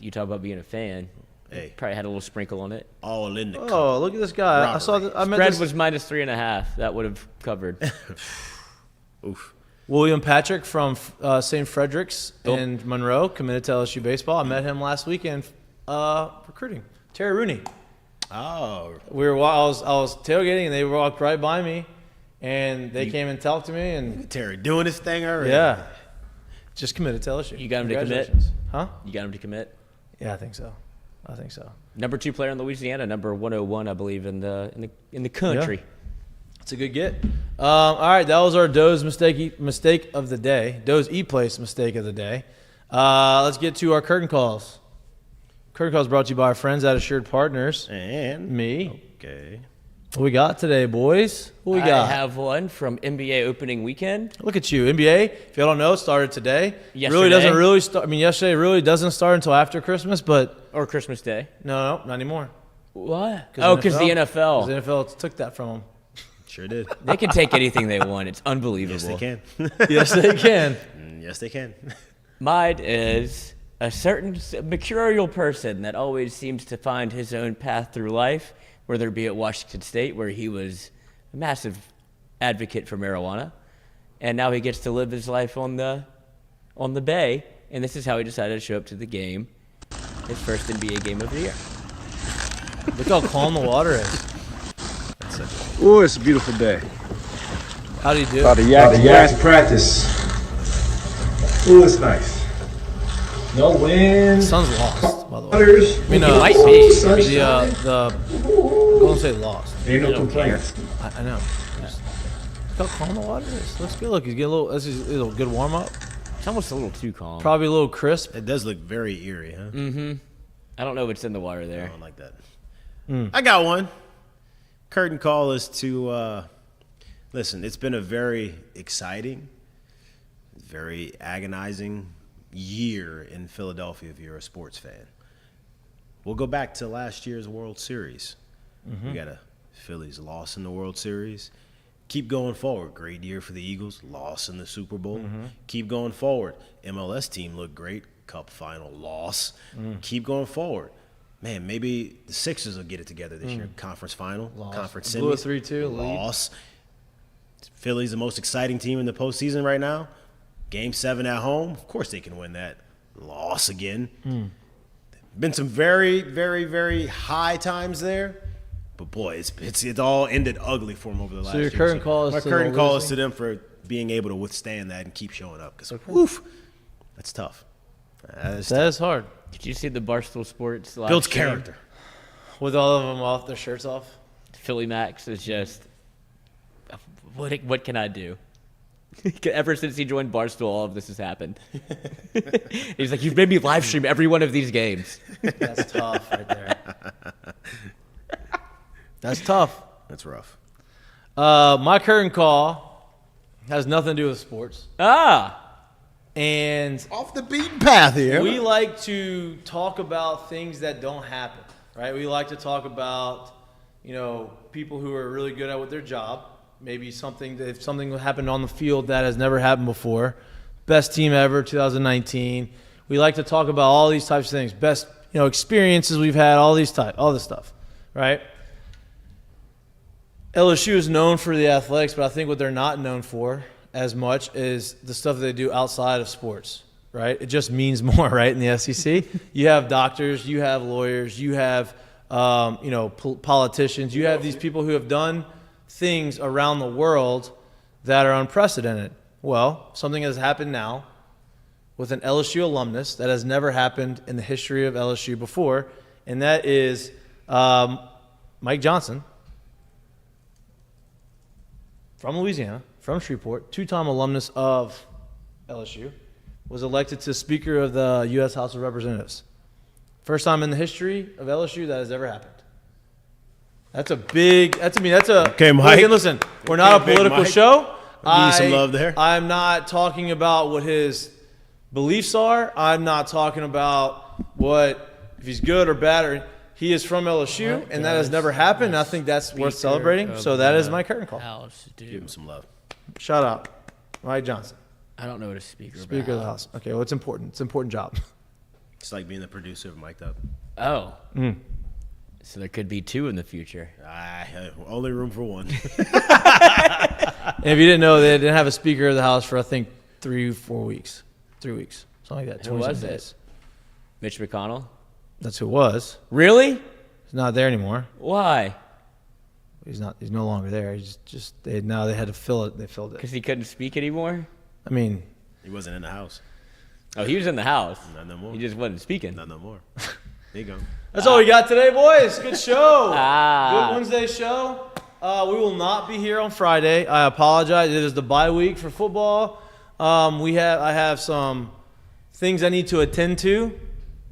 you talk about being a fan. Hey. Probably had a little sprinkle on it. All in the cup. Oh, look at this guy. I saw that. I met Spread this. was -3.5. That would have covered. Oof. William Patrick from St. Frederick's in Monroe, committed to LSU baseball. I met him last weekend recruiting. Terry Rooney. Oh. I was tailgating and they walked right by me, and they came and talked to me. And Terry doing his thing already. yeah, just committed to LSU. You got him to commit? Congratulations. Huh? You got him to commit? Yeah, I think so. Number 2 player in Louisiana, number 101, I believe, in the country. Yeah. It's a good get. All right, that was our Doe's mistake of the day. Doe's E-Place mistake of the day. Let's get to our curtain calls. Curtain calls brought to you by our friends at Assured Partners. And Me. okay. What we got today, boys? What we got? I have one from NBA opening weekend. Look at you, NBA. If you don't know, it started today. Yesterday. Really doesn't really start. I mean, yesterday really doesn't start until after Christmas, but Or Christmas Day. no, not anymore. What? Oh, because the NFL. Because the NFL took that from them. Sure did. They can take anything they want. It's unbelievable. Yes, they can. Yes, they can. Yes, they can. Mine is a certain mercurial person that always seems to find his own path through life, whether it be at Washington State, where he was a massive advocate for marijuana, and now he gets to live his life on the Bay, and this is how he decided to show up to the game, his first NBA game of the year. Look how calm the water is. Oh, it's a beautiful day. How do you do? About to yak practice. Oh, it's nice. No wind. The sun's lost, by the way. Waters. I mean, It might be. the Golden State lost. Ain't no complaints. I know. Look how calm the water is. Looks good. Look, he's getting a little. This is a good warm up. It's almost a little too calm. Probably a little crisp. It does look very eerie, huh? Mm-hmm. I don't know what's in the water there. I don't like that. I got one. Curtain call is to listen. It's been a very exciting, very agonizing year in Philadelphia if you're a sports fan. We'll go back to last year's World Series. We got a Phillies loss in the World Series. Keep going forward. Great year for the Eagles. Loss in the Super Bowl. Keep going forward. MLS team looked great. Cup final loss. Keep going forward. Man, maybe the Sixers will get it together this year. Conference final, conference Blew a semis, 3-2 lead. loss. Philly's the most exciting team in the postseason right now. Game 7 at home. Of course they can win that. Loss again. Been some very, very, very high times there. But, boy, it's all ended ugly for them over the last year. So your current call is my to current the call is losing? to them for being able to withstand that and keep showing up. Because, woof, that's tough. That is hard. Did you see the Barstool Sports last Builds year? character. With all of them off, their shirts off. Philly Max is just, what can I do? Ever since he joined Barstool, all of this has happened. He's like, you've made me live stream every one of these games. That's tough right there. That's tough. That's rough. My current call has nothing to do with sports. And Off the beaten path here. we like to talk about things that don't happen, right? We like to talk about, people who are really good at what their job. Maybe if something happened on the field that has never happened before. Best team ever, 2019. We like to talk about all these types of things. Best, experiences we've had, all this stuff, right? LSU is known for the athletics, but I think what they're not known for as much is the stuff that they do outside of sports, right? It just means more, right, in the SEC. You have doctors, you have lawyers, you have, politicians. You have these people who have done things around the world that are unprecedented. Well, something has happened now with an LSU alumnus that has never happened in the history of LSU before, and that is Mike Johnson from Louisiana, from Shreveport, two-time alumnus of LSU, was elected to Speaker of the U.S. House of Representatives. First time in the history of LSU that has ever happened. Okay, Mike. Listen, we're not a political Mike. show. Give you some love there. I'm not talking about what his beliefs are. I'm not talking about if he's good or bad. He is from LSU, and that has never happened. And I think that's worth celebrating. So that is my current call. Give him some love. Shout out, Mike Johnson, I don't know what a speaker Speaker of the House. Okay, well, it's important. It's an important job. It's like being the producer of Mik'd Up. Oh. So there could be two in the future. Only room for one. And if you didn't know, they didn't have a Speaker of the House for, I think, 3-4 weeks. 3 weeks. Something like that. Who 20 was some it? days. Mitch McConnell? That's who it was. Really? He's not there anymore. Why? He's no longer there. He's just they had to fill it. They filled it. Because he couldn't speak anymore? I mean, He wasn't in the house. Oh, he was in the house. Not no more. He just wasn't speaking. Not no more. There you go. that's all we got today, boys. Good show. Ah. Good Wednesday show. We will not be here on Friday. I apologize. It is the bye week for football. I have some things I need to attend to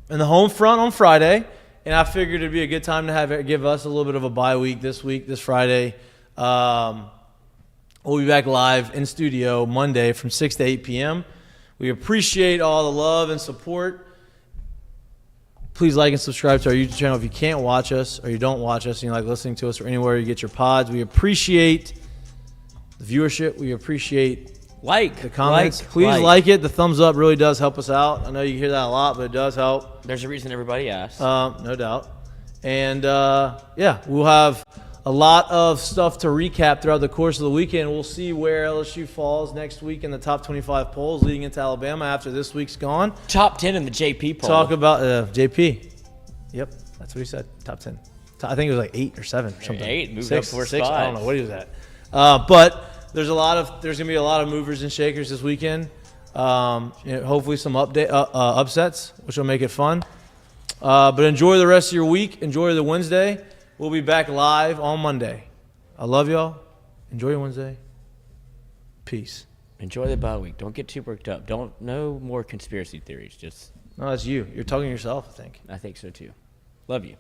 in the home front on Friday, and I figured it'd be a good time to give us a little bit of a bye week, this Friday. We'll be back live in studio Monday from 6 to 8 p.m. We appreciate all the love and support. Please like and subscribe to our YouTube channel if you can't watch us or you don't watch us and you like listening to us or anywhere you get your pods. We appreciate the viewership. We appreciate the comments. Please like it. The thumbs up really does help us out. I know you hear that a lot, but it does help. There's a reason everybody asks. No doubt. And, we'll have a lot of stuff to recap throughout the course of the weekend. We'll see where LSU falls next week in the top 25 polls leading into Alabama after this week's gone. Top 10 in the JP poll. Talk about JP. Yep, that's what he said. Top 10. I think it was like 8 or 7 or something. 8, moved 6, up 4 6, spots. I don't know what he was at. But there's going to be a lot of movers and shakers this weekend. Hopefully some upsets, which will make it fun. But enjoy the rest of your week. Enjoy the Wednesday. We'll be back live on Monday. I love y'all. Enjoy your Wednesday. Peace. Enjoy the bye week. Don't get too worked up. No more conspiracy theories. No, that's you. You're talking to yourself, I think. I think so too. Love you.